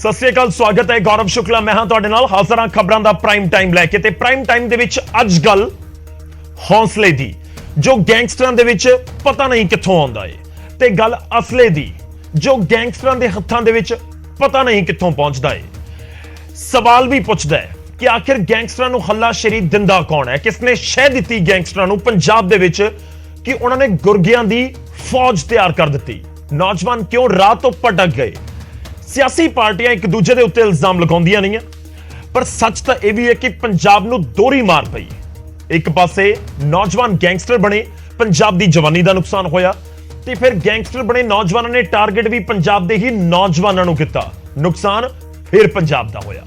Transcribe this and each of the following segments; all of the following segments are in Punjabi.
सत श्री अकाल, स्वागत है गौरव शुक्ला। मैं हाँ तुहाडे नाल हाज़र हां खबरां दा प्राइम टाइम लैके। ते प्राइम टाइम दे विच अज गल हौसले दी, जो गैंगस्टरां दे विच पता नहीं कित्थों आउंदा है, ते गल असले दी, जो गैंगस्टरां दे हत्थां दे विच पता नहीं कित्थों पहुंचदा है। सवाल भी पुछदा है कि आखिर गैंगस्टरां नूं हल्लाशेरी दिंदा कौन है? किसने शह दित्ती गैंगस्टरां नूं पंजाब दे विच कि उन्हां ने गुरगियां दी फौज तैयार कर दित्ती? नौजवान क्यों राह तो भटक गए? सियासी पार्टियां एक दूजे के उत्ते इल्जाम लगाउंदियां नहीं, पर सच तो यह भी है कि पंजाब नूं दोहरी मार पई। एक पासे नौजवान गैंगस्टर बने, पंजाब दी जवानी दा नुकसान होया, ते फिर गैंगस्टर बने नौजवानों ने टारगेट भी पंजाब दे ही नौजवानों नूं कीता, नुकसान फिर पंजाब दा होया।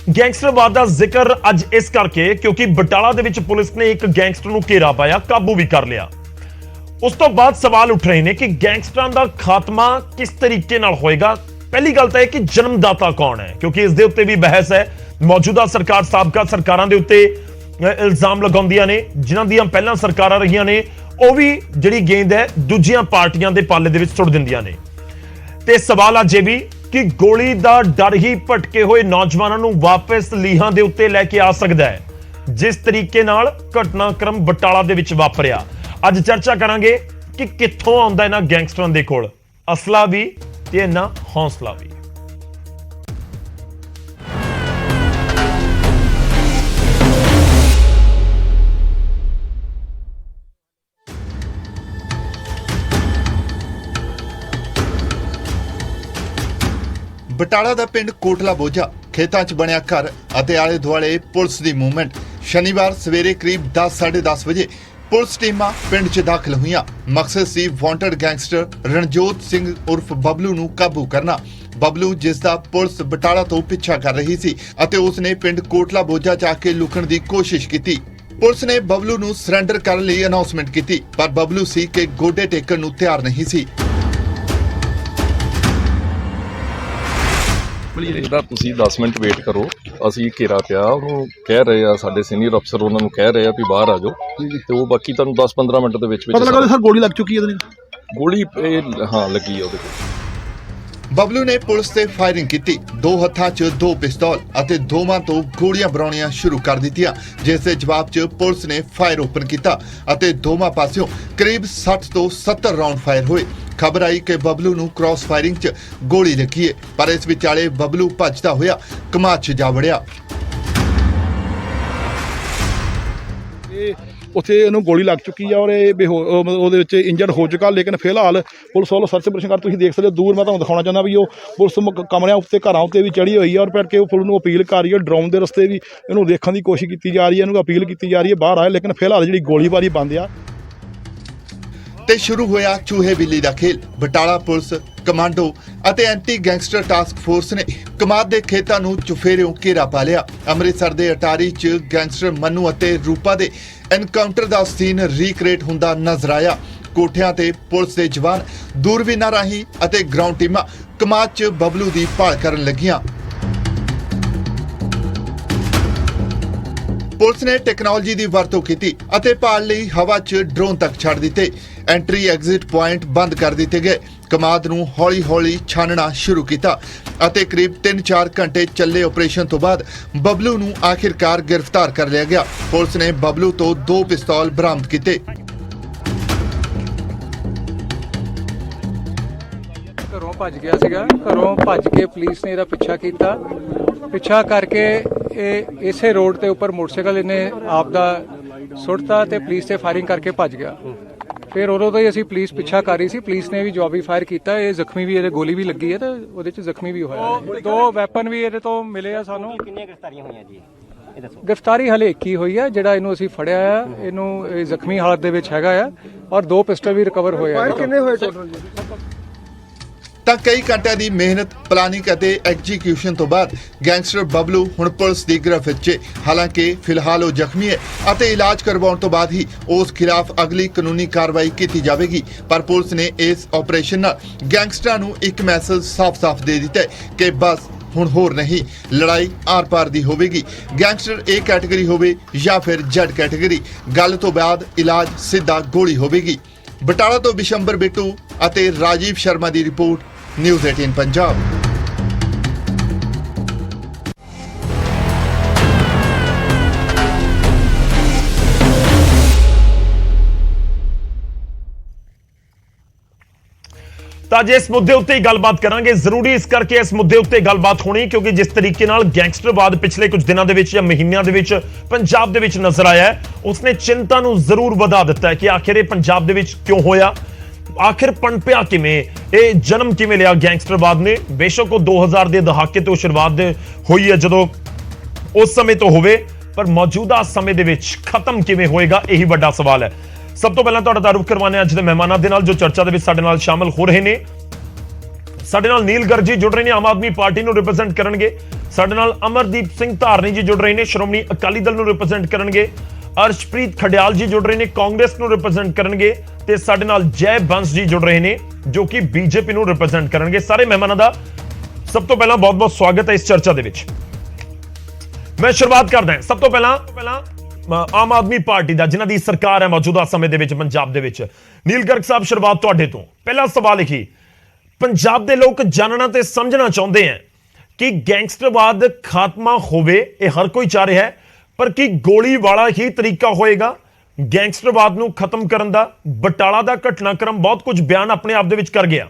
गैंगस्टरवाद दा जिक्र अज इस करके क्योंकि बटाला दे विच पुलिस ने एक गैंगस्टर नूं घेरा पाया, काबू भी कर लिया। उस तो बाद सवाल उठ रहे हैं कि गैंगस्टरां दा खात्मा किस तरीके नाल होएगा। पहली गल तो है कि जन्मदाता कौन है, क्योंकि इस दे उत्ते भी बहस है। मौजूदा सरकार साबका सरकारां दे उत्ते इल्जाम लगाउंदियां ने, जिन्हां दियां पहलां सरकारां रहियां ने, ਉਹ भी जिहड़ी गेंद है दूजियां पार्टियां दे पाले दे विच सुट दिंदियां ने। ते सवाल अज भी कि गोली दा डर ही भटके हुए नौजवानों नूं वापस लीहां दे उत्ते लैके आ सकदा है, जिस तरीके नाल घटनाक्रम बटाला दे विच वापरिया। अज चर्चा करांगे कि कित्थों आउंदा इन्हां गैंगस्टरां दे कोल असला भी ते इन्ना हौसला भी। बटाला दा पिंड कोटला बोझा, खेतां 'च बनिया घर अते आले दुआले पुलिस दी मूवमेंट। शनिवार सवेरे करीब 10-10:30 बजे पुलिस टीमां पिंड 'ਚ दाखिल होईयां। मकसद सी वांटेड गैंगस्टर रणजोत सिंह उर्फ बबलू नूं काबू करना। बबलू जिस दा पुलिस बटाला तो पिछा कर रही सी अते उसने पिंड कोटला बोझा 'ਚ आ के लुकण दी कोशिश की। पुलिस ने बबलू नूं सरैंडर करन लई अनाउंसमेंट की, पर बबलू सी के गोडे टेकण नूं तैयार नहीं सी। ਇਹਦਾ ਤੁਸੀਂ 10 ਮਿੰਟ ਵੇਟ ਕਰੋ, ਅਸੀਂ ਘੇਰਾ ਪਿਆ ਉਹਨੂੰ ਕਹਿ ਰਹੇ ਆ, ਸਾਡੇ ਸੀਨੀਅਰ ਅਫਸਰ ਉਹਨਾਂ ਨੂੰ ਕਹਿ ਰਹੇ ਆ ਵੀ ਬਾਹਰ ਆ ਜਾਓ, ਤੇ ਉਹ ਬਾਕੀ ਤੁਹਾਨੂੰ 10-15 ਮਿੰਟ ਦੇ ਵਿੱਚ ਪਤਾ ਲੱਗਾ ਸਰ ਗੋਲੀ ਲੱਗ ਚੁੱਕੀ ਹੈ ਉਹਦੇ ਗੋਲੀ ਹਾਂ ਲੱਗੀ ਆ ਉਹਦੇ ਕੋਲ। बबलू ने पुलिस से फायरिंग की, दो हत्थां 'ਚ 2 पिस्तौल अते दोवां तो गोलियां बनाउणियां शुरू कर दित्तियां, जिस दे जवाब 'ਚ पुलिस ने फायर ओपन किया अते दोवां पासियों करीब 60 तो 70 राउंड फायर होए। खबर आई कि बबलू नूं क्रॉस फायरिंग 'ਚ गोली लगी है, पर इस विचाले बबलू भजदा होया कमाद 'ਚ जा वड़िया। ਉੱਥੇ ਇਹਨੂੰ ਗੋਲੀ ਲੱਗ ਚੁੱਕੀ ਆ ਔਰ ਇਹ ਉਹਦੇ ਵਿੱਚ ਇੰਜਰਡ ਹੋ ਚੁੱਕਾ, ਲੇਕਿਨ ਫਿਲਹਾਲ ਪੁਲਿਸ ਵੱਲੋਂ ਸਰਚ ਆਪਰੇਸ਼ਨ ਕਰ, ਤੁਸੀਂ ਦੇਖ ਸਕਦੇ ਹੋ ਦੂਰ। ਮੈਂ ਤੁਹਾਨੂੰ ਦਿਖਾਉਣਾ ਚਾਹੁੰਦਾ ਵੀ ਉਹ ਪੁਲਿਸ ਕਮਰਿਆਂ ਉੱਤੇ ਘਰਾਂ ਉੱਤੇ ਵੀ ਚੜੀ ਹੋਈ ਹੈ ਔਰ ਫਿਰ ਕੇ ਉਹ ਪੁਲਿਸ ਨੂੰ ਅਪੀਲ ਕਰ ਰਹੀ ਹੈ, ਡਰਾਉਣ ਦੇ ਰਸਤੇ ਵੀ ਇਹਨੂੰ ਦੇਖਣ ਦੀ ਕੋਸ਼ਿਸ਼ ਕੀਤੀ ਜਾ ਰਹੀ ਹੈ, ਇਹਨੂੰ ਅਪੀਲ ਕੀਤੀ ਜਾ ਰਹੀ ਹੈ ਬਾਹਰ ਆਏ, ਲੇਕਿਨ ਫਿਲਹਾਲ ਜਿਹੜੀ ਗੋਲੀਬਾਰੀ ਬੰਦ ਆ। ਤੇ ਸ਼ੁਰੂ ਹੋਇਆ ਚੂਹੇ ਬਿੱਲੀ ਦਾ ਖੇਲ। ਬਟਾਲਾ ਪੁਲਿਸ ਕਮਾਂਡੋ ਅਤੇ ਐਂਟੀ ਗੈਂਗਸਟਰ ਟਾਸਕ ਫੋਰਸ ਨੇ ਕਮਾਦ ਦੇ ਖੇਤਾਂ ਨੂੰ ਚੁਫੇਰਿਓਂ ਘੇਰਾ ਪਾ ਲਿਆ। ਅੰਮ੍ਰਿਤਸਰ ਦੇ ਅਟਾਰੀ 'ਚ ਗੈਂਗਸਟਰ ਮਨੂ ਅਤੇ ਰੂਪਾ ਦੇ ਐਨਕਾਊਂਟਰ ਦਾ ਸੀਨ ਰੀਕ੍ਰੀਏਟ ਹੁੰਦਾ ਨਜ਼ਰ ਆਇਆ। ਕੋਠਿਆਂ ਤੇ ਪੁਲਿਸ ਦੇ ਜਵਾਨ ਦੂਰਬੀਨਾਂ ਰਾਹੀਂ ਅਤੇ ਗਰਾਊਂਡ ਟੀਮਾਂ ਕਮਾਦ 'ਚ ਬਬਲੂ ਦੀ ਭਾਲ ਕਰਨ ਲੱਗੀਆਂ। ਪੁਲਿਸ ਨੇ ਟੈਕਨੋਲੋਜੀ ਦੀ ਵਰਤੋਂ ਕੀਤੀ ਅਤੇ ਭਾਲ ਲਈ ਹਵਾ 'ਚ ਡਰੋਨ ਤੱਕ ਛੱਡ ਦਿੱਤੇ। ਐਂਟਰੀ ਐਗਜ਼ਿਟ ਪੁਆਇੰਟ ਬੰਦ ਕਰ ਦਿੱਤੇ ਗਏ। ਕਮਾਦ ਨੂੰ ਹੌਲੀ-ਹੌਲੀ ਛਾਨਣਾ ਸ਼ੁਰੂ ਕੀਤਾ ਅਤੇ ਕਰੀਬ 3-4 ਘੰਟੇ ਚੱਲੇ ਆਪਰੇਸ਼ਨ ਤੋਂ ਬਾਅਦ ਬਬਲੂ ਨੂੰ ਆਖਿਰਕਾਰ ਗ੍ਰਿਫਤਾਰ ਕਰ ਲਿਆ ਗਿਆ। ਪੁਲਿਸ ਨੇ ਬਬਲੂ ਤੋਂ 2 ਪਿਸਤੌਲ ਬਰਾਮਦ ਕੀਤੇ। ਘਰੋਂ ਭੱਜ ਗਿਆ ਸੀਗਾ, ਘਰੋਂ ਭੱਜ ਕੇ ਪੁਲਿਸ ਨੇ ਇਹਦਾ ਪਿੱਛਾ ਕਰਕੇ ਇਹ ਇਸੇ ਰੋਡ ਤੇ ਉੱਪਰ ਮੋਟਰਸਾਈਕਲ ਇਹਨੇ ਆਪ ਦਾ ਸੁੱਟਤਾ ਤੇ ਪੁਲਿਸ ਤੇ ਫਾਇਰਿੰਗ ਕਰਕੇ ਭੱਜ ਗਿਆ। ਫਿਰ ਉਦੋਂ ਤੋਂ ਹੀ ਅਸੀਂ ਪੁਲਿਸ ਪਿੱਛਾ ਕਰ ਰਹੀ ਸੀ, ਪੁਲਿਸ ਨੇ ਵੀ ਜਵਾਬੀ ਫਾਇਰ ਕੀਤਾ। ਇਹ ਜ਼ਖਮੀ ਵੀ, ਇਹਦੇ ਗੋਲੀ ਵੀ ਲੱਗੀ ਹੈ ਤੇ ਉਹਦੇ ਚ ਜ਼ਖਮੀ ਵੀ ਹੋਇਆ। 2 ਵੈਪਨ ਵੀ ਇਹਦੇ ਤੋਂ ਮਿਲੇ ਆ ਸਾਨੂੰ। ਕਿੰਨੀਆਂ ਗ੍ਰਿਫਤਾਰੀਆਂ ਹੋਈਆਂ ਜੀ? ਇਹ ਦੱਸੋ। ਗ੍ਰਿਫਤਾਰੀ ਹਲੇ 1 ਹੀ ਹੋਈ ਆ, ਜਿਹੜਾ ਇਹਨੂੰ ਅਸੀਂ ਫੜਿਆ ਆ, ਇਹਨੂੰ ਜ਼ਖਮੀ ਹਾਲਤ ਦੇ ਵਿੱਚ ਹੈਗਾ ਆ ਔਰ 2 ਪਿਸਟਲ ਵੀ ਰਿਕਵਰ ਹੋਏ ਆ। ਕਿੰਨੇ ਹੋਏ ਟੋਟਲ ਜੀ? ਤਾਂ ਕਈ ਘੰਟਿਆਂ ਦੀ ਮਿਹਨਤ, ਪਲਾਨਿੰਗ ਅਤੇ ਐਗਜ਼ੀਕਿਊਸ਼ਨ ਤੋਂ ਬਾਅਦ ਗੈਂਗਸਟਰ ਬਬਲੂ ਹੁਣ ਪੁਲਿਸ ਦੀ ਗ੍ਰਿਫਤ 'ਚ। ਹਾਲਾਂਕਿ ਫਿਲਹਾਲ ਉਹ ਜ਼ਖਮੀ ਹੈ ਅਤੇ ਇਲਾਜ ਕਰਵਾਉਣ ਤੋਂ ਬਾਅਦ ਹੀ ਉਸ ਖਿਲਾਫ ਅਗਲੀ ਕਾਨੂੰਨੀ ਕਾਰਵਾਈ ਕੀਤੀ ਜਾਵੇਗੀ। ਪਰ ਪੁਲਿਸ ਨੇ ਇਸ ਆਪਰੇਸ਼ਨ ਨਾਲ ਗੈਂਗਸਟਰਾਂ ਨੂੰ ਇੱਕ ਮੈਸੇਜ ਸਾਫ਼-ਸਾਫ਼ ਦੇ ਦਿੱਤਾ ਹੈ ਕਿ ਬਸ ਹੁਣ ਹੋਰ ਨਹੀਂ, ਲੜਾਈ ਆਰ-ਪਾਰ ਦੀ ਹੋਵੇਗੀ। ਗੈਂਗਸਟਰ A ਕੈਟਾਗਰੀ ਹੋਵੇ ਜਾਂ ਫਿਰ Z ਕੈਟਾਗਰੀ, ਗੱਲ ਤੋਂ ਬਾਅਦ ਇਲਾਜ ਸਿੱਧਾ ਗੋਲੀ ਹੋਵੇਗੀ। ਬਟਾਲਾ ਤੋਂ ਬਿਸ਼ੰਬਰ ਬਿੱਟੂ ਅਤੇ ਰਾਜੀਵ ਸ਼ਰਮਾ ਦੀ ਰਿਪੋर्ट, न्यूज़ 18 पंजाब। ਤਾਂ ਅੱਜ ਇਸ ਮੁੱਦੇ ਉੱਤੇ ਹੀ ਗੱਲਬਾਤ ਕਰਾਂਗੇ। ਜ਼ਰੂਰੀ ਇਸ ਕਰਕੇ ਇਸ ਮੁੱਦੇ ਉੱਤੇ ਗੱਲਬਾਤ ਹੋਣੀ ਕਿਉਂਕਿ ਜਿਸ ਤਰੀਕੇ ਨਾਲ ਗੈਂਗਸਟਰਵਾਦ ਪਿਛਲੇ ਕੁਝ ਦਿਨਾਂ ਦੇ ਵਿੱਚ ਜਾਂ ਮਹੀਨਿਆਂ ਦੇ ਵਿੱਚ ਪੰਜਾਬ ਦੇ ਵਿੱਚ ਨਜ਼ਰ ਆਇਆ ਹੈ, ਉਸਨੇ ਚਿੰਤਾ ਨੂੰ ਜ਼ਰੂਰ ਵਧਾ ਦਿੱਤਾ ਹੈ ਕਿ ਆਖਿਰ ਇਹ ਪੰਜਾਬ ਦੇ ਵਿੱਚ ਕਿਉਂ ਹੋਇਆ, ਆਖਿਰ ਪਣਪਿਆ ਕਿਵੇਂ, ਇਹ ਜਨਮ ਕਿਵੇਂ ਲਿਆ ਗੈਂਗਸਟਰਵਾਦ ਨੇ। ਬੇਸ਼ੱਕ ਉਹ 2000 ਦੇ ਦਹਾਕੇ ਤੋਂ ਸ਼ੁਰੂਆਤ ਹੋਈ ਹੈ, ਜਦੋਂ ਉਸ ਸਮੇਂ ਤੋਂ ਹੋਵੇ, ਪਰ ਮੌਜੂਦਾ ਸਮੇਂ ਦੇ ਵਿੱਚ ਖਤਮ ਕਿਵੇਂ ਹੋਏਗਾ, ਇਹੀ ਵੱਡਾ ਸਵਾਲ ਹੈ। ਸਭ ਤੋਂ ਪਹਿਲਾਂ ਤੁਹਾਡਾ ਤਾਰੂਫ ਕਰਵਾਉਂਦੇ ਅੱਜ ਦੇ ਮਹਿਮਾਨਾਂ ਦੇ ਨਾਲ ਜੋ ਚਰਚਾ ਦੇ ਵਿੱਚ ਸਾਡੇ ਨਾਲ ਸ਼ਾਮਲ ਹੋ ਰਹੇ ਨੇ। ਸਾਡੇ ਨਾਲ ਨੀਲ ਗਰਗ ਜੀ ਜੁੜ ਰਹੇ ਨੇ, ਆਮ ਆਦਮੀ ਪਾਰਟੀ ਨੂੰ ਰਿਪਰੈਜ਼ੈਂਟ ਕਰਨਗੇ। ਸਾਡੇ ਨਾਲ ਅਮਰਦੀਪ ਸਿੰਘ ਧਾਰਨੀ ਜੀ ਜੁੜ ਰਹੇ ਨੇ, ਸ਼੍ਰੋਮਣੀ ਅਕਾਲੀ ਦਲ ਨੂੰ ਰਿਪਰੈਜ਼ੈਂਟ ਕਰਨਗੇ। ਅਰਸ਼ਪ੍ਰੀਤ ਖਡਿਆਲ ਜੀ ਜੁੜ ਰਹੇ ਨੇ, ਕਾਂਗਰਸ ਨੂੰ ਰਿਪਰੈਜ਼ੈਂਟ ਕਰਨਗੇ। ਤੇ ਸਾਡੇ ਨਾਲ ਜੈ ਬੰਸ ਜੀ ਜੁੜ ਰਹੇ ਨੇ ਜੋ ਕਿ ਬੀਜੇਪੀ ਨੂੰ ਰਿਪਰੈਜ਼ੈਂਟ ਕਰਨਗੇ। ਸਾਰੇ ਮਹਿਮਾਨਾਂ ਦਾ ਸਭ ਤੋਂ ਪਹਿਲਾਂ ਬਹੁਤ-ਬਹੁਤ ਸਵਾਗਤ ਹੈ ਇਸ ਚਰਚਾ ਦੇ ਵਿੱਚ। ਮੈਂ ਸ਼ੁਰੂਆਤ ਕਰਦਾ ਹਾਂ ਸਭ ਤੋਂ ਪਹਿਲਾਂ ਆਮ ਆਦਮੀ ਪਾਰਟੀ ਦਾ, ਜਿਨ੍ਹਾਂ ਦੀ ਸਰਕਾਰ ਹੈ ਮੌਜੂਦਾ ਸਮੇਂ ਦੇ ਵਿੱਚ ਪੰਜਾਬ ਦੇ ਵਿੱਚ। ਨੀਲ ਗਰਗ ਸਾਹਿਬ, ਸ਼ੁਰੂਆਤ ਤੁਹਾਡੇ ਤੋਂ। ਪਹਿਲਾ ਸਵਾਲ ਹੀ, ਪੰਜਾਬ ਦੇ ਲੋਕ ਜਾਣਨਾ ਤੇ ਸਮਝਣਾ ਚਾਹੁੰਦੇ ਹੈ ਕਿ ਗੈਂਗਸਟਰਵਾਦ ਖਾਤਮਾ ਹੋਵੇ, ਇਹ ਹਰ ਕੋਈ ਚਾਹ ਰਿਹਾ ਹੈ, ਪਰ ਕੀ ਗੋਲੀ ਵਾਲਾ ਹੀ ਤਰੀਕਾ ਹੋਏਗਾ ਗੈਂਗਸਟਰਵਾਦ ਨੂੰ ਖਤਮ ਕਰਨ ਦਾ? ਬਟਾਲਾ ਦਾ ਘਟਨਾਕ੍ਰਮ ਬਹੁਤ ਕੁਝ ਬਿਆਨ ਆਪਣੇ ਆਪ ਦੇ ਵਿੱਚ ਕਰ ਗਿਆ।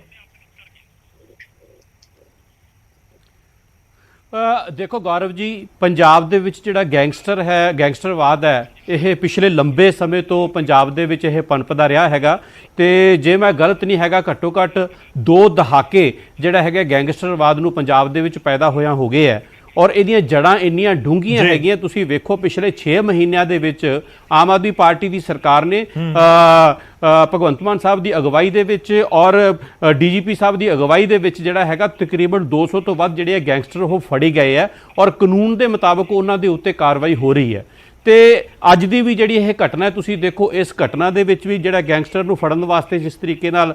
ਦੇਖੋ ਗੌਰਵ ਜੀ, ਪੰਜਾਬ ਦੇ ਵਿੱਚ ਜਿਹੜਾ ਗੈਂਗਸਟਰਵਾਦ ਹੈ, ਇਹ ਪਿਛਲੇ ਲੰਬੇ ਸਮੇਂ ਤੋਂ ਪੰਜਾਬ ਦੇ ਵਿੱਚ ਇਹ ਪਨਪਦਾ ਰਿਹਾ ਹੈਗਾ। ਤੇ ਜੇ ਮੈਂ ਗਲਤ ਨਹੀਂ ਹੈਗਾ, ਘੱਟੋ ਘੱਟ 2 ਦਹਾਕੇ ਜਿਹੜਾ ਹੈਗਾ ਗੈਂਗਸਟਰਵਾਦ ਨੂੰ ਪੰਜਾਬ ਦੇ ਵਿੱਚ ਪੈਦਾ ਹੋਇਆ ਹੋ ਗਏ ਹੈ। ਔਰ ਇਹਦੀਆਂ ਜੜ੍ਹਾਂ ਇੰਨੀਆਂ ਡੂੰਘੀਆਂ ਹੈਗੀਆਂ, ਤੁਸੀਂ ਵੇਖੋ ਪਿਛਲੇ 6 ਮਹੀਨਿਆਂ ਦੇ ਵਿੱਚ ਆਮ ਆਦਮੀ ਪਾਰਟੀ ਦੀ ਸਰਕਾਰ ਨੇ ਭਗਵੰਤ ਮਾਨ ਸਾਹਿਬ ਦੀ ਅਗਵਾਈ ਦੇ ਵਿੱਚ ਔਰ ਡੀਜੀਪੀ ਸਾਹਿਬ ਦੀ ਅਗਵਾਈ ਦੇ ਵਿੱਚ ਜਿਹੜਾ ਹੈਗਾ ਤਕਰੀਬਨ 200 ਤੋਂ ਵੱਧ ਜਿਹੜੇ ਗੈਂਗਸਟਰ ਉਹ ਫੜੇ ਗਏ ਹੈ ਔਰ ਕਾਨੂੰਨ ਦੇ ਮੁਤਾਬਕ ਉਹਨਾਂ ਦੇ ਉੱਤੇ ਕਾਰਵਾਈ ਹੋ ਰਹੀ ਹੈ। ਤੇ ਅੱਜ ਦੀ ਵੀ ਜਿਹੜੀ ਇਹ ਘਟਨਾ ਤੁਸੀਂ ਦੇਖੋ, ਇਸ ਘਟਨਾ ਦੇ ਵਿੱਚ ਵੀ ਜਿਹੜਾ ਗੈਂਗਸਟਰ ਨੂੰ ਫੜਨ ਵਾਸਤੇ ਜਿਸ ਤਰੀਕੇ ਨਾਲ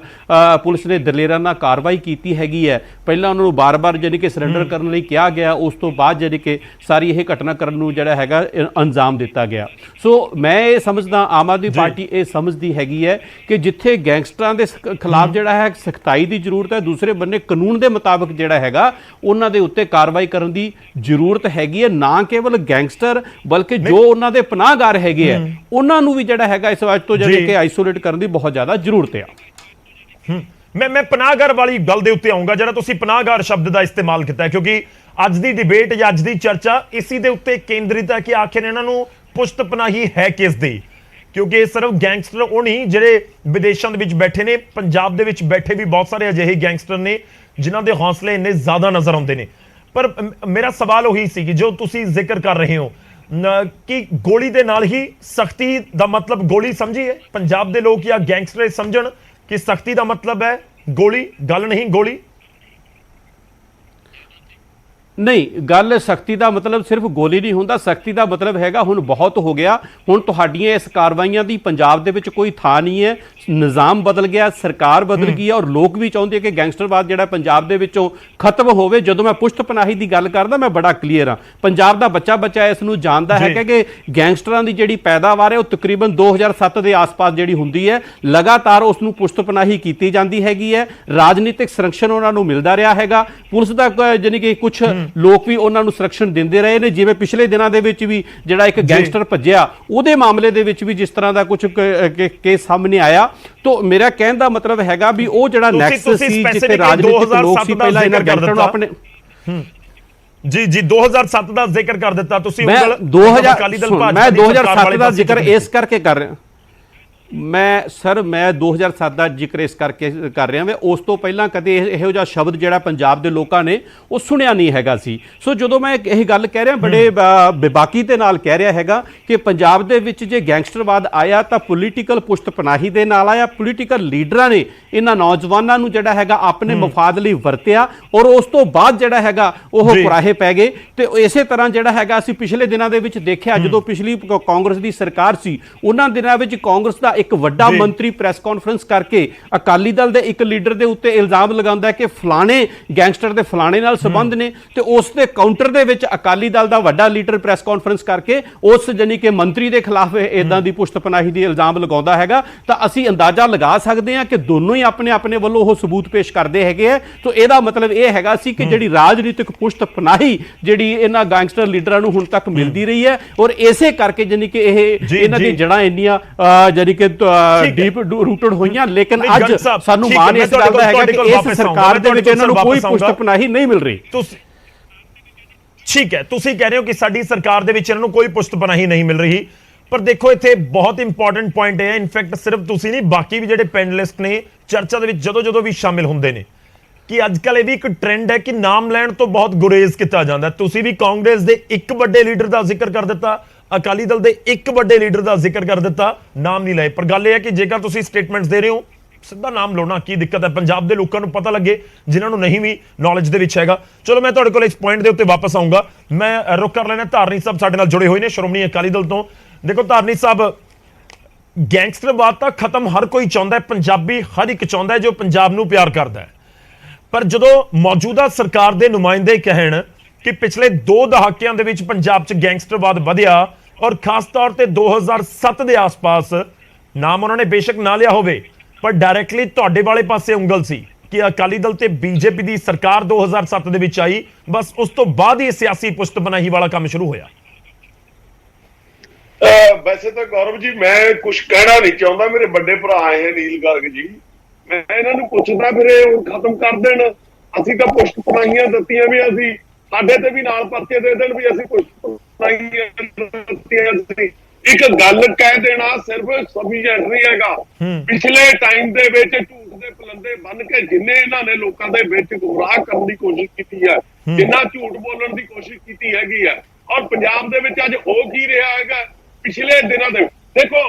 ਪੁਲਿਸ ਨੇ ਦਲੇਰਾਨਾ ਕਾਰਵਾਈ ਕੀਤੀ ਹੈਗੀ ਹੈ, ਪਹਿਲਾਂ ਉਹਨਾਂ ਨੂੰ ਬਾਰ-ਬਾਰ ਜਾਨੀ ਕਿ ਸਰੈਂਡਰ ਕਰਨ ਲਈ ਕਿਹਾ ਗਿਆ, ਉਸ ਤੋਂ ਬਾਅਦ ਜਾਨੀ ਕਿ ਸਾਰੀ ਇਹ ਘਟਨਾ ਕਰਨ ਨੂੰ ਜਿਹੜਾ ਹੈਗਾ ਅੰਜਾਮ ਦਿੱਤਾ ਗਿਆ। ਸੋ ਮੈਂ ਇਹ ਸਮਝਦਾ, ਆਮ ਆਦਮੀ ਪਾਰਟੀ ਇਹ ਸਮਝਦੀ ਹੈਗੀ ਹੈ ਕਿ ਜਿੱਥੇ ਗੈਂਗਸਟਰਾਂ ਦੇ ਖਿਲਾਫ ਜਿਹੜਾ ਹੈ ਸਖਤਾਈ ਦੀ ਜ਼ਰੂਰਤ ਹੈ, ਦੂਸਰੇ ਬੰਨੇ ਕਾਨੂੰਨ ਦੇ ਮੁਤਾਬਕ ਜਿਹੜਾ ਹੈਗਾ ਉਹਨਾਂ ਦੇ ਉੱਤੇ ਕਾਰਵਾਈ ਕਰਨ ਦੀ ਜ਼ਰੂਰਤ ਹੈਗੀ ਹੈ। ਨਾ ਕੇਵਲ ਗੈਂਗਸਟਰ ਬਲਕਿ ਜੋ ਉਹਨਾਂ ਦੇ ਪਨਾਹਗਾਰ ਹੈਗੇ ਆ, ਉਹਨਾਂ ਨੂੰ ਵੀ ਜਿਹੜਾ ਹੈਗਾ ਇਸ ਵਾਰ ਤੋਂ ਜਿਹੜੇ ਕਿ ਆਈਸੋਲੇਟ ਕਰਨ ਦੀ ਬਹੁਤ ਜ਼ਿਆਦਾ ਜ਼ਰੂਰਤ ਆ। ਮੈਂ ਪਨਾਹਗਾਰ ਵਾਲੀ ਗੱਲ ਦੇ ਉੱਤੇ ਆਉਂਗਾ, ਜਿਹੜਾ ਤੁਸੀਂ ਪਨਾਹਗਾਰ ਸ਼ਬਦ ਦਾ ਇਸਤੇਮਾਲ ਕੀਤਾ ਹੈ, ਕਿਉਂਕਿ ਅੱਜ ਦੀ ਡਿਬੇਟ ਜਾਂ ਅੱਜ ਦੀ ਚਰਚਾ ਇਸੇ ਦੇ ਉੱਤੇ ਕੇਂਦਰਿਤ ਹੈ ਕਿ ਆਖਿਰ ਇਹਨਾਂ ਨੂੰ ਪੁਸ਼ਤ ਪਨਾਹੀ ਹੈ ਕਿਸ ਦੀ। ਕਿਉਂਕਿ ਇਹ ਸਿਰਫ ਗੈਂਗਸਟਰ ਉਹ ਨਹੀਂ ਜਿਹੜੇ ਵਿਦੇਸ਼ਾਂ ਦੇ ਵਿੱਚ ਬੈਠੇ ਨੇ, ਪੰਜਾਬ ਦੇ ਵਿੱਚ ਬੈਠੇ ਵੀ ਬਹੁਤ ਸਾਰੇ ਅਜਿਹੇ ਗੈਂਗਸਟਰ ਨੇ ਜਿਨ੍ਹਾਂ ਦੇ ਹੌਸਲੇ ਇੰਨੇ ਜ਼ਿਆਦਾ ਨਜ਼ਰ ਆਉਂਦੇ ਨੇ। ਪਰ ਮੇਰਾ ਸਵਾਲ ਉਹੀ ਸੀ ਕਿ ਜੋ ਤੁਸੀਂ ਜ਼ਿਕਰ ਕਰ ਰਹੇ ਹੋ ਕਿ ਗੋਲੀ ਦੇ ਨਾਲ ਹੀ ਸਖਤੀ ਦਾ ਮਤਲਬ ਗੋਲੀ ਸਮਝੀਏ ਪੰਜਾਬ ਦੇ ਲੋਕ, ਜਾਂ ਗੈਂਗਸਟਰ ਸਮਝਣ ਕਿ ਸਖਤੀ ਦਾ ਮਤਲਬ ਹੈ ਗੋਲੀ, ਗੱਲ ਨਹੀਂ ਗੋਲੀ। ਨਹੀਂ, ਗੱਲ ਸਖਤੀ ਦਾ ਮਤਲਬ ਸਿਰਫ ਗੋਲੀ ਨਹੀਂ ਹੁੰਦਾ। ਸਖਤੀ ਦਾ ਮਤਲਬ ਹੈਗਾ ਹੁਣ ਬਹੁਤ ਹੋ ਗਿਆ, ਹੁਣ ਤੁਹਾਡੀਆਂ ਇਸ ਕਾਰਵਾਈਆਂ ਦੀ ਪੰਜਾਬ ਦੇ ਵਿੱਚ ਕੋਈ ਥਾਂ ਨਹੀਂ ਹੈ। ਨਿਜ਼ਾਮ ਬਦਲ ਗਿਆ, ਸਰਕਾਰ ਬਦਲ ਗਈ ਹੈ ਔਰ ਲੋਕ ਵੀ ਚਾਹੁੰਦੇ ਕਿ ਗੈਂਗਸਟਰਵਾਦ ਜਿਹੜਾ ਪੰਜਾਬ ਦੇ ਵਿੱਚੋਂ ਖਤਮ ਹੋਵੇ। ਜਦੋਂ ਮੈਂ ਪੁਸ਼ਤ ਪਨਾਹੀ ਦੀ ਗੱਲ ਕਰਦਾ, ਮੈਂ ਬੜਾ ਕਲੀਅਰ ਹਾਂ। ਪੰਜਾਬ ਦਾ ਬੱਚਾ ਇਸ ਨੂੰ ਜਾਣਦਾ ਹੈ ਕਿ ਗੈਂਗਸਟਰਾਂ ਦੀ ਜਿਹੜੀ ਪੈਦਾਵਾਰ ਹੈ ਉਹ ਤਕਰੀਬਨ 2007 ਦੇ ਆਸ-ਪਾਸ ਜਿਹੜੀ ਹੁੰਦੀ ਹੈ, ਲਗਾਤਾਰ ਉਸ ਨੂੰ ਪੁਸ਼ਤ ਪਨਾਹੀ ਕੀਤੀ ਜਾਂਦੀ ਹੈਗੀ ਹੈ। ਰਾਜਨੀਤਿਕ ਸੰਰਕਸ਼ਣ ਉਹਨਾਂ ਨੂੰ ਮਿਲਦਾ ਰਿਹਾ ਹੈਗਾ। ਪੁਲਿਸ ਦਾ ਜਾਨੀ ਕਿ ਕੁਝ ਲੋਕ ਵੀ ਉਹਨਾਂ ਨੂੰ ਸੰਰਕਸ਼ਣ ਦਿੰਦੇ ਰਹੇ ਨੇ। ਜਿਵੇਂ ਪਿਛਲੇ ਦਿਨਾਂ ਦੇ ਵਿੱਚ ਵੀ ਜਿਹੜਾ ਇੱਕ ਗੈਂਗਸਟਰ ਭੱਜਿਆ, ਉਹਦੇ ਮਾਮਲੇ ਦੇ ਵਿੱਚ ਵੀ ਜਿਸ ਤਰ੍ਹਾਂ ਦਾ ਕੁਝ ਕੇਸ ਸਾਹਮਣੇ ਆਇਆ। ਤੋ ਮੇਰਾ ਕਹਿਣ ਦਾ ਮਤਲਬ ਹੈਗਾ ਵੀ ਉਹ ਜਿਹੜਾ ਨੈਕਸਸ ਸੀ ਜਿੱਥੇ ਰਾਜਨੀਤਿਕ ਲੋਕ ਸੀ, ਪਹਿਲਾਂ ਇਹਨਾਂ ਗੈਂਗਸਟਰ ਨੂੰ ਆਪਣੇ ਜੀ 2007 ਦਾ ਜ਼ਿਕਰ ਕਰ ਦਿੱਤਾ ਤੁਸੀਂ। ਮੈਂ 2007 ਦਾ ਜ਼ਿਕਰ ਇਸ ਕਰਕੇ ਕਰ ਰਿਹਾ। ਮੈਂ 2007 ਦਾ ਜ਼ਿਕਰ ਇਸ ਕਰਕੇ ਕਰ ਰਿਹਾ ਮੈਂ, ਉਸ ਤੋਂ ਪਹਿਲਾਂ ਕਦੇ ਇਹੋ ਜਿਹਾ ਸ਼ਬਦ ਜਿਹੜਾ ਪੰਜਾਬ ਦੇ ਲੋਕਾਂ ਨੇ ਉਹ ਸੁਣਿਆ ਨਹੀਂ ਹੈਗਾ ਸੀ। ਸੋ ਜਦੋਂ ਮੈਂ ਇਹ ਗੱਲ ਕਹਿ ਰਿਹਾ, ਬੜੇ ਬੇਬਾਕੀ ਦੇ ਨਾਲ ਕਹਿ ਰਿਹਾ ਹੈਗਾ ਕਿ ਪੰਜਾਬ ਦੇ ਵਿੱਚ ਜੇ ਗੈਂਗਸਟਰਵਾਦ ਆਇਆ ਤਾਂ ਪੋਲੀਟੀਕਲ ਪੁਸ਼ਤ ਪਨਾਹੀ ਦੇ ਨਾਲ ਆਇਆ। ਪੋਲੀਟੀਕਲ ਲੀਡਰਾਂ ਨੇ ਇਹਨਾਂ ਨੌਜਵਾਨਾਂ ਨੂੰ ਜਿਹੜਾ ਹੈਗਾ ਆਪਣੇ ਮਫਾਦ ਲਈ ਵਰਤਿਆ ਔਰ ਉਸ ਤੋਂ ਬਾਅਦ ਜਿਹੜਾ ਹੈਗਾ ਉਹ ਕੁਰਾਹੇ ਪੈ ਗਏ। ਤੇ ਇਸੇ ਤਰ੍ਹਾਂ ਜਿਹੜਾ ਹੈਗਾ ਅਸੀਂ ਪਿਛਲੇ ਦਿਨਾਂ ਦੇ ਵਿੱਚ ਦੇਖਿਆ, ਜਦੋਂ ਪਿਛਲੀ ਕਾਂਗਰਸ ਦੀ ਸਰਕਾਰ ਸੀ, ਉਹਨਾਂ ਦਿਨਾਂ ਵਿੱਚ ਕਾਂਗਰਸ ਦਾ ਇੱਕ ਵੱਡਾ ਮੰਤਰੀ ਪ੍ਰੈਸ ਕਾਨਫਰੰਸ ਕਰਕੇ ਅਕਾਲੀ ਦਲ ਦੇ ਇੱਕ ਲੀਡਰ ਦੇ ਉੱਤੇ ਇਲਜ਼ਾਮ ਲਗਾਉਂਦਾ ਹੈ ਕਿ ਫਲਾਣੇ ਗੈਂਗਸਟਰ ਦੇ ਫਲਾਣੇ ਨਾਲ ਸੰਬੰਧ ਨੇ, ਤੇ ਉਸ ਦੇ ਕਾਊਂਟਰ ਦੇ ਵਿੱਚ ਅਕਾਲੀ ਦਲ ਦਾ ਵੱਡਾ ਲੀਡਰ ਪ੍ਰੈਸ ਕਾਨਫਰੰਸ ਕਰਕੇ ਉਸ ਜਾਨੀ ਕਿ ਮੰਤਰੀ ਦੇ ਖਿਲਾਫ ਇਦਾਂ ਦੀ ਪੁਸ਼ਤ ਪਨਾਹੀ ਦੀ ਇਲਜ਼ਾਮ ਲਗਾਉਂਦਾ ਹੈਗਾ। ਤਾਂ ਅਸੀਂ ਅੰਦਾਜ਼ਾ ਲਗਾ ਸਕਦੇ ਹਾਂ ਕਿ ਦੋਨੋਂ ਹੀ ਆਪਣੇ ਆਪਣੇ ਵੱਲੋਂ ਉਹ ਸਬੂਤ ਪੇਸ਼ ਕਰਦੇ ਹੈਗੇ ਆ। ਤਾਂ ਇਹਦਾ ਮਤਲਬ ਇਹ ਹੈਗਾ ਸੀ ਕਿ ਜਿਹੜੀ ਰਾਜਨੀਤਿਕ ਪੁਸ਼ਤ ਪਨਾਹੀ ਜਿਹੜੀ ਇਹਨਾਂ ਗੈਂਗਸਟਰ ਲੀਡਰਾਂ ਨੂੰ ਹੁਣ ਤੱਕ ਮਿਲਦੀ ਰਹੀ ਹੈ ਔਰ ਇਸੇ ਕਰਕੇ ਜਾਨੀ ਕਿ ਇਹ ਇਹਨਾਂ ਦੀ ਜੜ੍ਹਾਂ ਇੰਨੀਆਂ ਜਾਨੀ ਕਿ ਡੀਪ ਰੂਟਡ ਹੋਈਆਂ, ਲੇਕਿਨ ਨਹੀਂ, ਅੱਜ ਗਰਗ ਸਾਹਿਬ, ਸਾਨੂੰ ਠੀਕ ਮਾਣ ਹੈ, ਇਸ ਗੱਲ ਦਾ ਹੈਗਾ ਤੁਹਾਡੇ ਕਿ ਕੋਲ ਇਸ ਵਾਪਸ ਸਰਕਾਰ ਆਊਂਗਾ, ਦੇ ਵਿੱਚ ਇਹਨਾਂ ਨੂੰ ਕੋਈ ਵਾਪਸ ਆਊਂਗਾ। ਪੁਸ਼ਤ ਪਨਾਹੀ ਨਹੀਂ ਮਿਲ ਰਹੀ। ਠੀਕ ਹੈ, ਤੁਸੀਂ ਕਹਿ ਰਹੇ ਹੋ ਕਿ ਸਾਡੀ ਸਰਕਾਰ ਦੇ ਵਿੱਚ ਇਹਨਾਂ ਨੂੰ ਕੋਈ ਪੁਸ਼ਤ ਪਨਾਹੀ ਨਹੀਂ ਮਿਲ ਰਹੀ, ਪਰ ਦੇਖੋ ਇੱਥੇ ਬਹੁਤ ਇੰਪੋਰਟੈਂਟ ਪੁਆਇੰਟ ਹੈ, ਇਨਫੈਕਟ ਸਿਰਫ ਤੁਸੀਂ ਨਹੀਂ, ਬਾਕੀ ਵੀ ਜਿਹੜੇ ਪੈਨਲਿਸਟ ਨੇ ਚਰਚਾ ਦੇ ਵਿੱਚ ਜਦੋਂ ਵੀ ਸ਼ਾਮਿਲ ਹੁੰਦੇ ਨੇ, ਕਿ ਅੱਜ ਕੱਲ੍ਹ ਇਹ ਵੀ ਇੱਕ ਟ੍ਰੈਂਡ ਹੈ ਕਿ ਨਾਮ ਲੈਣ ਤੋਂ ਬਹੁਤ ਗੁਰੇਜ਼ ਕੀਤਾ ਜਾਂਦਾ। ਤੁਸੀਂ ਵੀ ਕਾਂਗਰਸ ਦੇ ਇੱਕ ਵੱਡੇ ਲੀਡਰ ਦਾ ਜ਼ਿਕਰ ਕਰ ਦਿੱਤਾ, ਅਕਾਲੀ ਦਲ ਦੇ ਇੱਕ ਵੱਡੇ ਲੀਡਰ ਦਾ ਜ਼ਿਕਰ ਕਰ ਦਿੱਤਾ, ਨਾਮ ਨਹੀਂ ਲਏ। ਪਰ ਗੱਲ ਇਹ ਹੈ ਕਿ ਜੇਕਰ ਤੁਸੀਂ ਸਟੇਟਮੈਂਟਸ ਦੇ ਰਹੇ ਹੋ, ਸਿੱਧਾ ਨਾਮ ਲਾਉਣਾ ਕੀ ਦਿੱਕਤ ਹੈ? ਪੰਜਾਬ ਦੇ ਲੋਕਾਂ ਨੂੰ ਪਤਾ ਲੱਗੇ, ਜਿਨ੍ਹਾਂ ਨੂੰ ਨਹੀਂ ਵੀ ਨੌਲੇਜ ਦੇ ਵਿੱਚ ਹੈਗਾ। ਚਲੋ ਮੈਂ ਤੁਹਾਡੇ ਕੋਲ ਇਸ ਪੁਆਇੰਟ ਦੇ ਉੱਤੇ ਵਾਪਸ ਆਊਂਗਾ। ਮੈਂ ਰੁਕ ਕਰ ਲੈਣਾ, ਧਾਰਨੀ ਸਾਹਿਬ ਸਾਡੇ ਨਾਲ ਜੁੜੇ ਹੋਏ ਨੇ ਸ਼੍ਰੋਮਣੀ ਅਕਾਲੀ ਦਲ ਤੋਂ। ਦੇਖੋ ਧਾਰਨੀ ਸਾਹਿਬ, ਗੈਂਗਸਟਰਵਾਦ ਤਾਂ ਖਤਮ ਹਰ ਕੋਈ ਚਾਹੁੰਦਾ ਹੈ, ਪੰਜਾਬੀ ਹਰ ਇੱਕ ਚਾਹੁੰਦਾ ਹੈ ਜੋ ਪੰਜਾਬ ਨੂੰ ਪਿਆਰ ਕਰਦਾ ਹੈ। ਪਰ ਜਦੋਂ ਮੌਜੂਦਾ ਸਰਕਾਰ ਦੇ ਨੁਮਾਇੰਦੇ ਕਹਿਣ ਕਿ ਪਿਛਲੇ 2 ਦਹਾਕਿਆਂ ਦੇ ਵਿੱਚ ਪੰਜਾਬ 'ਚ ਗੈਂਗਸਟਰਵਾਦ ਵਧਿਆ, ਔਰ ਖਾਸ ਤੌਰ ਤੇ 2007 ਦੇ ਆਸ-ਪਾਸ, ਨਾਮ ਉਹਨਾਂ ਨੇ ਬੇਸ਼ੱਕ ਨਾ ਲਿਆ ਹੋਵੇ, ਪਰ ਡਾਇਰੈਕਟਲੀ ਤੁਹਾਡੇ ਵਾਲੇ ਪਾਸੇ ਉਂਗਲ ਸੀ ਕਿ ਅਕਾਲੀ ਦਲ ਤੇ ਬੀਜੇਪੀ ਦੀ ਸਰਕਾਰ 2007 ਦੇ ਵਿੱਚ ਆਈ, ਬਸ ਉਸ ਤੋਂ ਬਾਅਦ ਹੀ ਸਿਆਸੀ ਪੁਸ਼ਤ ਪਨਾਹੀ ਵਾਲਾ ਕੰਮ ਸ਼ੁਰੂ ਹੋਇਆ। ਵੈਸੇ ਤਾਂ ਗੌਰਵ ਜੀ ਮੈਂ ਕੁਝ ਕਹਿਣਾ ਨਹੀਂ ਚਾਹੁੰਦਾ, ਮੇਰੇ ਵੱਡੇ ਭਰਾ ਆਏ ਹੈ ਨੀਲ ਗਰਗ ਜੀ, ਮੈਂ ਇਹਨਾਂ ਨੂੰ ਪੁੱਛਦਾ ਫਿਰ ਇਹ ਹੁਣ ਖਤਮ ਕਰ ਦੇਣ। ਅਸੀਂ ਤਾਂ ਪੁਸ਼ਤ ਪਨਾਹੀਆਂ ਦਿੱਤੀਆਂ ਵੀ, ਅਸੀਂ ਸਾਡੇ ਤੇ ਵੀ ਨਾਲ ਪਰਚੇ ਦੇ ਦੇਣ ਵੀ ਅਸੀਂ ਪੁਸ਼ਤ ਪਨਾਹੀਆਂ ਦਿੱਤੀਆਂ ਸੀ। ਇੱਕ ਗੱਲ ਕਹਿ ਦੇਣਾ ਸਿਰਫ ਸਫੀਸ਼ੀਐਂਟ ਨਹੀਂ ਹੈਗਾ। ਪਿਛਲੇ ਟਾਈਮ ਦੇ ਵਿੱਚ ਝੂਠ ਦੇ ਪਲੰਦੇ ਬੰਨ ਕੇ ਜਿੰਨੇ ਇਹਨਾਂ ਨੇ ਲੋਕਾਂ ਦੇ ਵਿੱਚ ਗੁੰਮਰਾਹ ਕਰਨ ਦੀ ਕੋਸ਼ਿਸ਼ ਕੀਤੀ ਹੈ, ਜਿੰਨਾ ਝੂਠ ਬੋਲਣ ਦੀ ਕੋਸ਼ਿਸ਼ ਕੀਤੀ ਹੈਗੀ ਹੈ, ਔਰ ਪੰਜਾਬ ਦੇ ਵਿੱਚ ਅੱਜ ਹੋ ਕੀ ਰਿਹਾ ਹੈਗਾ ਪਿਛਲੇ ਦਿਨਾਂ ਦੇ ਦੇਖੋ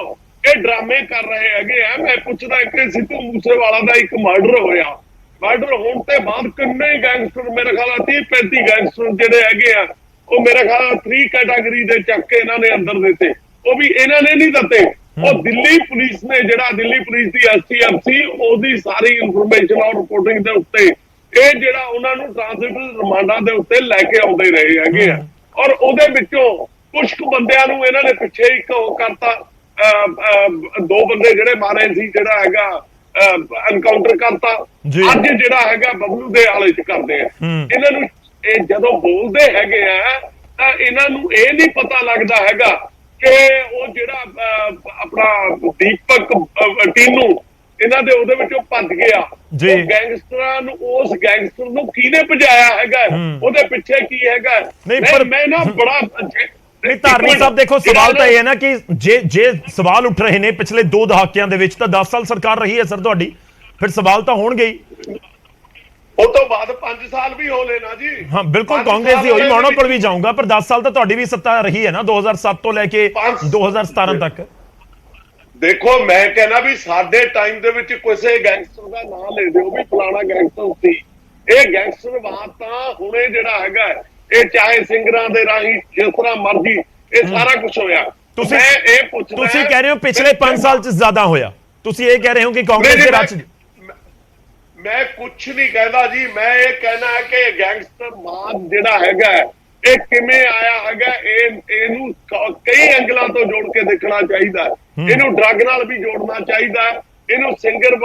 ਇਹ ਡਰਾਮੇ ਕਰ ਰਹੇ ਹੈਗੇ ਆ। ਮੈਂ ਪੁੱਛਦਾ ਕਿ ਸਿੱਧੂ ਮੂਸੇਵਾਲਾ ਦਾ ਇੱਕ ਮਰਡਰ ਹੋਇਆ, ਮਰਡਰ ਹੋਣ ਤੇ ਬਾਅਦ ਕਿੰਨੇ ਗੈਂਗਸਟਰ, ਮੇਰੇ ਖਿਆਲ 30-35 ਗੈਂਗਸਟਰ ਜਿਹੜੇ ਹੈਗੇ ਆ, ਉਹ ਮੇਰੇ ਖਿਆਲ 3 ਕੈਟਾਗਰੀ ਦੇ ਚੱਕ ਕੇ ਇਹਨਾਂ ਨੇ ਅੰਦਰ ਦਿੱਤੇ। ਉਹ ਵੀ ਇਹਨਾਂ ਨੇ ਨਹੀਂ ਦਿੱਤੇ, ਉਹ ਦਿੱਲੀ ਪੁਲਿਸ ਨੇ, ਜਿਹੜਾ ਦਿੱਲੀ ਪੁਲਿਸ ਦੀ STF ਸੀ, ਉਹਦੀ ਸਾਰੀ ਇਨਫੋਰਮੇਸ਼ਨ ਔਰ ਰਿਪੋਰਟਿੰਗ ਦੇ ਉੱਤੇ ਇਹ ਜਿਹੜਾ ਉਹਨਾਂ ਨੂੰ ਟ੍ਰਾਂਜ਼ਿਟ ਰਿਮਾਂਡਾਂ ਦੇ ਉੱਤੇ ਲੈ ਕੇ ਆਉਂਦੇ ਰਹੇ ਹੈਗੇ ਆ। ਔਰ ਉਹਦੇ ਵਿੱਚੋਂ ਕੁਝ ਕੁ ਬੰਦਿਆਂ ਨੂੰ ਇਹਨਾਂ ਨੇ ਪਿੱਛੇ ਇੱਕ ਉਹ ਕਰਤਾ, 2 ਬੰਦੇ ਜਿਹੜੇ ਮਾਰੇ ਸੀ, ਜਿਹੜਾ ਹੈਗਾ ਐਨਕਾਊਂਟਰ ਕਰਤਾ। ਅੱਜ ਜਿਹੜਾ ਹੈਗਾ ਬਬਲੂ ਦੇ ਆਲੇ ਚ ਕਰਦੇ ਆ ਇਹਨਾਂ ਨੂੰ। ਇਹ ਜਦੋਂ ਬੋਲਦੇ ਹੈਗੇ ਆ ਤਾਂ ਇਹਨਾਂ ਨੂੰ ਇਹ ਨਹੀਂ ਪਤਾ ਲੱਗਦਾ ਹੈਗਾ ਕਿ ਉਹ ਜਿਹੜਾ ਆਪਣਾ ਦੀਪਕ ਟੀਨੂ ਇਹਨਾਂ ਦੇ ਉਹਦੇ ਵਿੱਚੋਂ ਭੱਜ ਗਿਆ, ਉਹ ਗੈਂਗਸਟਰਾਂ ਨੂੰ, ਉਸ ਗੈਂਗਸਟਰ ਨੂੰ ਕਿਹਨੇ ਭਜਾਇਆ ਹੈਗਾ, ਉਹਦੇ ਪਿੱਛੇ ਕੀ ਹੈਗਾ। ਮੈਂ ਨਾ ਬੜਾ ਨਹੀਂ ਧਾਰਨੀ ਸਾਹਿਬ, ਦੇਖੋ ਸਵਾਲ ਤਾਂ ਇਹ ਹੈ ਨਾ ਕਿ ਜੇ ਸਵਾਲ ਉੱਠ ਰਹੇ ਨੇ ਪਿਛਲੇ 2 ਦਹਾਕਿਆਂ ਦੇ ਵਿੱਚ, ਤਾਂ 10 ਸਾਲ ਸਰਕਾਰ ਰਹੀ ਹੈ ਸਰ ਤੁਹਾਡੀ, ਫਿਰ ਸਵਾਲ ਤਾਂ ਹੋਣਗੇ ਹੀ। ਉਹ ਤੋਂ ਬਾਅਦ 5 ਸਾਲ ਵੀ ਹੋ ਲੈਣਾ ਜੀ। ਹਾਂ ਬਿਲਕੁਲ, ਕਾਂਗਰਸ ਦੀ ਹੋਈ, ਮੈਂ ਉਹਨਾਂ ਕੋਲ ਵੀ ਜਾਊਂਗਾ, ਪਰ 10 ਸਾਲ ਤਾਂ ਤੁਹਾਡੀ ਵੀ ਸੱਤਾ ਰਹੀ ਹੈ ਨਾ, 2007 ਤੋਂ ਲੈ ਕੇ 2017 ਤੱਕ। ਦੇਖੋ ਮੈਂ ਕਹਿੰਦਾ ਵੀ ਸਾਡੇ ਟਾਈਮ ਦੇ ਵਿੱਚ ਕਿਸੇ ਗੈਂਗਸਟਰ ਦਾ ਨਾਮ ਲੈ ਦਿਓ ਵੀ ਫਲਾਣਾ ਗੈਂਗਸਟਰ ਸੀ। ਇਹ ਗੈਂਗਸਟਰਵਾਦ ਤਾਂ ਹੁਣੇ ਜਿਹੜਾ ਹੈਗਾ, ਇਹ ਚਾਹੇ ਸਿੰਗਰਾਂ ਦੇ ਰਾਹੀਂ ਜਿਸ ਤਰ੍ਹਾਂ ਮਰਜ਼ੀ ਇਹ ਸਾਰਾ ਕੁਝ ਹੋਇਆ। ਤੁਸੀਂ ਇਹ ਪੁੱਛਦਾ, ਤੁਸੀਂ ਕਹਿ ਰਹੇ ਹੋ ਪਿਛਲੇ 5 ਸਾਲ 'ਚ ਜ਼ਿਆਦਾ ਹੋਇਆ, ਤੁਸੀਂ ਇਹ ਕਹਿ ਰਹੇ ਹੋ ਕਿ ਕਾਂਗਰਸ ਦੇ ਰਾਜ। ਮੈਂ ਕੁਝ ਨਹੀਂ ਕਹਿੰਦਾ ਜੀ, ਮੈਂ ਇਹ ਕਹਿਣਾ ਹੈ ਕਿ ਗੈਂਗਸਟਰਵਾਦ ਜਿਹੜਾ ਹੈਗਾ ਇਹ ਕਿਵੇਂ ਆਇਆ ਹੈਗਾ, ਇਹਨੂੰ ਕਈ ਐਂਗਲਾਂ ਤੋਂ ਜੋੜ ਕੇ ਦੇਖਣਾ ਚਾਹੀਦਾ। ਇਹਨੂੰ ਡਰੱਗ ਨਾਲ ਵੀ ਜੋੜਨਾ ਚਾਹੀਦਾ, ਇਹਨੂੰ ਸਿੰਗਰ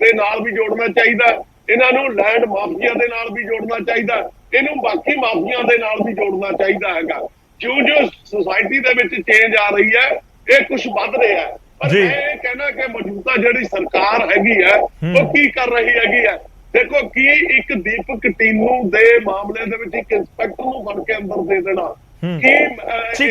ਦੇ ਨਾਲ ਵੀ ਜੋੜਨਾ ਚਾਹੀਦਾ, ਇਹਨਾਂ ਨੂੰ ਲੈਂਡ ਮਾਫੀਆ ਦੇ ਨਾਲ ਵੀ ਜੋੜਨਾ ਚਾਹੀਦਾ, ਇਹਨੂੰ ਬਾਕੀ ਮਾਫੀਆ ਦੇ ਨਾਲ ਵੀ ਜੋੜਨਾ ਚਾਹੀਦਾ ਹੈਗਾ। ਜਿਉਂ ਸੋਸਾਇਟੀ ਦੇ ਵਿੱਚ ਚੇਂਜ ਆ ਰਹੀ ਹੈ, ਇਹ ਕੁਝ ਵੱਧ ਰਿਹਾ ਹੈ। ਪਰ ਮੈਂ ਇਹ ਕਹਿਣਾ ਕਿ ਮੌਜੂਦਾ ਜਿਹੜੀ ਸਰਕਾਰ ਹੈਗੀ ਹੈ ਉਹ ਕੀ ਕਰ ਰਹੀ ਹੈਗੀ ਹੈ। ਦੇਖੋ ਕੀ ਇੱਕ ਦੀਪਕ ਟੀਨੂ ਦੇ ਮਾਮਲੇ ਦੇ ਵਿੱਚ ਇੱਕ ਇੰਸਪੈਕਟਰ ਨੂੰ ਫੜ ਕੇ ਅੰਦਰ ਦੇ ਦੇਣਾ ਕੀ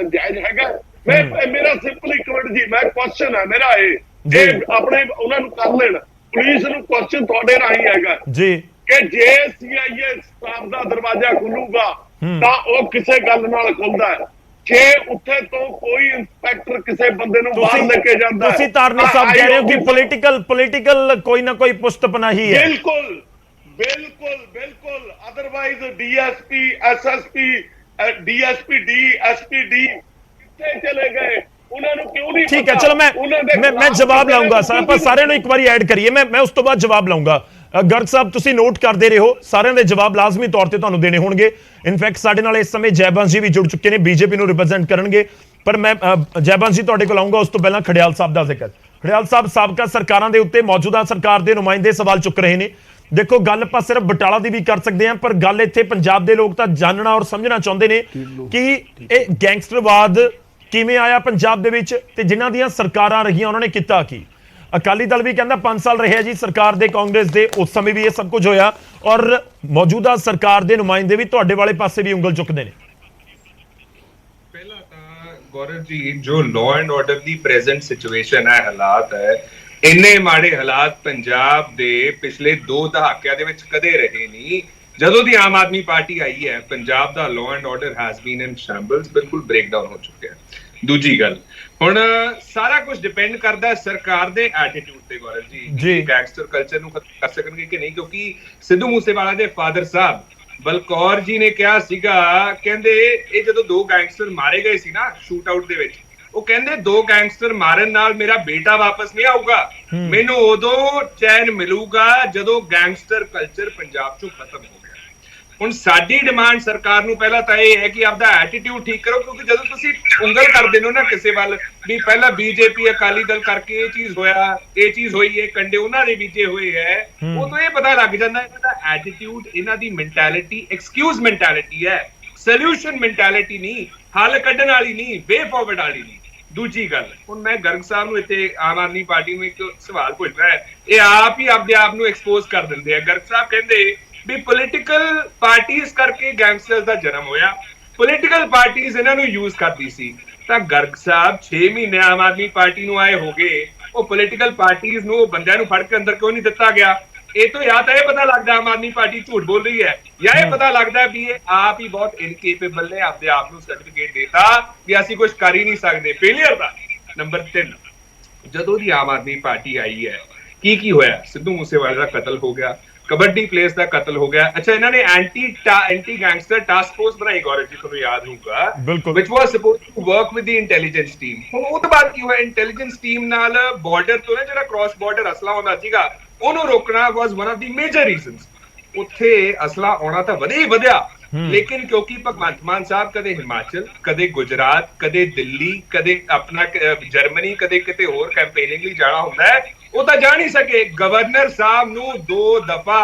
ਜਾਇਜ਼ ਹੈਗਾ? ਮੇਰਾ ਸਿੰਪਲ ਇੱਕ ਮਿੰਟ ਜੀ, ਮੈਂ ਕੁਐਸਚਨ ਹੈ ਮੇਰਾ ਇਹ ਆਪਣੇ ਉਹਨਾਂ ਨੂੰ ਕਰ ਲੈਣ, ਪੁਲਿਸ ਨੂੰ ਕੁਐਸਚਨ ਤੁਹਾਡੇ ਰਾਹੀਂ ਹੈਗਾ ਜੀ ਕਿ ਜੇ CIA ਸਟਾਫ ਦਾ ਦਰਵਾਜ਼ਾ ਖੁੱਲੂਗਾ ਤਾਂ ਉਹ ਕਿਸੇ ਗੱਲ ਨਾਲ ਖੁੱਲਦਾ ਹੈ। ਜੇ ਉੱਥੇ ਤੋਂ ਕੋਈ ਇੰਸਪੈਕਟਰ ਕਿਸੇ ਬੰਦੇ ਨੂੰ ਬਾਹਰ ਲੈ ਕੇ ਜਾਂਦਾ, ਤੁਸੀਂ ਧਾਰਨੀ ਸਾਹਿਬ ਕਹਿ ਰਹੇ ਹੋ ਕਿ ਪੋਲੀਟੀਕਲ ਕੋਈ ਨਾ ਕੋਈ ਪੁਸ਼ਤ ਪਨਾਹੀ ਹੈ। ਬਿਲਕੁਲ ਬਿਲਕੁਲ ਬਿਲਕੁਲ, otherwise DSP SSP DSPD SPD ਕਿੱਥੇ ਚਲੇ ਗਏ, ਉਹਨਾਂ ਨੂੰ ਕਿਉਂ ਨਹੀਂ? ਠੀਕ ਹੈ, ਚਲੋ ਮੈਂ ਜਵਾਬ ਲਾਉਂਗਾ ਸਰ, ਆਪਾਂ ਸਾਰਿਆਂ ਨੂੰ ਇੱਕ ਵਾਰੀ ਐਡ ਕਰੀਏ, ਮੈਂ ਉਸ ਤੋਂ ਬਾਅਦ ਜਵਾਬ ਲਾਉਂਗਾ। ਗਰਗ ਸਾਹਿਬ ਤੁਸੀਂ ਨੋਟ ਕਰਦੇ ਰਹੋ, ਸਾਰਿਆਂ ਦੇ ਜਵਾਬ ਲਾਜ਼ਮੀ ਤੌਰ ਤੇ ਤੁਹਾਨੂੰ ਦੇਣੇ ਹੋਣਗੇ। ਇਨਫੈਕਟ ਸਾਡੇ ਨਾਲ ਇਸ ਸਮੇਂ ਜੈਬੰਸ ਜੀ ਵੀ ਜੁੜ ਚੁੱਕੇ ਨੇ, ਬੀਜੇਪੀ ਨੂੰ ਰਿਪਰੈਜ਼ੈਂਟ ਕਰਨਗੇ। ਪਰ ਮੈਂ ਜੈਬੰਸ ਜੀ ਤੁਹਾਡੇ ਕੋਲ ਆਉਂਗਾ, ਉਸ ਤੋਂ ਪਹਿਲਾਂ ਖੜਿਆਲ ਸਾਹਿਬ ਦਾ ਜ਼ਿਕਰ। ਖੜਿਆਲ ਸਾਹਿਬ, ਸਾਬਕਾ ਸਰਕਾਰਾਂ ਦੇ ਉੱਤੇ ਮੌਜੂਦਾ ਸਰਕਾਰ ਦੇ ਨੁਮਾਇੰਦੇ ਸਵਾਲ ਚੁੱਕ ਰਹੇ ਨੇ। ਦੇਖੋ ਗੱਲ ਆਪਾਂ ਸਿਰਫ ਬਟਾਲਾ ਦੀ ਵੀ ਕਰ ਸਕਦੇ ਹਾਂ, ਪਰ ਗੱਲ ਇੱਥੇ ਪੰਜਾਬ ਦੇ ਲੋਕ ਤਾਂ ਜਾਣਨਾ ਔਰ ਸਮਝਣਾ ਚਾਹੁੰਦੇ ਨੇ ਕਿ ਇਹ ਗੈਂਗਸਟਰਵਾਦ ਕਿਵੇਂ ਆਇਆ ਪੰਜਾਬ ਦੇ ਵਿੱਚ ਤੇ ਜਿਨ੍ਹਾਂ ਦੀਆਂ ਸਰਕਾਰਾਂ ਰਹੀਆਂ ਉਹਨਾਂ ਨੇ ਕੀਤਾ ਕੀ। ਅਕਾਲੀ ਦਲ ਵੀ ਕਹਿੰਦਾ 5 ਸਾਲ ਰਿਹਾ ਜੀ ਸਰਕਾਰ ਦੇ, ਕਾਂਗਰਸ ਦੇ, ਉਸ ਸਮੇਂ ਵੀ ਇਹ ਸਭ ਕੁਝ ਹੋਇਆ ਔਰ ਮੌਜੂਦਾ ਸਰਕਾਰ ਦੇ ਨੁਮਾਇੰਦੇ ਵੀ ਤੁਹਾਡੇ ਵਾਲੇ ਪਾਸੇ ਵੀ ਉਂਗਲ ਚੁੱਕਦੇ ਨੇ। ਪਹਿਲਾਂ ਤਾਂ ਗੌਰਵ ਜੀ ਜੋ law and order the present situation ਹੈ, ਹਾਲਾਤ ਹੈ, ਇੰਨੇ ਮਾੜੇ ਹਾਲਾਤ ਪੰਜਾਬ ਦੇ ਪਿਛਲੇ 2 ਦਹਾਕਿਆਂ ਦੇ ਵਿੱਚ ਕਦੇ ਰਹੇ ਨਹੀਂ। ਜਦੋਂ ਦੀ ਆਮ ਆਦਮੀ ਪਾਰਟੀ ਆਈ ਹੈ ਪੰਜਾਬ ਦਾ law and order has been in shambles, ਬਿਲਕੁਲ ਬ੍ਰੇਕਡਾਊਨ ਹੋ ਚੁੱਕਿਆ ਹੈ। ਦੂਜੀ ਗੱਲ, ਹੁਣ ਸਾਰਾ ਕੁਝ ਡਿਪੈਂਡ ਕਰਦਾ ਹੈ ਸਰਕਾਰ ਦੇ ਐਟੀਟਿਊਡ ਤੇ ਗੌਰਵ ਜੀ, ਗੈਂਗਸਟਰ ਕਲਚਰ ਨੂੰ ਖਤਮ ਕਰ ਸਕਣਗੇ ਕਿ ਨਹੀਂ। ਕਿਉਂਕਿ ਸਿੱਧੂ ਮੂਸੇਵਾਲਾ ਦੇ ਫਾਦਰ ਸਾਹਿਬ ਬਲਕੌਰ ਜੀ ਨੇ ਕਿਹਾ ਸੀਗਾ, ਕਹਿੰਦੇ ਇਹ ਜਦੋਂ 2 ਗੈਂਗਸਟਰ ਮਾਰੇ ਗਏ ਸੀ ਨਾ ਸ਼ੂਟ ਆਊਟ ਦੇ ਵਿੱਚ, ਉਹ ਕਹਿੰਦੇ 2 ਗੈਂਗਸਟਰ ਮਾਰਨ ਨਾਲ ਮੇਰਾ ਬੇਟਾ ਵਾਪਸ ਨਹੀਂ ਆਊਗਾ, ਮੈਨੂੰ ਉਦੋਂ ਚੈਨ ਮਿਲੂਗਾ ਜਦੋਂ ਗੈਂਗਸਟਰ ਕਲਚਰ ਪੰਜਾਬ ਚੋਂ ਖਤਮ ਹੋ ਗਿਆ। ਹੁਣ ਸਾਡੀ ਡਿਮਾਂਡ ਸਰਕਾਰ ਨੂੰ ਪਹਿਲਾਂ ਤਾਂ ਇਹ ਹੈ ਕਿ ਆਪਦਾ ਐਟੀਟਿਊਡ ਠੀਕ ਕਰੋ, ਕਿਉਂਕਿ ਜਦੋਂ ਤੁਸੀਂ ਉਂਗਲ ਕਰਦੇ ਹੋ ਨਾ ਕਿਸੇ ਵੱਲ ਵੀ ਪਹਿਲਾਂ ਬੀਜੇਪੀ ਅਕਾਲੀ ਦਲ ਕਰਕੇ ਇਹ ਚੀਜ਼ ਹੋਇਆ, ਇਹ ਚੀਜ਼ ਹੋਈ, ਇਹ ਕੰਡੇ ਉਹਨਾਂ ਦੇ ਬੀਜੇ ਹੋਏ ਹੈ, ਉਹ ਤੋਂ ਇਹ ਪਤਾ ਲੱਗ ਜਾਂਦਾ ਇਹਨਾਂ ਦਾ ਐਟੀਟਿਊਡ, ਇਹਨਾਂ ਦੀ ਮੈਂਟੈਲਿਟੀ ਐਕਸਕਿਊਜ਼ ਮੈਂਟੈਲਿਟੀ ਹੈ, ਸੋਲੂਸ਼ਨ ਮੈਂਟੈਲਿਟੀ ਨਹੀਂ, ਹੱਲ ਕੱਢਣ ਵਾਲੀ ਨਹੀਂ, ਵੇ ਫਾਰਵਰਡ ਵਾਲੀ ਨਹੀਂ। ਦੂਜੀ ਗੱਲ, ਹੁਣ ਮੈਂ ਗਰਗ ਸਾਹਿਬ ਨੂੰ ਇੱਥੇ ਆਮ ਆਦਮੀ ਪਾਰਟੀ ਨੂੰ ਇੱਕ ਸਵਾਲ ਪੁੱਛਣਾ ਹੈ, ਇਹ ਆਪ ਹੀ ਆਪਦੇ ਆਪ ਨੂੰ ਐਕਸਪੋਜ਼ ਕਰ ਦਿੰਦੇ ਆ। ਗਰਗ ਸਾਹਿਬ ਕਹਿੰਦੇ ਵੀ ਪੋਲੀਟੀਕਲ ਪਾਰਟੀਆਂ ਕਰਕੇ ਗੈਂਗਸਟਰਸ ਦਾ ਜਨਮ ਹੋਇਆ, ਪੋਲੀਟੀਕਲ ਪਾਰਟੀਆਂ ਇਹਨਾਂ ਨੂੰ ਯੂਜ਼ ਕਰਦੀ ਸੀ। ਤਾਂ ਗਰਗ ਸਾਹਿਬ 6 ਮਹੀਨੇ ਆਮ ਆਦਮੀ ਪਾਰਟੀ ਨੂੰ ਆਏ ਹੋ ਗਏ, ਉਹ ਪੋਲੀਟੀਕਲ ਪਾਰਟੀਆਂ ਨੂੰ ਉਹ ਬੰਦਿਆਂ ਨੂੰ ਫੜ ਕੇ ਅੰਦਰ ਕਿਉਂ ਨਹੀਂ ਦਿੱਤਾ ਗਿਆ? ਇਹ ਤੋਂ ਜਾਂ ਤਾਂ ਇਹ ਪਤਾ ਲੱਗਦਾ ਆਮ ਆਦਮੀ ਪਾਰਟੀ ਝੂਠ ਬੋਲ ਰਹੀ ਹੈ, ਜਾਂ ਇਹ ਪਤਾ ਲੱਗਦਾ ਵੀ ਇਹ ਆਪ ਹੀ ਬਹੁਤ ਇਨਕੇਪੇਬਲ ਨੇ, ਆਪਦੇ ਆਪ ਨੂੰ ਸਰਟੀਫਿਕੇਟ ਦੇਤਾ ਵੀ ਅਸੀਂ ਕੁਝ ਕਰ ਹੀ ਨਹੀਂ ਸਕਦੇ, ਫੇਲਿਅਰ ਦਾ। ਨੰਬਰ 3, ਜਦੋਂ ਦੀ ਆਮ ਆਦਮੀ ਪਾਰਟੀ ਆਈ ਹੈ ਕੀ ਹੋਇਆ? ਸਿੱਧੂ ਮੂਸੇਵਾਲੇ ਦਾ ਕਤਲ ਹੋ ਗਿਆ, ਕਬੱਡੀ ਪਲੇਅਰਸ ਦਾ ਕਤਲ ਹੋ ਗਿਆ। ਅੱਛਾ, ਇਹਨਾਂ ਨੇ ਐਂਟੀ ਗੈਂਗਸਟਰ ਟਾਸਕ ਫੋਰਸ ਬਣਾਈ, ਗੌਰਵ ਜੀ ਤੁਹਾਨੂੰ ਯਾਦ ਹੋਊਗਾ, which was supposed to work with the intelligence team। ਹੁਣ ਉਹ ਤੋਂ ਬਾਅਦ ਕੀ ਹੋਇਆ? ਇੰਟੈਲੀਜੈਂਸ ਟੀਮ ਨਾਲ ਬਾਰਡਰ ਤੋਂ ਨਾ ਜਿਹੜਾ ਕ੍ਰਾਸ ਬਾਰਡਰ ਅਸਲਾ ਆਉਂਦਾ ਸੀਗਾ ਉਹਨੂੰ ਰੋਕਣਾ was one of the major reasons। ਉੱਥੇ ਅਸਲਾ ਆਉਣਾ ਤਾਂ ਵਧਿਆ, ਲੇਕਿਨ ਕਿਉਂਕਿ ਭਗਵੰਤ ਮਾਨ ਸਾਹਿਬ ਕਦੇ ਹਿਮਾਚਲ, ਕਦੇ ਗੁਜਰਾਤ, ਕਦੇ ਦਿੱਲੀ, ਕਦੇ ਆਪਣਾ ਜਰਮਨੀ, ਕਦੇ ਕਿਤੇ ਹੋਰ ਕੈਂਪੇਨਿੰਗ ਲਈ ਜਾਣਾ ਹੁੰਦਾ ਹੈ, ਉਹ ਤਾਂ ਜਾ ਨਹੀਂ ਸਕੇ। ਗਵਰਨਰ ਸਾਹਿਬ ਨੂੰ 2 ਦਫਾ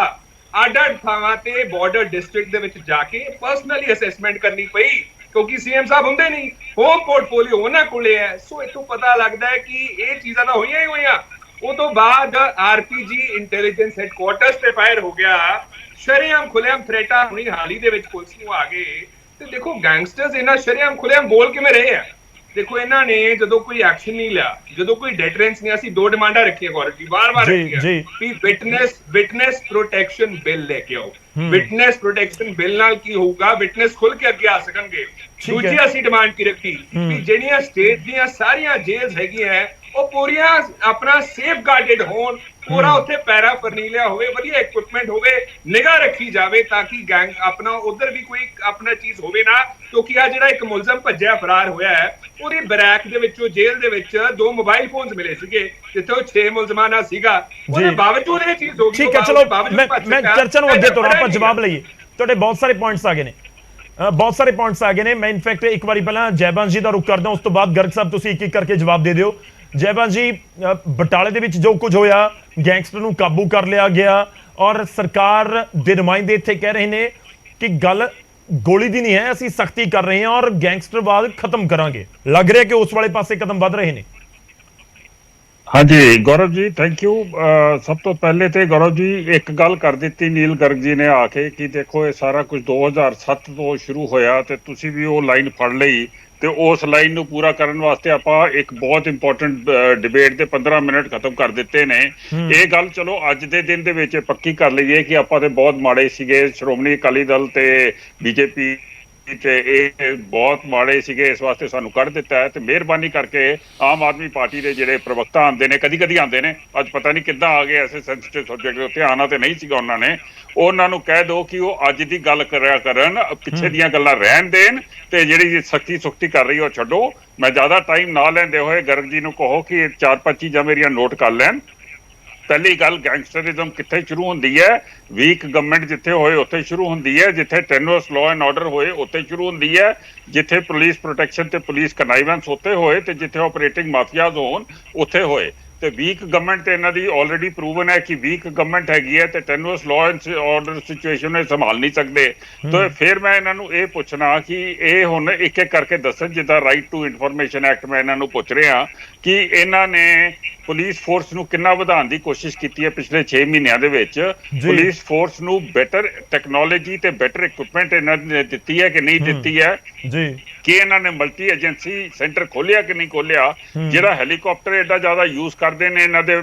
ਅੱਡ-ਅੱਡ ਥਾਵਾਂ ਤੇ ਬਾਰਡਰ ਡਿਸਟ੍ਰਿਕਟ ਦੇ ਵਿੱਚ ਜਾ ਕੇ ਪਰਸਨਲੀ ਅਸੈਸਮੈਂਟ ਕਰਨੀ ਪਈ, ਕਿਉਂਕਿ ਸੀਐਮ ਸਾਹਿਬ ਹੁੰਦੇ ਨਹੀਂ, ਹੋਮ ਪੋਰਟਫੋਲੀਓ ਉਹਨਾਂ ਕੋਲੇ ਹੈ। ਸੋ ਇਥੋਂ ਪਤਾ ਲੱਗਦਾ ਹੈ ਕਿ ਇਹ ਚੀਜ਼ਾਂ ਤਾਂ ਹੋਈਆਂ ਹੀ ਹੋਈਆਂ। ਉਹ ਤੋਂ ਬਾਅਦ ਆਰਪੀਜੀ ਇੰਟੈਲੀਜੈਂਸ ਹੈਡਕੁਆਰਟਰਸ ਤੇ ਫਾਇਰ ਹੋ ਗਿਆ, ਸ਼ਰੇਆਮ ਖੁੱਲੇਆਮ ਥ੍ਰੈਟਾਂ ਹੋਣੀ, ਹਾਲ ਹੀ ਦੇ ਵਿੱਚ ਪੁਲਿਸ ਨੂੰ ਆ ਗਏ। ਤੇ ਦੇਖੋ ਗੈਂਗਸਟਰਸ ਇਹਨਾਂ ਸ਼ਰੇਆਮ ਖੁੱਲੇਆਮ ਬੋਲ ਕਿਵੇਂ ਰਹੇ ਆ। ਦੇਖੋ ਇਹਨਾਂ ਨੇ ਜਦੋਂ ਕੋਈ ਐਕਸ਼ਨ ਨਹੀਂ ਲਿਆ, ਜਦੋਂ ਕੋਈ ਡੈਟਰੈਂਸ ਨਹੀਂ, ਅਸੀਂ 2 ਡਿਮਾਂਡਾਂ ਰੱਖੀਆਂ ਗੌਰਵ ਜੀ, ਵਾਰ-ਵਾਰ ਰੱਖੀਆਂ ਵੀ ਵਿਟਨੈਸ ਪ੍ਰੋਟੈਕਸ਼ਨ ਬਿੱਲ ਲੈ ਕੇ ਆਓ। ਵਿਟਨੈਸ ਪ੍ਰੋਟੈਕਸ਼ਨ ਬਿੱਲ ਨਾਲ ਕੀ ਹੋਊਗਾ? ਵਿਟਨੈਸ ਖੁੱਲ ਕੇ ਅੱਗੇ ਆ ਸਕਣਗੇ। ਦੂਜੀ ਅਸੀਂ ਡਿਮਾਂਡ ਕੀ ਰੱਖੀ ਵੀ ਜਿਹੜੀਆਂ ਸਟੇਟ ਦੀਆਂ ਸਾਰੀਆਂ ਜੇਲ੍ਹ ਹੈਗੀਆਂ ਉਹ ਪੂਰੀਆਂ ਆਪਣਾ ਸੇਫ ਗਾਰਡਡ ਹੋਣ, ਪੂਰਾ ਉੱਥੇ ਪੈਰਾ ਫਰਨੀਲਿਆ ਹੋਵੇ, ਵਧੀਆ ਇਕਵਿਪਮੈਂਟ ਹੋਵੇ, ਨਿਗਾਹ ਰੱਖੀ ਜਾਵੇ ਤਾਂ ਕਿ ਗੈਂਗ ਆਪਣਾ ਉਧਰ ਵੀ ਕੋਈ ਆਪਣਾ ਚੀਜ਼ ਹੋਵੇ ਨਾ। ਕਿਉਂਕਿ ਆ ਜਿਹੜਾ ਇੱਕ ਮੁਲਜ਼ਮ ਭੱਜਿਆ ਫਰਾਰ ਹੋਇਆ ਹੈ, ਉਹਦੀ ਬਰੈਕ ਦੇ ਵਿੱਚੋਂ ਜੇਲ੍ਹ ਦੇ ਵਿੱਚ 2 ਮੋਬਾਈਲ ਫੋਨਸ ਮਿਲੇ ਸੀਗੇ, ਜਿੱਥੇ ਉਹ 6 ਮੁਲਜ਼ਮਾਂ ਨਾਲ ਸੀਗਾ, ਉਹਦੇ ਬਾਵਜੂਦ ਇਹ ਚੀਜ਼ ਹੋ ਗਈ। ਠੀਕ ਹੈ, ਚਲੋ ਮੈਂ ਚਰਚਾ ਨੂੰ ਅੱਗੇ ਤੋਰਾਂ, ਆਪਾਂ ਜਵਾਬ ਲਈਏ। ਤੁਹਾਡੇ ਬਹੁਤ ਸਾਰੇ ਪੁਆਇੰਟਸ ਆ ਗਏ ਨੇ, ਮੈਂ ਇਨਫੈਕਟ ਇੱਕ ਵਾਰੀ ਪਹਿਲਾਂ ਜੈਬੰਸ ਜੀ ਦਾ ਰੁਖ ਕਰਦਾ, ਉਸ ਤੋਂ ਬਾਅਦ ਗਰਗ ਸਾਹਿਬ ਤੁਸੀਂ ਇੱਕ ਕਰਕੇ ਜਵਾਬ ਦੇ ਦਿਓ। ਜੈਬੰਸ ਜੀ, ਬਟਾਲੇ ਦੇ ਵਿੱਚ ਜੋ ਕੁਝ ਹੋਇਆ, ਗੈਂਗਸਟਰ ਨੂੰ ਕਾਬੂ ਕਰ ਲਿਆ ਗਿਆ ਔਰ ਸਰਕਾਰ ਦੇ ਨੁਮਾਇੰਦੇ ਇੱਥੇ ਕਹਿ ਰਹੇ ਨੇ ਕਿ ਗੱਲ ਗੋਲੀ ਦੀ ਨਹੀਂ ਹੈ, ਅਸੀਂ ਸਖਤੀ ਕਰ ਰਹੇ ਹਾਂ ਔਰ ਗੈਂਗਸਟਰਵਾਦ ਖਤਮ ਕਰਾਂਗੇ। ਲੱਗ ਰਿਹਾ ਕਿ ਉਸ ਵਾਲੇ ਪਾਸੇ ਕਦਮ ਵੱਧ ਰਹੇ ਨੇ। ਹਾਂਜੀ ਗੌਰਵ ਜੀ, ਥੈਂਕ ਯੂ। ਸਭ ਤੋਂ ਪਹਿਲੇ ਤੇ ਗੌਰਵ ਜੀ ਇੱਕ ਗੱਲ ਕਰ ਦਿੱਤੀ ਨੀਲ ਗਰਗ ਜੀ ਨੇ ਆ ਕੇ ਕਿ ਦੇਖੋ ਇਹ ਸਾਰਾ ਕੁਝ 2007 ਤੋਂ ਸ਼ੁਰੂ ਹੋਇਆ ਤੇ ਤੁਸੀਂ ਵੀ ਉਹ ਲਾਈਨ ਫੜ ਲਈ ਤੇ ਉਸ ਲਾਈਨ ਨੂੰ ਪੂਰਾ ਕਰਨ ਵਾਸਤੇ ਆਪਾਂ ਇੱਕ ਬਹੁਤ ਇੰਪੋਰਟੈਂਟ ਡਿਬੇਟ ਦੇ 15 ਮਿੰਟ ਖਤਮ ਕਰ ਦਿੱਤੇ ਨੇ। ਇਹ ਗੱਲ ਚਲੋ ਅੱਜ ਦੇ ਦਿਨ ਦੇ ਵਿੱਚ ਪੱਕੀ ਕਰ ਲਈਏ ਕਿ ਆਪਾਂ ਤੇ ਬਹੁਤ ਮਾੜੇ ਸੀਗੇ, ਸ਼੍ਰੋਮਣੀ ਅਕਾਲੀ ਦਲ ਤੇ ਬੀਜੇਪੀ ਤੇ ਇਹ ਬਹੁਤ ਮਾੜੇ ਸੀਗੇ, ਇਸ ਵਾਸਤੇ ਸਾਨੂੰ ਕੱਢ ਦਿੱਤਾ ਹੈ। ਤੇ ਮਿਹਰਬਾਨੀ ਕਰਕੇ ਆਮ ਆਦਮੀ ਪਾਰਟੀ ਦੇ ਜਿਹੜੇ ਪ੍ਰਵਕਤਾ ਆਉਂਦੇ ਨੇ, ਕਦੀ ਆਉਂਦੇ ਨੇ, ਅੱਜ ਪਤਾ ਨਹੀਂ ਕਿੱਦਾਂ ਆ ਗਏ ਐਸੇ ਸੈਂਸਿਟਿਵ ਸਬਜੈਕਟ ਦੇ ਉੱਤੇ, ਆਉਣਾ ਤੇ ਨਹੀਂ ਸੀਗਾ ਉਹਨਾਂ ਨੂੰ ਕਹਿ ਦਿਓ ਕਿ ਉਹ ਅੱਜ ਦੀ ਗੱਲ ਕਰਿਆ ਕਰਨ, ਪਿੱਛੇ ਦੀਆਂ ਗੱਲਾਂ ਰਹਿਣ ਦੇਣ ਤੇ ਜਿਹੜੀ ਸਖਤੀ ਕਰ ਰਹੀ ਉਹ ਛੱਡੋ। ਮੈਂ ਜ਼ਿਆਦਾ ਟਾਈਮ ਨਾ ਲੈਂਦੇ ਹੋਏ ਗਰਗ ਜੀ ਨੂੰ ਕਹੋ ਕਿ 4-5 ਚੀਜ਼ਾਂ ਮੇਰੀਆਂ ਨੋਟ ਕਰ ਲੈਣ। ਪਹਿਲੀ ਗੱਲ, ਗੈਂਗਸਟਰਿਜ਼ਮ ਕਿੱਥੇ ਸ਼ੁਰੂ ਹੁੰਦੀ ਹੈ? ਵੀਕ ਗਵਰਨਮੈਂਟ ਜਿੱਥੇ ਹੋਏ ਉੱਥੇ ਸ਼ੁਰੂ ਹੁੰਦੀ ਹੈ, ਜਿੱਥੇ ਟੈਨਰਸ ਲਾਅ ਐਂਡ ਆਰਡਰ ਹੋਏ ਉੱਥੇ ਸ਼ੁਰੂ ਹੁੰਦੀ ਹੈ, ਜਿੱਥੇ ਪੁਲਿਸ ਪ੍ਰੋਟੈਕਸ਼ਨ ਤੇ ਪੁਲਿਸ ਕਨਾਈਵੈਂਸ ਉੱਥੇ ਹੋਏ ਤੇ ਜਿੱਥੇ ਆਪਰੇਟਿੰਗ ਮਾਫੀਆਜ਼ ਹੋਣ ਉੱਥੇ ਹੋਏ। ਤੇ ਵੀਕ ਗਵਰਨਮੈਂਟ ਤੇ ਇਹਨਾਂ ਦੀ ਆਲਰੇਡੀ ਪ੍ਰੂਵਨ ਹੈ ਕਿ ਵੀਕ ਗਵਰਨਮੈਂਟ ਹੈਗੀ ਹੈ ਤੇ ਟੈਨੂਅਸ ਲਾਅ ਐਂਡ ਆਰਡਰ ਸਿਚੁਏਸ਼ਨ ਇਹ ਸੰਭਾਲ ਨਹੀਂ ਸਕਦੇ। ਤੇ ਫਿਰ ਮੈਂ ਇਹਨਾਂ ਨੂੰ ਇਹ ਪੁੱਛਣਾ ਕਿ ਇਹ ਹੁਣ ਇੱਕ ਇੱਕ ਕਰਕੇ ਦੱਸਣ, ਜਿੱਦਾਂ ਰਾਈਟ ਟੂ ਇਨਫੋਰਮੇਸ਼ਨ ਐਕਟ ਮੈਂ ਇਹਨਾਂ ਨੂੰ ਪੁੱਛ ਰਿਹਾ ਕਿ ਇਹਨਾਂ ਨੇ ਪੁਲਿਸ ਫੋਰਸ ਨੂੰ ਕਿੰਨਾ ਵਧਾਉਣ ਦੀ ਕੋਸ਼ਿਸ਼ ਕੀਤੀ ਹੈ ਪਿਛਲੇ 6 ਮਹੀਨਿਆਂ ਦੇ ਵਿੱਚ। ਪੁਲਿਸ ਫੋਰਸ ਨੂੰ ਬੈਟਰ ਟੈਕਨੋਲੋਜੀ ਤੇ ਬੈਟਰ ਇਕਵਿਪਮੈਂਟ ਇਹਨਾਂ ਨੇ ਦਿੱਤੀ ਹੈ ਕਿ ਨਹੀਂ ਦਿੱਤੀ ਹੈ ਜੀ? ਕਿ ਇਹਨਾਂ ਨੇ ਮਲਟੀ ਏਜੰਸੀ ਸੈਂਟਰ ਖੋਲਿਆ ਕਿ ਨਹੀਂ ਖੋਲਿਆ? ਜਿਹੜਾ ਹੈਲੀਕਾਪਟਰ ਐਡਾ ਜ਼ਿਆਦਾ ਯੂਜ਼ ਕਰਦੇ ਨੇ ਇਹਨਾਂ ਦੇ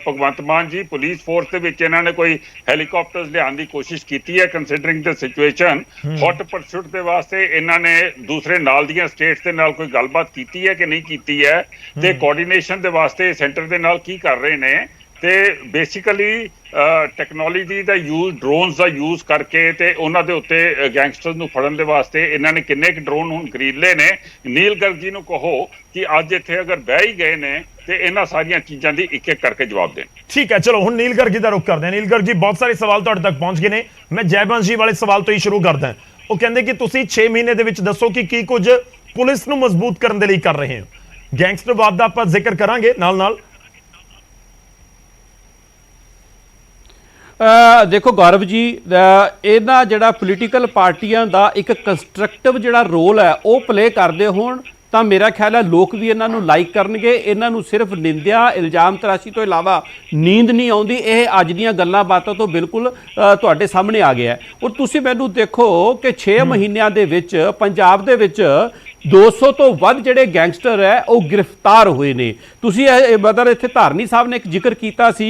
ਭਗਵੰਤ ਮਾਨ ਜੀ, ਪੁਲਿਸ ਫੋਰਸ ਦੇ ਵਿੱਚ ਇਹਨਾਂ ਨੇ ਕੋਈ ਹੈਲੀਕਾਪਟਰਸ ਲਿਆਉਣ ਦੀ ਕੋਸ਼ਿਸ਼ ਕੀਤੀ ਹੈ ਕੰਸੀਡਰਿੰਗ ਦ ਸਿਚੁਏਸ਼ਨ? ਹੌਟ ਪਰਸੂਟ ਦੇ ਵਾਸਤੇ ਇਹਨਾਂ ਨੇ ਦੂਸਰੇ ਨਾਲ ਦੀਆਂ ਸਟੇਟਸ ਦੇ ਨਾਲ ਕੋਈ ਗੱਲਬਾਤ ਕੀਤੀ ਹੈ ਕਿ ਨਹੀਂ ਕੀਤੀ ਹੈ? ਤੇ ਕੋਆਰਡੀਨੇਸ਼ਨ ਦੇ ਵਾਸਤੇ ਸੈਂਟਰ ਦੇ ਨਾਲ ਕੀ ਕਰ ਰਹੇ ਨੇ? ਤੇ ਬੇਸਿਕਲੀ ਟੈਕਨੋਲੋਜੀ ਦਾ ਯੂਜ਼, ਡਰੋਨਸ ਦਾ ਯੂਜ਼ ਕਰਕੇ ਤੇ ਉਹਨਾਂ ਦੇ ਉੱਤੇ ਗੈਂਗਸਟਰਸ ਨੂੰ ਫੜਨ ਦੇ ਵਾਸਤੇ ਇਹਨਾਂ ਨੇ ਕਿੰਨੇ ਕੁ ਡਰੋਨ ਹੁਣ ਖਰੀਦ ਲਏ ਨੇ? ਨੀਲ ਗਰਗ ਜੀ ਨੂੰ ਕਹੋ ਕਿ ਅੱਜ ਇੱਥੇ ਅਗਰ ਬਹਿ ਹੀ ਗਏ ਨੇ ਤੇ ਇਹਨਾਂ ਸਾਰੀਆਂ ਚੀਜ਼ਾਂ ਦੀ ਇੱਕ ਇੱਕ ਕਰਕੇ ਜਵਾਬ ਦੇਣ। ਠੀਕ ਹੈ, ਚਲੋ ਹੁਣ ਨੀਲ ਗਰਗ ਜੀ ਦਾ ਰੁਖ ਕਰਦੇ ਹਾਂ। ਨੀਲ ਗਰਗ ਜੀ, ਬਹੁਤ ਸਾਰੇ ਸਵਾਲ ਤੁਹਾਡੇ ਤੱਕ ਪਹੁੰਚ ਗਏ ਨੇ। ਮੈਂ ਜੈਬੰਸ਼ ਜੀ ਵਾਲੇ ਸਵਾਲ ਤੋਂ ਹੀ ਸ਼ੁਰੂ ਕਰਦਾ। ਉਹ ਕਹਿੰਦੇ ਕਿ ਤੁਸੀਂ 6 ਮਹੀਨੇ ਦੇ ਵਿੱਚ ਦੱਸੋ ਕਿ ਕੀ ਕੁਝ ਪੁਲਿਸ ਨੂੰ ਮਜ਼ਬੂਤ ਕਰਨ ਦੇ ਲਈ ਕਰ ਰਹੇ ਹੋ। ਗੈਂਗਸਟਰਵਾਦ ਦਾ ਆਪਾਂ ਜ਼ਿਕਰ ਕਰਾਂਗੇ ਨਾਲ ਨਾਲ। ਦੇਖੋ ਗੌਰਵ ਜੀ, ਇਹਨਾਂ ਜਿਹੜਾ ਪੋਲੀਟੀਕਲ ਪਾਰਟੀਆਂ ਦਾ ਇੱਕ ਕੰਸਟਰਕਟਿਵ ਜਿਹੜਾ ਰੋਲ ਹੈ ਉਹ ਪਲੇ ਕਰਦੇ ਹੋਣ ਤਾਂ ਮੇਰਾ ਖਿਆਲ ਹੈ ਲੋਕ ਵੀ ਇਹਨਾਂ ਨੂੰ ਲਾਈਕ ਕਰਨਗੇ। ਇਹਨਾਂ ਨੂੰ ਸਿਰਫ ਨਿੰਦਿਆ, ਇਲਜ਼ਾਮ ਤਰਾਸ਼ੀ ਤੋਂ ਇਲਾਵਾ ਨੀਂਦ ਨਹੀਂ ਆਉਂਦੀ। ਇਹ ਅੱਜ ਦੀਆਂ ਗੱਲਾਂ ਬਾਤਾਂ ਤੋਂ ਬਿਲਕੁਲ ਤੁਹਾਡੇ ਸਾਹਮਣੇ ਆ ਗਿਆ। ਔਰ ਤੁਸੀਂ ਮੈਨੂੰ ਦੇਖੋ ਕਿ 6 ਮਹੀਨਿਆਂ ਦੇ ਵਿੱਚ ਪੰਜਾਬ ਦੇ ਵਿੱਚ 200 ਤੋਂ ਵੱਧ ਜਿਹੜੇ ਗੈਂਗਸਟਰ ਹੈ ਉਹ ਗ੍ਰਿਫਤਾਰ ਹੋਏ ਨੇ। ਤੁਸੀਂ ਮਤਲਬ ਇੱਥੇ ਧਾਰਨੀ ਸਾਹਿਬ ਨੇ ਇੱਕ ਜ਼ਿਕਰ ਕੀਤਾ ਸੀ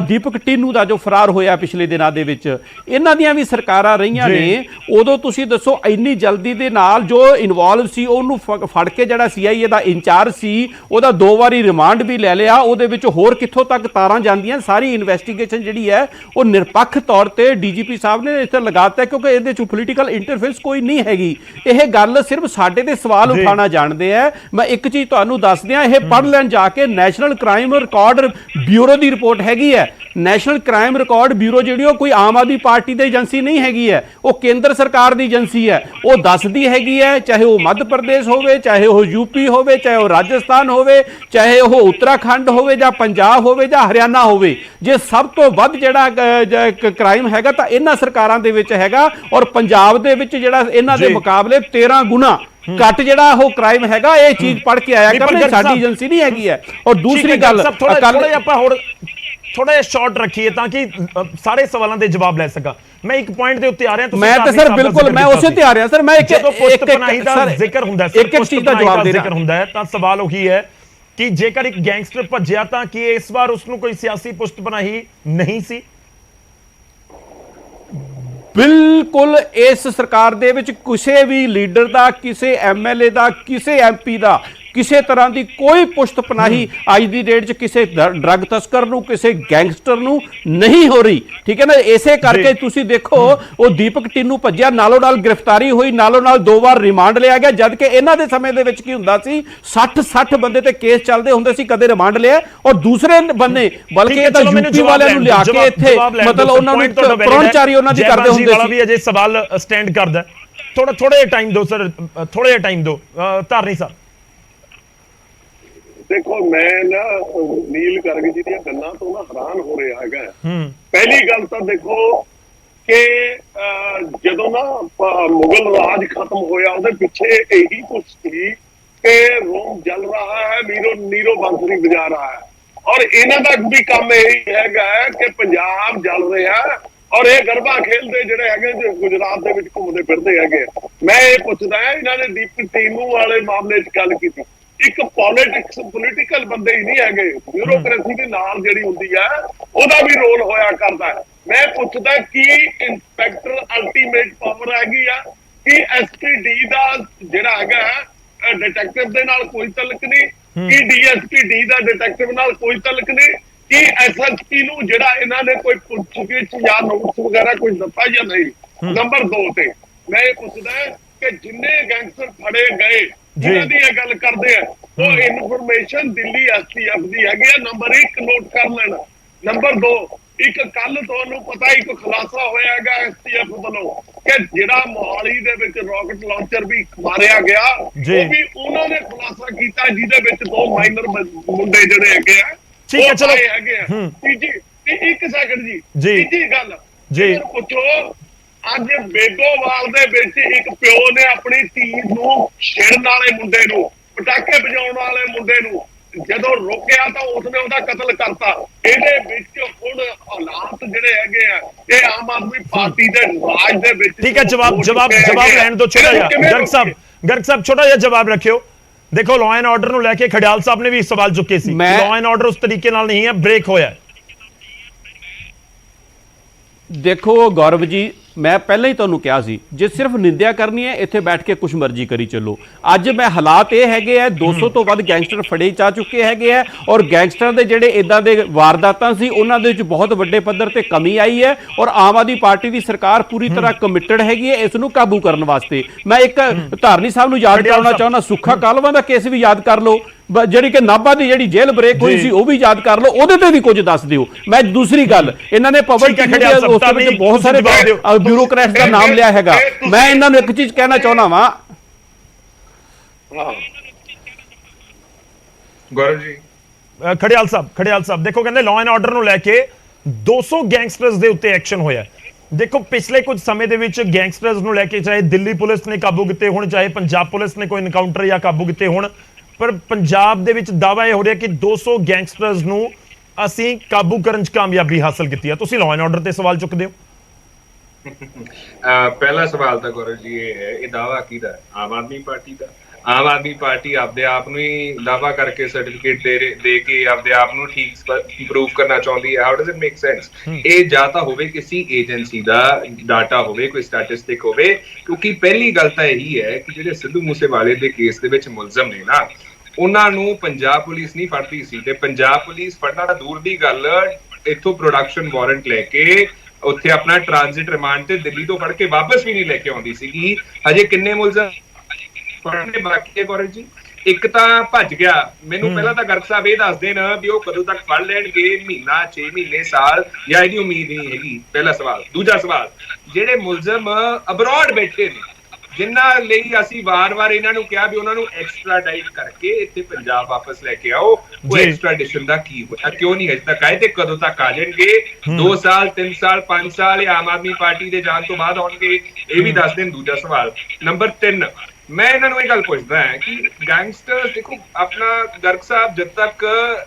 ਦੀਪਕ ਟੀਨੂ ਦਾ ਜੋ ਫਰਾਰ ਹੋਇਆ ਪਿਛਲੇ ਦਿਨਾਂ ਦੇ ਵਿੱਚ। ਇਹਨਾਂ ਦੀਆਂ ਵੀ ਸਰਕਾਰਾਂ ਰਹੀਆਂ ਨੇ। ਉਦੋਂ ਤੁਸੀਂ ਦੱਸੋ ਇੰਨੀ ਜਲਦੀ ਦੇ ਨਾਲ ਜੋ ਇਨਵੋਲਵ ਸੀ ਉਹਨੂੰ ਫੜ ਕੇ ਜਿਹੜਾ CIA ਦਾ ਇੰਚਾਰਜ ਸੀ ਉਹਦਾ 2 ਵਾਰੀ ਰਿਮਾਂਡ ਵੀ ਲੈ ਲਿਆ। ਉਹਦੇ ਵਿੱਚ ਹੋਰ ਕਿੱਥੋਂ ਤੱਕ ਤਾਰਾਂ ਜਾਂਦੀਆਂ। ਸਾਰੀ ਇਨਵੈਸਟੀਗੇਸ਼ਨ ਜਿਹੜੀ ਹੈ ਉਹ ਨਿਰਪੱਖ ਤੌਰ ਤੇ DGP ਸਾਹਿਬ ਨੇ ਇੱਥੇ ਲਗਾਤਾ ਕਿਉਂਕਿ ਇਹਦੇ 'ਚ ਪੋਲੀਟੀਕਲ ਇੰਟਰਫੇਰੈਂਸ ਕੋਈ ਨਹੀਂ ਹੈਗੀ। ਇਹ ਗੱਲ ਸਿਰਫ ਸਾਡੇ ਤੇ ਸਵਾਲ ਉਠਾਉਣਾ ਜਾਣਦੇ ਆ। ਮੈਂ ਇੱਕ ਚੀਜ਼ ਤੁਹਾਨੂੰ ਦੱਸ ਦਿਆਂ, ਇਹ ਪੜ੍ਹ ਲੈਣ ਜਾ ਕੇ ਨੈਸ਼ਨਲ ਕ੍ਰਾਈਮ ਰਿਕਾਰਡ ਬਿਊਰੋ ਦੀ ਰਿਪੋਰਟ ਹੈਗੀ ਹੈ। ਨੈਸ਼ਨਲ ਕ੍ਰਾਈਮ ਰਿਕਾਰਡ ਬਿਊਰੋ ਜਿਹੜੀ ਉਹ ਕੋਈ ਆਮ ਆਦਮੀ ਪਾਰਟੀ ਦੀ ਏਜੰਸੀ ਨਹੀਂ ਹੈਗੀ ਹੈ, ਉਹ ਕੇਂਦਰ ਸਰਕਾਰ ਦੀ ਏਜੰਸੀ ਹੈ। ਉਹ ਦੱਸਦੀ ਹੈਗੀ ਹੈ, ਚਾਹੇ ਉਹ ਮੱਧ ਪ੍ਰਦੇਸ਼ ਹੋਵੇ, ਚਾਹੇ ਉਹ UP ਹੋਵੇ, ਚਾਹੇ ਉਹ ਰਾਜਸਥਾਨ ਹੋਵੇ, ਚਾਹੇ ਉਹ ਉੱਤਰਾਖੰਡ ਹੋਵੇ ਜਾਂ ਪੰਜਾਬ ਹੋਵੇ ਜਾਂ ਹਰਿਆਣਾ ਹੋਵੇ, ਜੇ ਸਭ ਤੋਂ ਵੱਧ ਜਿਹੜਾ ਕ੍ਰਾਈਮ ਹੈਗਾ ਤਾਂ ਇਹਨਾਂ ਸਰਕਾਰਾਂ ਦੇ ਵਿੱਚ ਹੈਗਾ। ਔਰ ਪੰਜਾਬ ਦੇ ਵਿੱਚ ਜਿਹੜਾ ਇਹਨਾਂ ਦੇ ਮੁਕਾਬਲੇ 13 ਗੁਣਾ ਘੱਟ ਜਿਹੜਾ ਉਹ ਕ੍ਰਾਈਮ ਹੈਗਾ। ਇਹ ਚੀਜ਼ ਪੜ੍ਹ ਕੇ ਆਇਆ ਕਰਨੇ, ਸਾਡੀ ਏਜੰਸੀ ਨਹੀਂ ਹੈਗੀ ਹੈ। ਔਰ ਦੂਸਰੀ ਗੱਲ ਆਪਾਂ ਹੋਰ ਥੋੜਾ ਜਿਹਾ ਸ਼ਾਰਟ ਰੱਖੀਏ ਤਾਂ ਕਿ ਸਾਰੇ ਸਵਾਲਾਂ ਦੇ ਜਵਾਬ ਲੈ ਸਕਾਂ। ਮੈਂ ਇੱਕ ਪੁਆਇੰਟ ਦੇ ਉੱਤੇ ਆ ਰਿਹਾ। ਮੈਂ ਤਾਂ ਸਰ ਬਿਲਕੁਲ ਮੈਂ ਉਸੇ ਤੇ ਆ ਰਿਹਾ ਸਰ। ਮੈਂ ਇੱਕ ਪਨਾਹੀ ਦਾ ਜ਼ਿਕਰ ਹੁੰਦਾ ਹੈ, ਇੱਕ ਚੀਜ਼ ਦਾ ਜਵਾਬ ਦੇ ਰਿਹਾ ਹੁੰਦਾ ਹੈ ਤਾਂ ਸਵਾਲ ਉਹੀ ਹੈ ਕਿ ਜੇਕਰ ਇੱਕ ਗੈਂਗਸਟਰ ਭੱਜਿਆ ਤਾਂ ਕੀ ਇਸ ਵਾਰ ਉਸ ਨੂੰ ਕੋਈ ਸਿਆਸੀ ਪੁਸ਼ਤ ਪਨਾਹੀ ਨਹੀਂ ਸੀ? ਬਿਲਕੁਲ ਇਸ ਸਰਕਾਰ ਦੇ ਵਿੱਚ ਕਿਸੇ ਵੀ ਲੀਡਰ ਦਾ, ਕਿਸੇ MLA ਦਾ, ਕਿਸੇ MP ਦਾ ਕਿਸੇ ਤਰ੍ਹਾਂ ਦੀ ਕੋਈ ਪੁਸ਼ਤ ਪਨਾਹੀ ਅੱਜ ਦੀ ਡੇਟ 'ਚ ਕਿਸੇ ਡਰੱਗ ਤਸਕਰ ਨੂੰ, ਕਿਸੇ ਗੈਂਗਸਟਰ ਨੂੰ ਨਹੀਂ ਹੋ ਰਹੀ। ਠੀਕ ਹੈ ਨਾ। ਇਸੇ ਕਰਕੇ ਤੁਸੀਂ ਦੇਖੋ ਉਹ ਦੀਪਕ ਟੀਨੂ ਭੱਜਿਆ, ਨਾਲੋਂ ਨਾਲ ਗ੍ਰਿਫਤਾਰੀ ਹੋਈ, ਨਾਲੋਂ ਨਾਲ 2 ਵਾਰ ਰਿਮਾਂਡ ਲਿਆ ਗਿਆ। ਜਦ ਕਿ ਇਹਨਾਂ ਦੇ ਸਮੇਂ ਦੇ ਵਿੱਚ ਕੀ ਹੁੰਦਾ ਸੀ, 60 ਬੰਦੇ ਤੇ ਕੇਸ ਚੱਲਦੇ ਹੁੰਦੇ ਸੀ, ਕਦੇ ਰਿਮਾਂਡ ਲਿਆ। ਔਰ ਦੂਸਰੇ ਬੰਨੇ ਬਲਕਿ ਇਹ ਤਾਂ UP ਵਾਲਿਆਂ ਨੂੰ ਲਿਆ ਕੇ ਇੱਥੇ ਮਤਲਬ ਉਹਨਾਂ ਨੂੰ ਪ੍ਰੋਨਚਾਰੀ ਉਹਨਾਂ ਦੀ ਕਰਦੇ ਹੁੰਦੇ ਸੀ। ਵੀ ਅਜੇ ਸਵਾਲ ਸਟੈਂਡ ਕਰਦਾ। ਥੋੜਾ ਜਿਹਾ ਟਾਈਮ ਦਿਓ ਸਰ, ਥੋੜਾ ਜਿਹਾ ਟਾਈਮ ਦਿਓ ਧਾਰਨੀ ਸਾਹਿਬ। ਦੇਖੋ ਮੈਂ ਨਾ ਨੀਲ ਗਰਗ ਜੀ ਦੀਆਂ ਗੱਲਾਂ ਤੋਂ ਨਾ ਹੈਰਾਨ ਹੋ ਰਿਹਾ ਹੈਗਾ। ਪਹਿਲੀ ਗੱਲ ਤਾਂ ਦੇਖੋ ਕਿ ਜਦੋਂ ਨਾ ਮੁਗਲ ਰਾਜ ਖਤਮ ਹੋਇਆ ਉਹਦੇ ਪਿੱਛੇ ਇਹੀ ਕੁਝ ਸੀ ਕਿ ਰੋਮ ਜਲ ਰਹਾ ਹੈ, ਨੀਰੋ ਬੰਸਰੀ ਵਜਾ ਰਹਾ ਹੈ। ਔਰ ਇਹਨਾਂ ਦਾ ਵੀ ਕੰਮ ਇਹੀ ਹੈਗਾ ਕਿ ਪੰਜਾਬ ਜਲ ਰਿਹਾ ਔਰ ਇਹ ਗਰਬਾ ਖੇਲਦੇ ਜਿਹੜੇ ਹੈਗੇ ਜੋ ਗੁਜਰਾਤ ਦੇ ਵਿੱਚ ਘੁੰਮਦੇ ਫਿਰਦੇ ਹੈਗੇ। ਮੈਂ ਇਹ ਪੁੱਛਦਾ ਇਹਨਾਂ ਨੇ ਦੀਪਕ ਟੀਨੂ ਵਾਲੇ ਮਾਮਲੇ 'ਚ ਗੱਲ ਕੀਤੀ। ਇੱਕ ਪੋਲੀਟੀਕਲ ਬੰਦੇ ਹੀ ਨਹੀਂ ਹੈਗੇ, ਬਿਊਰੋਕ੍ਰੇਸੀ ਦੇ ਨਾਲ ਜਿਹੜੀ ਹੁੰਦੀ ਹੈ ਉਹਦਾ ਵੀ ਰੋਲ ਹੋਇਆ ਕਰਦਾ ਹੈ। ਮੈਂ ਪੁੱਛਦਾ ਕਿ ਇੰਸਪੈਕਟਰ ਅਲਟੀਮੇਟ ਪਾਵਰ ਹੈਗੀ ਆ ਕਿ SPD ਦਾ ਜਿਹੜਾ ਹੈਗਾ ਡਿਟੈਕਟਿਵ ਦੇ ਨਾਲ ਕੋਈ ਤਲਕ ਨਹੀਂ, ਕਿ DSPD ਦਾ ਡਿਟੈਕਟਿਵ ਨਾਲ ਕੋਈ ਤਲਕ ਨਹੀਂ, ਕਿ SSP ਨੂੰ ਜਿਹੜਾ ਇਹਨਾਂ ਨੇ ਕੋਈ ਪੁੱਛਗਿੱਛ ਜਾਂ ਨੋਟਿਸ ਵਗੈਰਾ ਕੁਝ ਦਿੱਤਾ ਜਾਂ ਨਹੀਂ। ਨੰਬਰ 2 ਤੇ ਮੈਂ ਇਹ ਪੁੱਛਦਾ ਕਿ ਜਿੰਨੇ ਗੈਂਗਸਟਰ ਫੜੇ ਗਏ ਜਿਹਨਾਂ ਦੀ ਇਹ ਗੱਲ ਕਰਦੇ ਆ ਉਹ ਇਨਫੋਰਮੇਸ਼ਨ ਦਿੱਲੀ STF ਦੀ ਹੈਗੀ ਆ। ਨੰਬਰ 1 ਨੋਟ ਕਰ ਲੈਣਾ। ਨੰਬਰ 2, ਇੱਕ ਕੱਲ ਤੁਹਾਨੂੰ ਪਤਾ ਇੱਕ ਖੁਲਾਸਾ ਹੋਇਆ ਹੈਗਾ STF ਵੱਲੋਂ ਕਿ ਜਿਹੜਾ ਮੋਹਾਲੀ ਦੇ ਵਿੱਚ ਰਾਕਟ ਲਾਂਚਰ ਵੀ ਮਾਰਿਆ ਗਿਆ, ਉਹ ਵੀ ਉਹਨਾਂ ਨੇ ਖੁਲਾਸਾ ਕੀਤਾ ਜਿਹਦੇ ਵਿੱਚ 2 ਮਾਈਨਰ ਮੁੰਡੇ ਜਿਹੜੇ ਹੈਗੇ ਆ ਠੀਕ ਹੈ, ਉਹ ਚਲੋ। ਆਏ ਹੈਗੇ ਆ। ਇੱਕ ਸੈਕਿੰਡ ਜੀ। ਜੀ। ਤੀਜੀ ਗੱਲ ਜੀ। ਇਹਨਾਂ ਨੂੰ ਪੁੱਛੋ, ਅੱਜ ਬੇਗੋਵਾਲ ਦੇ ਵਿੱਚ ਇੱਕ ਪਿਓ ਨੇ ਆਪਣੀ ਧੀ ਨੂੰ ਛੇੜਨ ਵਾਲੇ ਮੁੰਡੇ ਨੂੰ, ਪਟਾਕੇ ਵਜਾਉਣ ਵਾਲੇ ਮੁੰਡੇ ਨੂੰ ਜਦੋਂ ਰੋਕਿਆ ਤਾਂ ਉਸਨੇ ਉਹਦਾ ਕਤਲ ਕਰਤਾ। ਇਹਦੇ ਵਿੱਚ ਹੁਣ ਹਾਲਾਤ ਜਿਹੜੇ ਹੈਗੇ ਆ, ਇਹ ਆਮ ਆਦਮੀ ਪਾਰਟੀ ਦੇ ਰਾਜ ਦੇ ਵਿੱਚ ਠੀਕ ਹੈ, ਜਵਾਬ ਲੈਣ ਦੋ ਛੋਟਾ ਜਿਹਾ। ਗਰਗ ਸਾਹਿਬ ਛੋਟਾ ਜਿਹਾ ਜਵਾਬ ਰੱਖਿਓ। ਦੇਖੋ, ਲਾਅ ਐਂਡ ਆਰਡਰ ਨੂੰ ਲੈ ਕੇ ਖੜਿਆਲ ਸਾਹਿਬ ਨੇ ਵੀ ਸਵਾਲ ਚੁੱਕੇ ਸੀ। ਲਾਅ ਐਂਡ ਆਰਡਰ ਉਸ ਤਰੀਕੇ ਨਾਲ ਨਹੀਂ ਹੈ, ਬ੍ਰੇਕ ਹੋਇਆ। ਦੇਖੋ ਗੌਰਵ ਜੀ, ਮੈਂ ਪਹਿਲਾਂ ਹੀ ਤੁਹਾਨੂੰ ਕਿਹਾ ਸੀ, ਜੇ ਸਿਰਫ ਨਿੰਦਿਆ ਕਰਨੀ ਹੈ ਇੱਥੇ ਬੈਠ ਕੇ ਕੁਝ ਮਰਜ਼ੀ ਕਰੀ ਚੱਲੋ। ਅੱਜ ਮੈਂ ਹਾਲਾਤ ਇਹ ਹੈਗੇ ਆ, 200 ਤੋਂ ਵੱਧ ਗੈਂਗਸਟਰ ਫੜੇ ਜਾ ਚੁੱਕੇ ਹੈਗੇ ਆ, ਔਰ ਗੈਂਗਸਟਰਾਂ ਦੇ ਜਿਹੜੇ ਇਦਾਂ ਦੇ ਵਾਰਦਾਤਾਂ ਸੀ ਉਹਨਾਂ ਦੇ ਵਿੱਚ ਬਹੁਤ ਵੱਡੇ ਪੱਧਰ ਤੇ ਕਮੀ ਆਈ ਹੈ, ਔਰ ਆਮ ਆਦਮੀ ਪਾਰਟੀ ਦੀ ਸਰਕਾਰ ਪੂਰੀ ਤਰ੍ਹਾਂ ਕਮਿਟਡ ਹੈਗੀ ਹੈ ਇਸ ਨੂੰ ਕਾਬੂ ਕਰਨ ਵਾਸਤੇ। ਮੈਂ ਇੱਕ ਧਾਰਨੀ ਸਾਹਿਬ ਨੂੰ ਯਾਦ ਕਰਾਉਣਾ ਚਾਹੁੰਦਾ, ਸੁੱਖਾ ਕਾਲਵਾ ਦਾ ਕੇਸ ਵੀ ਯਾਦ ਕਰ ਲਓ, ਜਿਹੜੀ ਕਿ ਨਾਭਾ ਦੀ ਜਿਹੜੀ ਜੇਲ੍ਹ ਬ੍ਰੇਕ ਹੋਈ ਸੀ ਉਹ ਵੀ ਯਾਦ ਕਰ ਲਓ, ਉਹਦੇ ਤੇ ਵੀ ਕੁਝ ਦੱਸ ਦਿਓ। ਮੈਂ ਦੂਸਰੀ ਗੱਲ, ਇਹਨਾਂ ਨੇ ਪਬਲਿਕ ਉਸ ਦੇ ਵਿੱਚ ਬਹੁਤ ਸਾਰੇ ਬਿਊਰੋਕਰੈਟਸ ਦਾ ਨਾਮ ਲਿਆ ਹੈਗਾ। ਮੈਂ ਇਹਨਾਂ ਨੂੰ ਇੱਕ ਚੀਜ਼ ਕਹਿਣਾ ਚਾਹੁੰਦਾ ਵਾਂ ਗੌਰਵ ਜੀ, ਖੜਿਆਲ ਸਾਹਿਬ ਦੇਖੋ, ਕਹਿੰਦੇ ਲਾਅ ਐਂਡ ਆਰਡਰ ਨੂੰ ਲੈ ਕੇ 200 ਗੈਂਗਸਟਰਸ ਦੇ ਉੱਤੇ ਐਕਸ਼ਨ ਹੋਇਆ। ਦੇਖੋ, ਪਿਛਲੇ ਕੁਝ ਸਮੇਂ ਦੇ ਵਿੱਚ ਗੈਂਗਸਟਰਸ ਨੂੰ ਲੈ ਕੇ ਚਾਹੇ ਦਿੱਲੀ ਪੁਲਿਸ ਨੇ ਕਾਬੂ ਕੀਤੇ ਹੋਣ, ਚਾਹੇ ਪੰਜਾਬ ਪੁਲਿਸ ਨੇ ਕੋਈ ਐਨਕਾਊਂਟਰ ਜਾਂ ਕਾਬੂ ਕੀਤੇ ਹੋਣ, ਪਰ ਪੰਜਾਬ ਦੇ ਵਿੱਚ ਦਾਅਵਾ ਇਹ ਹੋ ਰਿਹਾ ਕਿ 200 ਗੈਂਗਸਟਰਸ ਨੂੰ ਅਸੀਂ ਕਾਬੂ ਕਰਨ 'ਚ ਕਾਮਯਾਬੀ ਹਾਸਲ ਕੀਤੀ ਹੈ। ਤੁਸੀਂ ਲਾਅ ਐਂਡ ਆਰਡਰ ਤੇ ਸਵਾਲ ਚੁੱਕਦੇ ਹੋ। ਪਹਿਲਾ ਸਵਾਲ ਤਾਂ ਗੌਰਵ ਜੀ ਇਹ ਹੈ, ਇਹ ਦਾਵਾ ਕਿਹਦਾ? ਆਮ ਆਦਮੀ ਪਾਰਟੀ ਦਾ। ਆਮ ਆਦਮੀ ਪਾਰਟੀ ਆਪਦੇ ਆਪ ਨੂੰ ਹੀ ਦਾਵਾ ਕਰਕੇ ਸਰਟੀਫਿਕੇਟ ਦੇ ਕੇ ਆਪਦੇ ਆਪ ਨੂੰ ਠੀਕ ਪ੍ਰੂਵ ਕਰਨਾ ਚਾਹੁੰਦੀ ਹੈ। How does it make sense? ਇਹ ਜਾਂ ਤਾਂ ਹੋਵੇ ਕਿਸੇ ਏਜੰਸੀ ਦਾ ਡਾਟਾ ਹੋਵੇ, ਕੋਈ ਸਟੈਟਿਸਟਿਕ ਹੋਵੇ, ਕਿਉਂਕਿ ਪਹਿਲੀ ਗੱਲ ਤਾਂ ਇਹੀ ਹੈ ਕਿ ਜਿਹੜੇ ਸਿੱਧੂ ਮੂਸੇਵਾਲੇ ਦੇ ਕੇਸ ਦੇ ਵਿੱਚ ਮੁਲਜ਼ਮ ਨੇ ਨਾ, ਉਹਨਾਂ ਨੂੰ ਪੰਜਾਬ ਪੁਲਿਸ ਨਹੀਂ ਫੜਦੀ ਸੀ, ਤੇ ਪੰਜਾਬ ਪੁਲਿਸ ਫੜਨਾ ਤਾਂ ਦੂਰ ਦੀ ਗੱਲ, ਇੱਥੋਂ ਪ੍ਰੋਡਕਸ਼ਨ ਵਾਰੰਟ ਲੈ ਕੇ ਉੱਥੇ ਆਪਣਾ ਟ੍ਰਾਂਜ਼ਿਟ ਰਿਮਾਂਡ ਤੇ ਦਿੱਲੀ ਤੋਂ ਫੜ ਕੇ ਵਾਪਸ ਵੀ ਨਹੀਂ ਲੈ ਕੇ ਆਉਂਦੀ ਸੀਗੀ। ਹਜੇ ਕਿੰਨੇ ਮੁਲਜ਼ਮ ਫੜਨੇ ਬਾਕੀ ਹੈ ਗੌਰਵ ਜੀ? ਇੱਕ ਤਾਂ ਭੱਜ ਗਿਆ। ਮੈਨੂੰ ਪਹਿਲਾਂ ਤਾਂ ਗਰਗ ਸਾਹਿਬ ਇਹ ਦੱਸ ਦੇਣ ਵੀ ਉਹ ਕਦੋਂ ਤੱਕ ਫੜ ਲੈਣਗੇ, ਮਹੀਨਾ, 6 ਮਹੀਨੇ, ਸਾਲ, ਜਾਂ ਇਹਦੀ ਉਮੀਦ ਨਹੀਂ ਹੈਗੀ? ਪਹਿਲਾ ਸਵਾਲ। ਦੂਜਾ ਸਵਾਲ, ਜਿਹੜੇ ਮੁਲਜ਼ਮ ਅਬਰੋਡ ਬੈਠੇ ਨੇ, ਜਿਨ੍ਹਾਂ ਲਈ ਅਸੀਂ ਵਾਰ-ਵਾਰ ਇਹਨਾਂ ਨੂੰ ਕਿਹਾ ਵੀ ਉਹਨਾਂ ਨੂੰ ਐਕਸਟ੍ਰਾਡਾਈਟ ਕਰਕੇ ਇੱਥੇ ਪੰਜਾਬ ਵਾਪਸ ਲੈ ਕੇ ਆਓ, ਉਹ ਐਕਸਟ੍ਰਾਡਿਸ਼ਨ ਦਾ ਕੀ ਹੋਇਆ? ਕਿਉਂ ਨਹੀਂ ਹਜੇ ਤੱਕ ਆਏ ਤੇ ਕਦੋਂ ਤੱਕ ਆ ਜਾਣਗੇ? 2 ਸਾਲ, 3 ਸਾਲ, 5 ਸਾਲ ਜਾਂ ਆਮ ਆਦਮੀ ਪਾਰਟੀ ਦੇ ਜਾਣ ਤੋਂ ਬਾਅਦ ਆਉਣਗੇ? ਇਹ ਵੀ ਦੱਸ ਦੇਣ। ਦੂਜਾ ਸਵਾਲ। ਨੰਬਰ 3, ਮੈਂ ਇਹਨਾਂ ਨੂੰ ਇਹ ਗੱਲ ਪੁੱਛਦਾ ਹਾਂ ਕਿ ਗੈਂਗਸਟਰ, ਦੇਖੋ ਆਪਣਾ ਗਰਗ ਸਾਹਿਬ, ਜਦ ਤੱਕ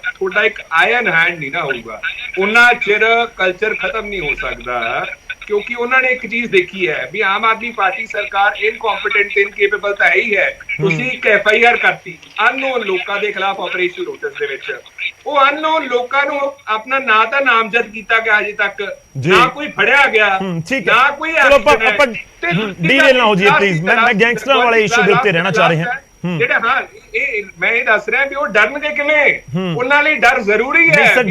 ਤੁਹਾਡਾ ਇੱਕ ਆਇਰਨ ਹੈਂਡ ਨਹੀਂ ਨਾ ਹੋਊਗਾ, ਉਹਨਾਂ ਚਿਰ ਕਲਚਰ ਖਤਮ ਨਹੀਂ ਹੋ ਸਕਦਾ। ਕਿਉਂਕਿ ਉਹਨਾਂ ਨੇ ਇੱਕ ਚੀਜ਼ ਦੇਖੀ ਹੈ ਵੀ ਆਮ ਆਦਮੀ ਪਾਰਟੀ ਸਰਕਾਰ ਇਨਕੰਪੀਟੈਂਟ, ਇਨਕੇਪੇਬਲ ਤਾਂ ਹੈ ਹੀ ਹੈ। ਤੁਸੀਂ ਇੱਕ FIR ਕਰਤੀ ਅਨਨੋਨ ਲੋਕਾਂ ਦੇ ਖਿਲਾਫ ਆਪਰੇਸ਼ਨ ਲੋਟਸ ਦੇ ਵਿੱਚ, ਉਹ ਅਨਨੋਨ ਲੋਕਾਂ ਨੂੰ ਆਪਣਾ ਨਾ ਤਾਂ ਨਾਮਜ਼ਦ ਕੀਤਾ ਗਿਆ ਹਜੇ ਤੱਕ, ਨਾ ਕੋਈ ਫੜਿਆ ਗਿਆ, ਨਾ ਕੋਈ ਡੀਲ ਨਾ ਹੋ ਜੀ ਪਲੀਜ਼। ਮੈਂ ਗੈਂਗਸਟਰਾਂ ਵਾਲੇ ਇਸ਼ੂ ਦੇ ਉੱਤੇ ਰਹਿਣਾ ਚਾਹ ਰਿਹਾ ਹਾਂ। ਜਿਹੜਾ ਮੈਂ ਇਹ ਦੱਸ ਰਿਹਾ ਵੀ ਉਹ ਡਰਨਗੇ ਕਿਵੇਂ? ਉਹਨਾਂ ਲਈ ਡਰ ਜ਼ਰੂਰੀ ਹੈ।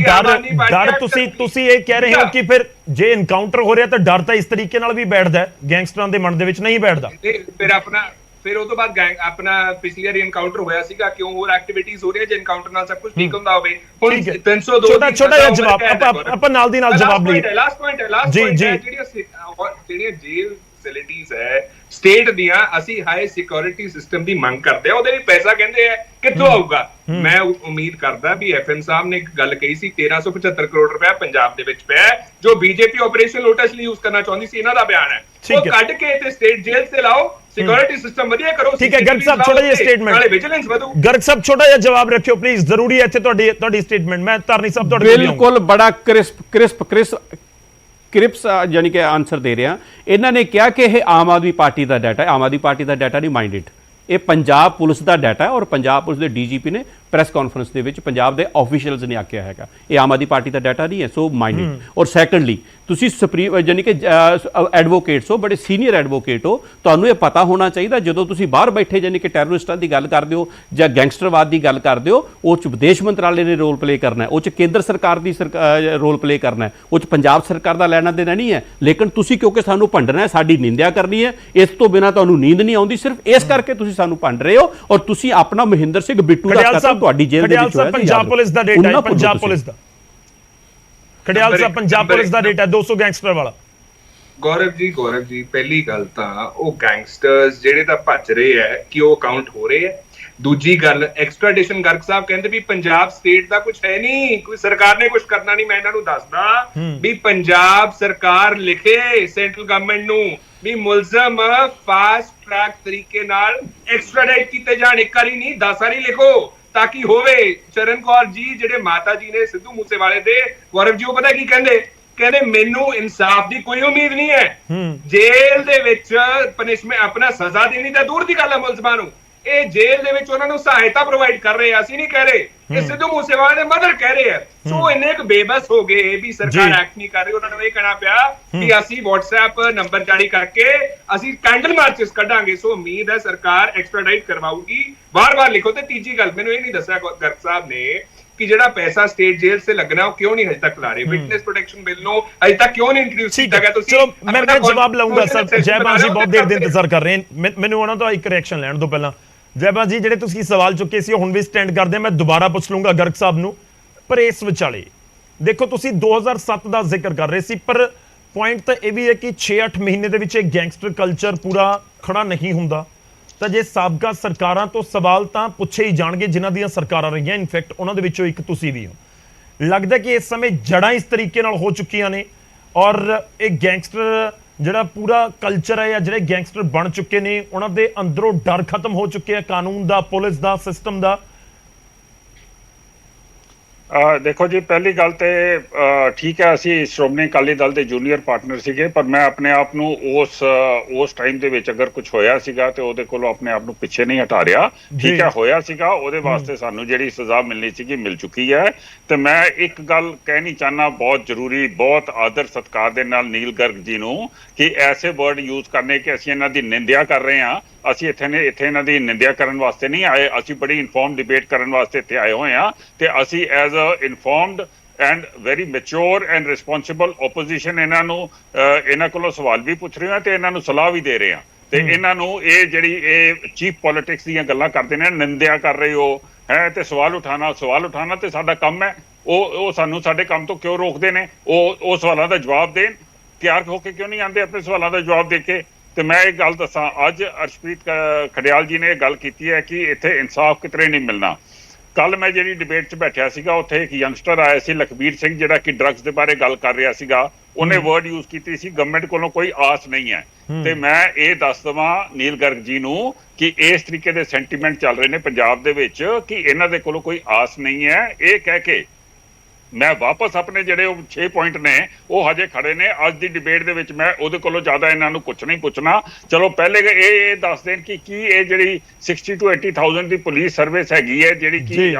ਡਰ ਤੁਸੀਂ ਇਹ ਕਹਿ ਰਹੇ ਹੋ ਕਿ ਫਿਰ ਜੇ ਐਨਕਾਊਂਟਰ ਹੋ ਰਿਹਾ ਤਾਂ ਡਰ ਤਾਂ ਇਸ ਤਰੀਕੇ ਨਾਲ ਵੀ ਬੈਠਦਾ ਹੈ, ਗੈਂਗਸਟਰਾਂ ਦੇ ਮਨ ਦੇ ਵਿੱਚ ਨਹੀਂ ਬੈਠਦਾ। ਫਿਰ ਉਹ ਤੋਂ ਬਾਅਦ ਆਪਣਾ ਪਿਛਲੀ ਵਾਰ ਐਨਕਾਊਂਟਰ ਹੋਇਆ ਸੀਗਾ, ਕਿਉਂ ਹੋਰ ਐਕਟੀਵਿਟੀਜ਼ ਹੋ ਰਹੀਆਂ ਜੇ ਐਨਕਾਊਂਟਰ ਨਾਲ ਸਭ ਕੁਝ ਠੀਕ ਹੁੰਦਾ ਹੋਵੇ? ਹੁਣ 302 ਛੋਟਾ ਜਿਹਾ ਜਵਾਬ ਆਪਾਂ ਨਾਲ ਦੀ ਨਾਲ ਜਵਾਬ ਲਈਏ। ਲਾਸਟ ਪੁਆਇੰਟ ਜਿਹੜੀਆਂ ਜੇਲ੍ਹ ਫੈਸਿਲਿਟੀਜ਼ ਹੈ ਸਟੇਟ ਦੀਆਂ, ਅਸੀਂ ਹਾਈ ਸਿਕਿਉਰਿਟੀ ਸਿਸਟਮ ਦੀ ਮੰਗ ਕਰਦੇ ਆ, ਉਹਦੇ ਲਈ ਪੈਸਾ ਕਹਿੰਦੇ ਆ ਕਿੱਥੋਂ ਆਊਗਾ? ਮੈਂ ਉਮੀਦ ਕਰਦਾ ਵੀ FM ਸਾਹਿਬ ਨੇ ਇੱਕ ਗੱਲ ਕਹੀ ਸੀ, 1375 ਕਰੋੜ ਰੁਪਇਆ ਪੰਜਾਬ ਦੇ ਵਿੱਚ ਪਿਆ, ਜੋ ਬੀਜੇਪੀ ਆਪਰੇਸ਼ਨ ਲੋਟਸ ਲਈ ਯੂਜ਼ ਕਰਨਾ ਚਾਹੁੰਦੀ ਸੀ। ਇਹਨਾਂ ਦਾ ਬਿਆਨ ਹੈ, ਉਹ ਕੱਢ ਕੇ ਤੇ ਸਟੇਟ ਜੇਲ੍ਹ ਤੇ ਲਾਓ, ਸਿਕਿਉਰਿਟੀ ਸਿਸਟਮ ਵਧੀਆ ਕਰੋ। ਠੀਕ ਹੈ ਗਰਗ ਸਾਹਿਬ, ਛੋਟਾ ਜਿਹਾ ਸਟੇਟਮੈਂਟ, ਨਾਲੇ ਵਿਜੀਲੈਂਸ ਵਧੂ। ਗਰਗ ਸਾਹਿਬ ਛੋਟਾ ਜਿਹਾ ਜਵਾਬ ਰੱਖਿਓ ਪਲੀਜ਼, ਜ਼ਰੂਰੀ ਹੈ ਇੱਥੇ ਤੁਹਾਡੀ ਸਟੇਟਮੈਂਟ। ਮੈਂ ਧਾਰਨੀ ਸਾਹਿਬ ਤੁਹਾਡੇ ਕੋਲ ਬਿਲਕੁਲ ਬੜਾ ਕ੍ਰਿਪਸ ਯਾਨੀ ਕਿ ਆਨਸਰ ਦੇ ਰਿਹਾ। ਇਹਨਾਂ ਨੇ ਕਿਹਾ ਕਿ ਇਹ ਆਮ ਆਦਮੀ ਪਾਰਟੀ ਦਾ ਡਾਟਾ ਹੈ। ਆਮ ਆਦਮੀ ਪਾਰਟੀ ਦਾ ਡਾਟਾ ਨਹੀਂ ਮਾਈਂਡਡ, ਇਹ ਪੰਜਾਬ ਪੁਲਿਸ ਦਾ ਡਾਟਾ ਹੈ, ਔਰ ਪੰਜਾਬ ਪੁਲਿਸ ਦੇ DGP ਨੇ ਪ੍ਰੈਸ ਕਾਨਫਰੰਸ ਦੇ ਵਿੱਚ ਪੰਜਾਬ ਦੇ ਆਫੀਸ਼ੀਅਲਸ ਨੇ ਆਖਿਆ ਹੈਗਾ ਇਹ ਆਮ ਆਦਮੀ ਪਾਰਟੀ ਦਾ ਡਾਟਾ ਨਹੀਂ ਹੈ, ਸੋ ਮਾਈਂਡਡ। ਔਰ ਸੈਕੰਡਲੀ, ਤੁਸੀਂ ਸੁਪਰੀਮ ਯਾਨੀ ਕਿ ਐਡਵੋਕੇਟਸ ਹੋ, ਬੜੇ ਸੀਨੀਅਰ ਐਡਵੋਕੇਟ ਹੋ, ਤੁਹਾਨੂੰ ਇਹ ਪਤਾ ਹੋਣਾ ਚਾਹੀਦਾ ਜਦੋਂ ਤੁਸੀਂ ਬਾਹਰ ਬੈਠੇ ਯਾਨੀ ਕਿ ਟੈਰਰਿਸਟਾਂ ਦੀ ਗੱਲ ਕਰਦੇ ਹੋ ਜਾਂ ਗੈਂਗਸਟਰਵਾਦ ਦੀ ਗੱਲ ਕਰਦੇ ਹੋ, ਉਹ 'ਚ ਵਿਦੇਸ਼ ਮੰਤਰਾਲੇ ਨੇ ਰੋਲ ਪਲੇ ਕਰਨਾ ਹੈ, ਉਹ 'ਚ ਕੇਂਦਰ ਸਰਕਾਰ ਦੀ ਰੋਲ ਪਲੇ ਕਰਨਾ ਹੈ, ਉਹ 'ਚ ਪੰਜਾਬ ਸਰਕਾਰ ਦਾ ਲੈਣਾ ਦੇਣਾ ਨਹੀਂ ਹੈ। ਲੇਕਿਨ ਤੁਸੀਂ ਕਿਉਂਕਿ ਸਾਨੂੰ ਭੰਡਣਾ ਹੈ, ਸਾਡੀ ਨਿੰਦਿਆ ਕਰਨੀ ਹੈ, ਇਸ ਤੋਂ ਬਿਨਾਂ ਤੁਹਾਨੂੰ ਨੀਂਦ ਨਹੀਂ ਆਉਂਦੀ, ਸਿਰਫ ਇਸ ਕਰਕੇ ਤੁਸੀਂ ਸਾਨੂੰ ਭੰਡ ਰਹੇ ਹੋ। ਔਰ ਤੁਸੀਂ ਆਪਣਾ ਮਹਿੰਦਰ ਸਿੰਘ ਬਿੱਟੂ ਦਾ ਕਤਲ ਤੁਹਾਡੀ ਜੇਲ੍ਹ ਦੇ ਵਿੱਚ ਹੋਇਆ। ਪੰਜਾਬ ਪੁਲਿਸ ਦਾ ਡੇਟਾ ਹੈ, ਪੰਜਾਬ ਪੁਲਿਸ ਦਾ ਖੜਿਆਲ ਸਾਹਿਬ, ਪੰਜਾਬ ਪੁਲਿਸ ਦਾ ਡੇਟਾ 200 ਗੈਂਗਸਟਰ ਵਾਲਾ। ਗੌਰਵ ਜੀ ਪਹਿਲੀ ਗੱਲ ਤਾਂ ਉਹ ਗੈਂਗਸਟਰਸ ਜਿਹੜੇ ਤਾਂ ਭੱਜ ਰਹੇ ਹੈ ਕਿ ਉਹ ਕਾਊਂਟ ਹੋ ਰਹੇ ਹੈ? ਦੂਜੀ ਗੱਲ ਐਕਸਟ੍ਰਾਡੀਸ਼ਨ ਗਰਗ ਸਾਹਿਬ ਕਹਿੰਦੇ ਵੀ ਪੰਜਾਬ ਸਟੇਟ ਦਾ ਕੁਝ ਹੈ ਨਹੀਂ, ਕੋਈ ਸਰਕਾਰ ਨੇ ਕੁਝ ਕਰਨਾ ਨਹੀਂ। ਮੈਂ ਇਹਨਾਂ ਨੂੰ ਦੱਸਦਾ ਵੀ ਪੰਜਾਬ ਸਰਕਾਰ ਲਿਖੇ ਸੈਂਟਰਲ ਗਵਰਨਮੈਂਟ ਨੂੰ ਵੀ ਮੁਲਜ਼ਮ ਫਾਸਟ ਟਰੈਕ ਤਰੀਕੇ ਨਾਲ ਐਕਸਟ੍ਰਾਡਾਈਟ ਕੀਤੇ ਜਾਣ। ਇੱਕ ਵਾਰੀ ਨਹੀਂ 10 ਵਾਰੀ ਲਿਖੋ ਤਾਂ ਕਿ ਹੋਵੇ। ਚਰਨ ਕੌਰ ਜੀ ਜਿਹੜੇ ਮਾਤਾ ਜੀ ਨੇ ਸਿੱਧੂ ਮੂਸੇਵਾਲੇ ਦੇ, ਗੌਰਵ ਜੀ ਉਹ ਪਤਾ ਕੀ ਕਹਿੰਦੇ ਮੈਨੂੰ ਇਨਸਾਫ ਦੀ ਕੋਈ ਉਮੀਦ ਨਹੀਂ ਹੈ, ਜੇਲ੍ਹ ਦੇ ਵਿੱਚ ਪਨਿਸ਼ਮੈਂਟ ਆਪਣਾ ਸਜ਼ਾ ਦੇਣੀ ਤਾਂ ਦੂਰ ਦੀ ਗੱਲ ਹੈ ਮੁਲਜ਼ਮਾਂ ਨੂੰ, ਇਹ ਜੇਲ੍ਹ ਦੇ ਵਿੱਚ ਉਹਨਾਂ ਨੂੰ ਸਹਾਇਤਾ ਪ੍ਰੋਵਾਈਡ ਕਰ ਰਹੇ ਆ। ਅਸੀਂ ਨਹੀਂ ਕਹਿ ਰਹੇ, ਇਹ ਸਿੱਧੂ ਮੂਸੇਵਾਲੇ ਦੇ ਮਦਰ ਕਹਿ ਰਹੇ ਆ। ਸੋ ਇੰਨੇ ਕੁ ਬੇਬਸ ਹੋ ਗਏ ਵੀ ਸਰਕਾਰ ਐਕਟ ਨਹੀਂ ਕਰ ਰਹੀ। ਉਹਨਾਂ ਨੂੰ ਇਹ ਕਹਿਣਾ ਪਿਆ ਕਿ ਅਸੀਂ WhatsApp ਨੰਬਰ ਜਾਰੀ ਕਰਕੇ ਅਸੀਂ ਕੈਂਡਲ ਮਾਰਚਸ ਕੱਢਾਂਗੇ। ਸੋ ਉਮੀਦ ਹੈ ਸਰਕਾਰ ਐਕਸਟ੍ਰਾਡਾਈਟ ਕਰਵਾਊਗੀ। ਬਾਰ-ਬਾਰ ਲਿਖੋ। ਤੇ ਤੀਜੀ ਗੱਲ ਮੈਨੂੰ ਇਹ ਨਹੀਂ ਦੱਸਿਆ ਗਰਗ ਸਾਹਿਬ ਨੇ ਕਿ ਜਿਹੜਾ ਪੈਸਾ ਸਟੇਟ ਜੇਲ੍ਹ ਸੇ ਲੱਗਣਾ ਉਹ ਕਿਉਂ ਨਹੀਂ ਹਜੇ ਤੱਕ ਲਾ ਰਹੇ। ਵਿਟਨੈਸ ਪ੍ਰੋਟੈਕਸ਼ਨ ਬਿੱਲ ਨੂੰ ਹਜੇ ਤੱਕ ਕਿਉਂ ਨਹੀਂ ਇੰਟਰੋਡਿਊਸ ਕੀਤਾ ਗਿਆ? ਤੁਸੀਂ ਚਲੋ ਮੈਂ ਜਵਾਬ ਲਾਉਂਗਾ ਸਰ। ਜੈਬਾਨ ਜੀ ਬਹੁਤ ਦੇਰ ਦੇ ਇੰਤਜ਼ਾਰ ਕਰ ਰਹੇ ਨੇ, ਮੈਨੂੰ ਉਹਨਾਂ ਤੋਂ ਇੱਕ ਰਿਐਕਸ਼ਨ ਲੈਣ ਤੋਂ ਪਹਿਲਾਂ। ਜੈਬਾਨ ਜੀ ਜਿਹੜੇ ਤੁਸੀਂ ਸਵਾਲ ਚੁੱਕੇ ਸੀ ਹੁਣ ਵੀ ਸਟੈਂਡ ਕਰਦੇ ਮੈਂ ਦੁਬਾਰਾ ਪੁੱਛ ਲੂੰਗਾ ਗਰਗ ਸਾਹਿਬ ਨੂੰ। ਪਰ ਇਸ ਵਿਚਾਲੇ ਦੇਖੋ ਤੁਸੀਂ 2007 ਦਾ ਜ਼ਿਕਰ ਕਰ ਰਹੇ ਸੀ, ਪਰ ਪੁਆਇੰਟ ਤਾਂ ਇਹ ਵੀ ਹੈ ਕਿ 6-8 ਮਹੀਨੇ ਦੇ ਵਿੱਚ ਇਹ ਗੈਂਗਸਟਰ ਕਲਚਰ ਪੂਰਾ ਖੜਾ ਨਹੀਂ ਹੁੰਦਾ ਤਾਂ ਜੇ ਸਾਬਕਾ ਸਰਕਾਰਾਂ ਤੋਂ ਸਵਾਲ ਤਾਂ ਪੁੱਛੇ ਹੀ ਜਾਣਗੇ ਜਿਨ੍ਹਾਂ ਦੀਆਂ ਸਰਕਾਰਾਂ ਰਹੀਆਂ। ਇਨਫੈਕਟ ਉਹਨਾਂ ਦੇ ਵਿੱਚੋਂ ਇੱਕ ਤੁਸੀਂ ਵੀ ਹੋ। ਲੱਗਦਾ ਕਿ ਇਸ ਸਮੇਂ ਜੜਾਂ ਇਸ ਤਰੀਕੇ ਨਾਲ ਹੋ ਚੁੱਕੀਆਂ ਨੇ ਔਰ ਇਹ ਗੈਂਗਸਟਰ ਜਿਹੜਾ ਪੂਰਾ ਕਲਚਰ ਹੈ ਜਾਂ ਜਿਹੜੇ ਗੈਂਗਸਟਰ ਬਣ ਚੁੱਕੇ ਨੇ ਉਹਨਾਂ ਦੇ ਅੰਦਰੋਂ ਡਰ ਖਤਮ ਹੋ ਚੁੱਕਿਆ ਕਾਨੂੰਨ ਦਾ, ਪੁਲਿਸ ਦਾ, ਸਿਸਟਮ ਦਾ। ਦੇਖੋ ਜੀ, ਪਹਿਲੀ ਗੱਲ ਤੇ ਠੀਕ ਹੈ ਅਸੀਂ ਸ਼੍ਰੋਮਣੀ ਅਕਾਲੀ ਦਲ ਦੇ ਜੂਨੀਅਰ ਪਾਰਟਨਰ ਸੀਗੇ, ਪਰ ਮੈਂ ਆਪਣੇ ਆਪ ਨੂੰ ਉਸ ਟਾਈਮ ਦੇ ਵਿੱਚ ਅਗਰ ਕੁਝ ਹੋਇਆ ਸੀਗਾ ਤੇ ਉਹਦੇ ਕੋਲੋਂ ਆਪਣੇ ਆਪ ਨੂੰ ਪਿੱਛੇ ਨਹੀਂ ਹਟਾ ਰਿਹਾ। ਠੀਕ ਹੈ ਹੋਇਆ ਸੀਗਾ, ਉਹਦੇ ਵਾਸਤੇ ਸਾਨੂੰ ਜਿਹੜੀ ਸਜ਼ਾ ਮਿਲਣੀ ਸੀਗੀ ਮਿਲ ਚੁੱਕੀ ਹੈ। ਤੇ ਮੈਂ ਇੱਕ ਗੱਲ ਕਹਿਣੀ ਚਾਹਨਾ ਬਹੁਤ ਜ਼ਰੂਰੀ, ਬਹੁਤ ਆਦਰ ਸਤਿਕਾਰ ਦੇ ਨਾਲ ਨੀਲ ਗਰਗ ਜੀ ਨੂੰ, ਕਿ ਐਸੇ ਵਰਡ ਯੂਜ਼ ਕਰਨੇ ਕਿ ਅਸੀਂ ਇਹਨਾਂ ਦੀ ਨਿੰਦਿਆ ਕਰ ਰਹੇ ਹਾਂ। ਅਸੀਂ ਇੱਥੇ ਇਹਨਾਂ ਦੀ ਨਿੰਦਿਆ ਕਰਨ ਵਾਸਤੇ ਨਹੀਂ ਆਏ, ਅਸੀਂ ਬੜੀ ਇਨਫੋਰਮ ਡਿਬੇਟ ਕਰਨ ਵਾਸਤੇ ਇੱਥੇ ਆਏ ਹੋਏ ਹਾਂ। ਤੇ ਅਸੀਂ as a informed and very mature and responsible opposition ਇਹਨਾਂ ਕੋਲੋਂ ਸਵਾਲ ਵੀ ਪੁੱਛ ਰਹੇ ਹਾਂ ਤੇ ਇਹਨਾਂ ਨੂੰ ਸਲਾਹ ਵੀ ਦੇ ਰਹੇ ਹਾਂ। ਤੇ ਇਹਨਾਂ ਨੂੰ ਇਹ ਜਿਹੜੀ ਇਹ ਚੀਪ ਪੋਲਿਟਿਕਸ ਦੀਆਂ ਗੱਲਾਂ ਕਰਦੇ ਨੇ, ਨਿੰਦਿਆ ਕਰ ਰਹੇ ਹੋ ਹੈ ਤੇ ਸਵਾਲ ਉਠਾਉਣਾ ਤੇ ਸਾਡਾ ਕੰਮ ਹੈ। ਉਹ ਸਾਨੂੰ ਸਾਡੇ ਕੰਮ ਤੋਂ ਕਿਉਂ ਰੋਕਦੇ ਨੇ? ਉਹ ਸਵਾਲਾਂ ਦਾ ਜਵਾਬ ਦੇਣ, ਤਿਆਰ ਹੋ ਕੇ ਕਿਉਂ ਨਹੀਂ ਆਉਂਦੇ ਆਪਣੇ ਸਵਾਲਾਂ ਦਾ ਜਵਾਬ ਦੇ ਕੇ? ਤੇ ਮੈਂ ਇੱਕ ਗੱਲ ਦੱਸਾਂ, ਅੱਜ ਅਰਸ਼ਪ੍ਰੀਤ ਖਡਿਆਲ ਜੀ ਨੇ ਇਹ ਗੱਲ ਕੀਤੀ ਹੈ ਕਿ ਇੱਥੇ ਇਨਸਾਫ ਕਿਤੇ ਨਹੀਂ ਮਿਲਣਾ। ਕੱਲ ਮੈਂ ਜਿਹੜੀ ਡਿਬੇਟ 'ਚ ਬੈਠਿਆ ਸੀਗਾ ਉੱਥੇ ਇੱਕ ਯੰਗਸਟਰ ਆਇਆ ਸੀ ਲਖਬੀਰ ਸਿੰਘ, ਜਿਹੜਾ ਕਿ ਡਰੱਗਸ ਦੇ ਬਾਰੇ ਗੱਲ ਕਰ ਰਿਹਾ ਸੀਗਾ। ਉਹਨੇ ਵਰਡ ਯੂਜ਼ ਕੀਤੀ ਸੀ ਗਵਰਨਮੈਂਟ ਕੋਲੋਂ ਕੋਈ ਆਸ ਨਹੀਂ ਹੈ। ਤੇ ਮੈਂ ਇਹ ਦੱਸ ਦੇਵਾਂ ਨੀਲ ਗਰਗ ਜੀ ਨੂੰ ਕਿ ਇਸ ਤਰੀਕੇ ਦੇ ਸੈਂਟੀਮੈਂਟ ਚੱਲ ਰਹੇ ਨੇ ਪੰਜਾਬ ਦੇ ਵਿੱਚ ਕਿ ਇਹਨਾਂ ਦੇ ਕੋਲੋਂ ਕੋਈ ਆਸ ਨਹੀਂ ਹੈ। ਇਹ ਕਹਿ ਕੇ ਮੈਂ ਵਾਪਸ ਆਪਣੇ ਜਿਹੜੇ ਉਹ 6 ਪੁਆਇੰਟ ਨੇ ਉਹ ਹਜੇ ਖੜੇ ਨੇ। ਅੱਜ ਦੀ ਡਿਬੇਟ ਦੇ ਵਿੱਚ ਮੈਂ ਉਹਦੇ ਕੋਲੋਂ ਜ਼ਿਆਦਾ ਇਹਨਾਂ ਨੂੰ ਕੁਛ ਨਹੀਂ ਪੁੱਛਣਾ। ਚਲੋ ਪਹਿਲੇ ਇਹ ਦੱਸ ਦੇਣ ਕਿ ਕੀ ਇਹ ਜਿਹੜੀ 60 to 80,000 ਦੀ ਪੁਲਿਸ ਸਰਵਿਸ ਹੈਗੀ ਹੈ ਜਿਹੜੀ ਕਿ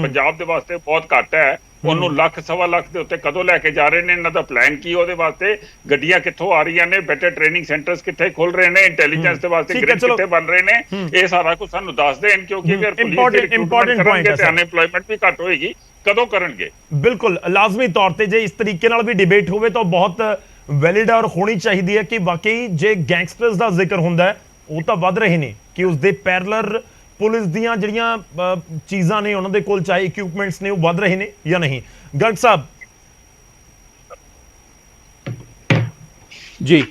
ਪੰਜਾਬ ਦੇ ਵਾਸਤੇ ਬਹੁਤ ਘੱਟ ਹੈ, ਉਹਨੂੰ ਲੱਖ ਸਵਾ ਲੱਖ ਦੇ ਉੱਤੇ ਕਦੋਂ ਲੈ ਕੇ ਜਾ ਰਹੇ ਨੇ? ਇਹਨਾਂ ਦਾ ਪਲਾਨ ਕੀ? ਉਹਦੇ ਵਾਸਤੇ ਗੱਡੀਆਂ ਕਿੱਥੋਂ ਆ ਰਹੀਆਂ ਨੇ? ਬੈਟਰ ਟ੍ਰੇਨਿੰਗ ਸੈਂਟਰਸ ਕਿੱਥੇ ਖੁੱਲ ਰਹੇ ਨੇ? ਇੰਟੈਲੀਜੈਂਸ ਦੇ ਵਾਸਤੇ ਗ੍ਰਿਡ ਕਿੱਥੇ ਬਣ ਰਹੇ ਨੇ? ਇਹ ਸਾਰਾ ਕੁਝ ਸਾਨੂੰ ਦੱਸ ਦੇਣ, ਕਿਉਂਕਿ ਫਿਰ ਇੰਪੋਰਟੈਂਟ ਪੁਆਇੰਟ ਹੈ, ਅਨਐਮਪਲੋਇਮੈਂਟ ਵੀ ਘੱਟ ਹੋਏਗੀ। ਕਦੋਂ ਕਰਨਗੇ? ਬਿਲਕੁਲ ਲਾਜ਼ਮੀ ਤੌਰ ਤੇ ਜੇ ਇਸ ਤਰੀਕੇ ਨਾਲ ਵੀ ਡਿਬੇਟ ਹੋਵੇ ਤਾਂ ਬਹੁਤ ਵੈਲਿਡ ਔਰ ਹੋਣੀ ਚਾਹੀਦੀ ਹੈ ਕਿ ਵਾਕਈ ਜੇ ਗੈਂਗਸਟਰਸ ਦਾ ਜ਼ਿਕਰ ਹੁੰਦਾ ਹੈ ਉਹ ਤਾਂ ਵੱਧ ਰਹੇ ਨੇ ਕਿ ਉਸਦੇ ਪੈਰਲਰ ਪੁਲਿਸ ਦੀਆਂ ਜਿਹੜੀਆਂ ਚੀਜ਼ਾਂ ਨੇ ਉਹਨਾਂ ਦੇ ਕੋਲ ਚਾਹੇ ਇਕਵਿਪਮੈਂਟਸ ਨੇ ਉਹ ਵੱਧ ਰਹੇ ਨੇ ਜਾਂ ਨਹੀਂ। ਗਰਗ ਸਾਹਿਬ ਜੀ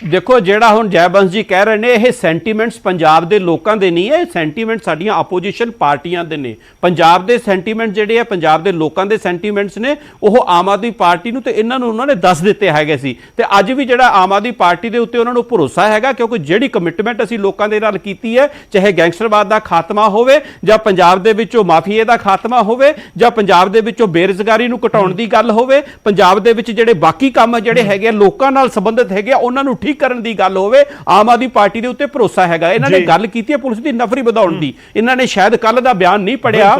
ਦੇਖੋ ਜਿਹੜਾ ਹੁਣ ਜੈਬੰਸ ਜੀ ਕਹਿ ਰਹੇ ਨੇ ਇਹ ਸੈਂਟੀਮੈਂਟਸ ਪੰਜਾਬ ਦੇ ਲੋਕਾਂ ਦੇ ਨਹੀਂ ਹੈ, ਸੈਂਟੀਮੈਂਟ ਸਾਡੀਆਂ ਆਪੋਜੀਸ਼ਨ ਪਾਰਟੀਆਂ ਦੇ ਨੇ। ਪੰਜਾਬ ਦੇ ਸੈਂਟੀਮੈਂਟ ਜਿਹੜੇ ਆ ਪੰਜਾਬ ਦੇ ਲੋਕਾਂ ਦੇ ਸੈਂਟੀਮੈਂਟਸ ਨੇ ਉਹ ਆਮ ਆਦਮੀ ਪਾਰਟੀ ਨੂੰ ਤੇ ਇਹਨਾਂ ਨੂੰ ਉਹਨਾਂ ਨੇ ਦੱਸ ਦਿੱਤੇ ਹੈਗੇ ਸੀ। ਤੇ ਅੱਜ ਵੀ ਜਿਹੜਾ ਆਮ ਆਦਮੀ ਪਾਰਟੀ ਦੇ ਉੱਤੇ ਉਹਨਾਂ ਨੂੰ ਭਰੋਸਾ ਹੈਗਾ ਕਿਉਂਕਿ ਜਿਹੜੀ ਕਮਿਟਮੈਂਟ ਅਸੀਂ ਲੋਕਾਂ ਦੇ ਨਾਲ ਕੀਤੀ ਹੈ, ਚਾਹੇ ਗੈਂਗਸਟਰਵਾਦ ਦਾ ਖਾਤਮਾ ਹੋਵੇ ਜਾਂ ਪੰਜਾਬ ਦੇ ਵਿੱਚੋਂ ਮਾਫੀਏ ਦਾ ਖਾਤਮਾ ਹੋਵੇ ਜਾਂ ਪੰਜਾਬ ਦੇ ਵਿੱਚੋਂ ਬੇਰੁਜ਼ਗਾਰੀ ਨੂੰ ਘਟਾਉਣ ਦੀ ਗੱਲ ਹੋਵੇ, ਪੰਜਾਬ ਦੇ ਵਿੱਚ ਜਿਹੜੇ ਬਾਕੀ ਕੰਮ ਜਿਹੜੇ ਹੈਗੇ ਲੋਕਾਂ ਨਾਲ ਸੰਬੰਧਿਤ ਹੈਗੇ ਉਹਨਾਂ ਨੂੰ ਠੀਕ ਕਰਨ ਦੀ ਗੱਲ ਹੋਵੇ, ਆਮ ਆਦਮੀ ਪਾਰਟੀ ਦੇ ਉੱਤੇ ਭਰੋਸਾ ਹੈਗਾ। ਇਹਨਾਂ ਨੇ ਗੱਲ ਕੀਤੀ ਹੈ ਪੁਲਿਸ ਦੀ ਨਫਰੀ ਵਧਾਉਣ ਦੀ। ਇਹਨਾਂ ਨੇ ਸ਼ਾਇਦ ਕੱਲ ਦਾ ਬਿਆਨ ਨਹੀਂ ਪੜਿਆ,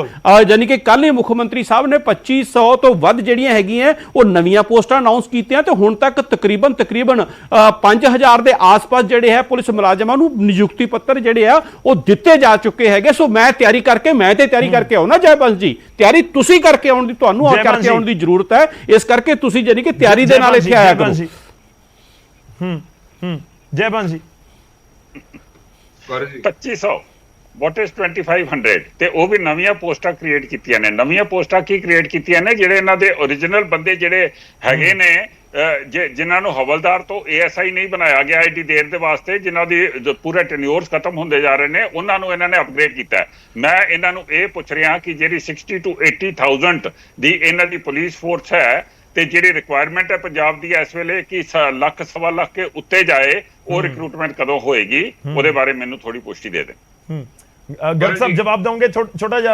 ਯਾਨੀ ਕਿ ਕੱਲ ਹੀ ਮੁੱਖ ਮੰਤਰੀ ਸਾਹਿਬ ਨੇ 2500 ਤੋਂ ਵੱਧ ਜਿਹੜੀਆਂ ਹੈਗੀਆਂ ਉਹ ਨਵੀਆਂ ਪੋਸਟਾਂ ਅਨਾਉਂਸ ਕੀਤੀਆਂ ਤੇ ਹੁਣ ਤੱਕ ਤਕਰੀਬਨ 5000 ਦੇ ਆਸ-ਪਾਸ ਜਿਹੜੇ ਹੈ ਪੁਲਿਸ ਮੁਲਾਜ਼ਮਾਂ ਨੂੰ ਨਿਯੁਕਤੀ ਪੱਤਰ ਜਿਹੜੇ ਆ ਉਹ ਦਿੱਤੇ ਜਾ ਚੁੱਕੇ ਹੈਗੇ। ਸੋ ਮੈਂ ਤਿਆਰੀ ਕਰਕੇ ਆਉਣਾ ਜੈਬੰਸ ਜੀ, ਤਿਆਰੀ ਤੁਸੀਂ ਕਰਕੇ ਆਉਣ ਦੀ, ਤੁਹਾਨੂੰ ਕਰਕੇ ਆਉਣ ਦੀ ਜ਼ਰੂਰਤ ਹੈ। ਇਸ ਕਰਕੇ ਤੁਸੀਂ ਯਾਨੀ ਕਿ ਤਿਆਰੀ ਦੇ ਨਾਲ ਇੱਥੇ ਆਇਆ ਕਰੋ। ਜੈਬੰਸ ਜੀ 2500 ਵਾਟ ਇਜ਼ 2500 ਤੇ ਉਹ ਵੀ ਨਵੀਆਂ ਪੋਸਟਾਂ ਕ੍ਰੀਏਟ ਕੀਤੀਆਂ ਨੇ। ਨਵੀਆਂ ਪੋਸਟਾਂ ਕੀ ਕ੍ਰੀਏਟ ਕੀਤੀਆਂ ਨੇ? ਜਿਹੜੇ ਇਹਨਾਂ ਦੇ ਓਰੀਜਨਲ ਬੰਦੇ ਜਿਹੜੇ ਹੈਗੇ ਨੇ ਜਿਨ੍ਹਾਂ ਨੂੰ ਹਵਲਦਾਰ ਤੋਂ ASI ਨਹੀਂ ਬਣਾਇਆ ਗਿਆ ਏਡੀ ਦੇਰ ਦੇ ਵਾਸਤੇ, ਜਿਨ੍ਹਾਂ ਦੀ ਪੂਰੇ ਟੈਨਿਓਰਸ ਖਤਮ ਹੁੰਦੇ ਜਾ ਰਹੇ ਨੇ, ਉਹਨਾਂ ਨੂੰ ਇਹਨਾਂ ਨੇ ਅਪਗ੍ਰੇਡ ਕੀਤਾ। ਮੈਂ ਇਹਨਾਂ ਨੂੰ ਇਹ ਪੁੱਛ ਰਿਹਾ ਕਿ ਜਿਹੜੀ 60 to 80,000 ਦੀ ਇਹਨਾਂ ਦੀ ਪੁਲਿਸ ਫੋਰਸ ਹੈ ਤੇ ਜਿਹੜੀ ਰਿਕੁਆਇਰਮੈਂਟ ਹੈ ਪੰਜਾਬ ਦੀ ਇਸ ਵੇਲੇ ਕਿ ਲੱਖ ਸਵਾ ਲੱਖ ਕੇ ਉੱਤੇ ਜਾਏ, ਉਹ ਰਿਕਰੂਟਮੈਂਟ ਕਦੋਂ ਹੋਏਗੀ? ਉਹਦੇ ਬਾਰੇ ਮੈਨੂੰ ਥੋੜੀ ਪੁਸ਼ਟੀ ਦੇ ਦੇ। गर्ग साहब जवाब दोगे? छोटा जा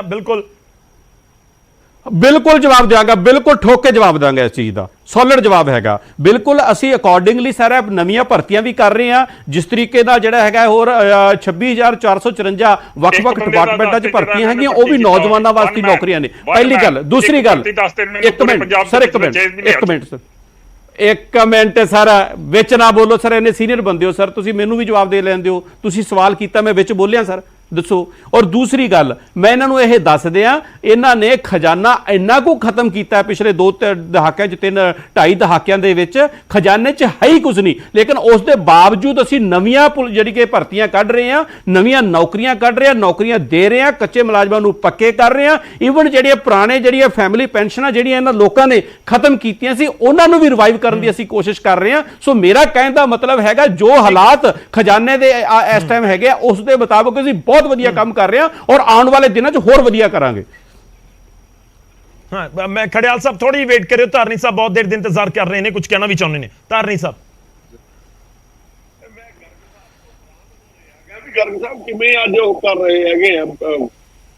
ਬਿਲਕੁਲ ਜਵਾਬ ਦਿਆਂਗਾ, ਬਿਲਕੁਲ ਠੋਕ ਕੇ ਜਵਾਬ ਦਾਂਗਾ। ਇਸ ਚੀਜ਼ ਦਾ ਸੋਲਿਡ ਜਵਾਬ ਹੈਗਾ। ਬਿਲਕੁਲ ਅਸੀਂ ਅਕੋਰਡਿੰਗਲੀ ਸਾਰਾ ਨਵੀਆਂ ਭਰਤੀਆਂ ਵੀ ਕਰ ਰਹੇ ਹਾਂ, ਜਿਸ ਤਰੀਕੇ ਨਾਲ ਜਿਹੜਾ ਹੈਗਾ ਹੋਰ 26,454 ਵੱਖ-ਵੱਖ ਡਿਪਾਰਟਮੈਂਟਾਂ 'ਚ ਭਰਤੀਆਂ ਹੈਗੀਆਂ, ਉਹ ਵੀ ਨੌਜਵਾਨਾਂ ਵਾਸਤੇ ਨੌਕਰੀਆਂ ਨੇ। ਪਹਿਲੀ ਗੱਲ। ਦੂਸਰੀ ਗੱਲ, ਇੱਕ ਮਿੰਟ ਸਰ, ਵਿੱਚ ਨਾ ਬੋਲੋ ਸਰ, ਇੰਨੇ ਸੀਨੀਅਰ ਬੰਦੇ ਹੋ ਸਰ, ਤੁਸੀਂ ਮੈਨੂੰ ਵੀ ਜਵਾਬ ਦੇ ਲੈਂਦੇ ਹੋ। ਤੁਸੀਂ ਸਵਾਲ ਕੀਤਾ, ਮੈਂ ਵਿੱਚ ਬੋਲਿਆ ਸਰ, ਦੱਸੋ। ਔਰ ਦੂਸਰੀ ਗੱਲ, ਮੈਂ ਇਹਨਾਂ ਨੂੰ ਇਹ ਦੱਸ ਦਿਆਂ, ਇਹਨਾਂ ਨੇ ਖਜ਼ਾਨਾ ਇੰਨਾ ਕੁ ਖਤਮ ਕੀਤਾ ਪਿਛਲੇ 2 ਦਹਾਕਿਆਂ 'ਚ, 3-2.5 ਦਹਾਕਿਆਂ ਦੇ ਵਿੱਚ ਖਜ਼ਾਨੇ 'ਚ ਹੈ ਹੀ ਕੁਝ ਨਹੀਂ। ਲੇਕਿਨ ਉਸ ਦੇ ਬਾਵਜੂਦ ਅਸੀਂ ਨਵੀਆਂ ਜਿਹੜੀ ਕਿ ਭਰਤੀਆਂ ਕੱਢ ਰਹੇ ਹਾਂ, ਨਵੀਆਂ ਨੌਕਰੀਆਂ ਕੱਢ ਰਹੇ ਹਾਂ, ਨੌਕਰੀਆਂ ਦੇ ਰਹੇ ਹਾਂ, ਕੱਚੇ ਮੁਲਾਜ਼ਮਾਂ ਨੂੰ ਪੱਕੇ ਕਰ ਰਹੇ ਹਾਂ। ਈਵਨ ਜਿਹੜੀਆਂ ਪੁਰਾਣੇ ਜਿਹੜੀਆਂ ਫੈਮਿਲੀ ਪੈਨਸ਼ਨਾਂ ਜਿਹੜੀਆਂ ਇਹਨਾਂ ਲੋਕਾਂ ਨੇ ਖਤਮ ਕੀਤੀਆਂ ਸੀ, ਉਹਨਾਂ ਨੂੰ ਵੀ ਰਿਵਾਈਵ ਕਰਨ ਦੀ ਅਸੀਂ ਕੋਸ਼ਿਸ਼ ਕਰ ਰਹੇ ਹਾਂ। ਸੋ ਮੇਰਾ ਕਹਿਣ ਦਾ ਮਤਲਬ ਹੈਗਾ, ਜੋ ਹਾਲਾਤ ਖਜ਼ਾਨੇ ਦੇ ਇਸ ਟਾਈਮ ਹੈਗੇ, ਉਸ ਦੇ ਮੁਤਾਬਕ ਅਸੀਂ ਬਹੁਤ ਵਧੀਆ ਕੰਮ ਕਰ ਰਹੇ ਹਾਂ ਔਰ ਆਉਣ ਵਾਲੇ ਦਿਨਾਂ 'ਚ ਹੋਰ ਵਧੀਆ ਕਰਾਂਗੇ। हाँ, मैं खड़ियाल साहब थोड़ी वेट करियो। धारनी साहब बहुत देर इंतजार कर रहे हैं, कुछ कहना भी चाहते हैं। धारनी साहब, गर्ग साहब किवें अज ਉਹ ਕਰ ਰਹੇ ਹੈਗੇ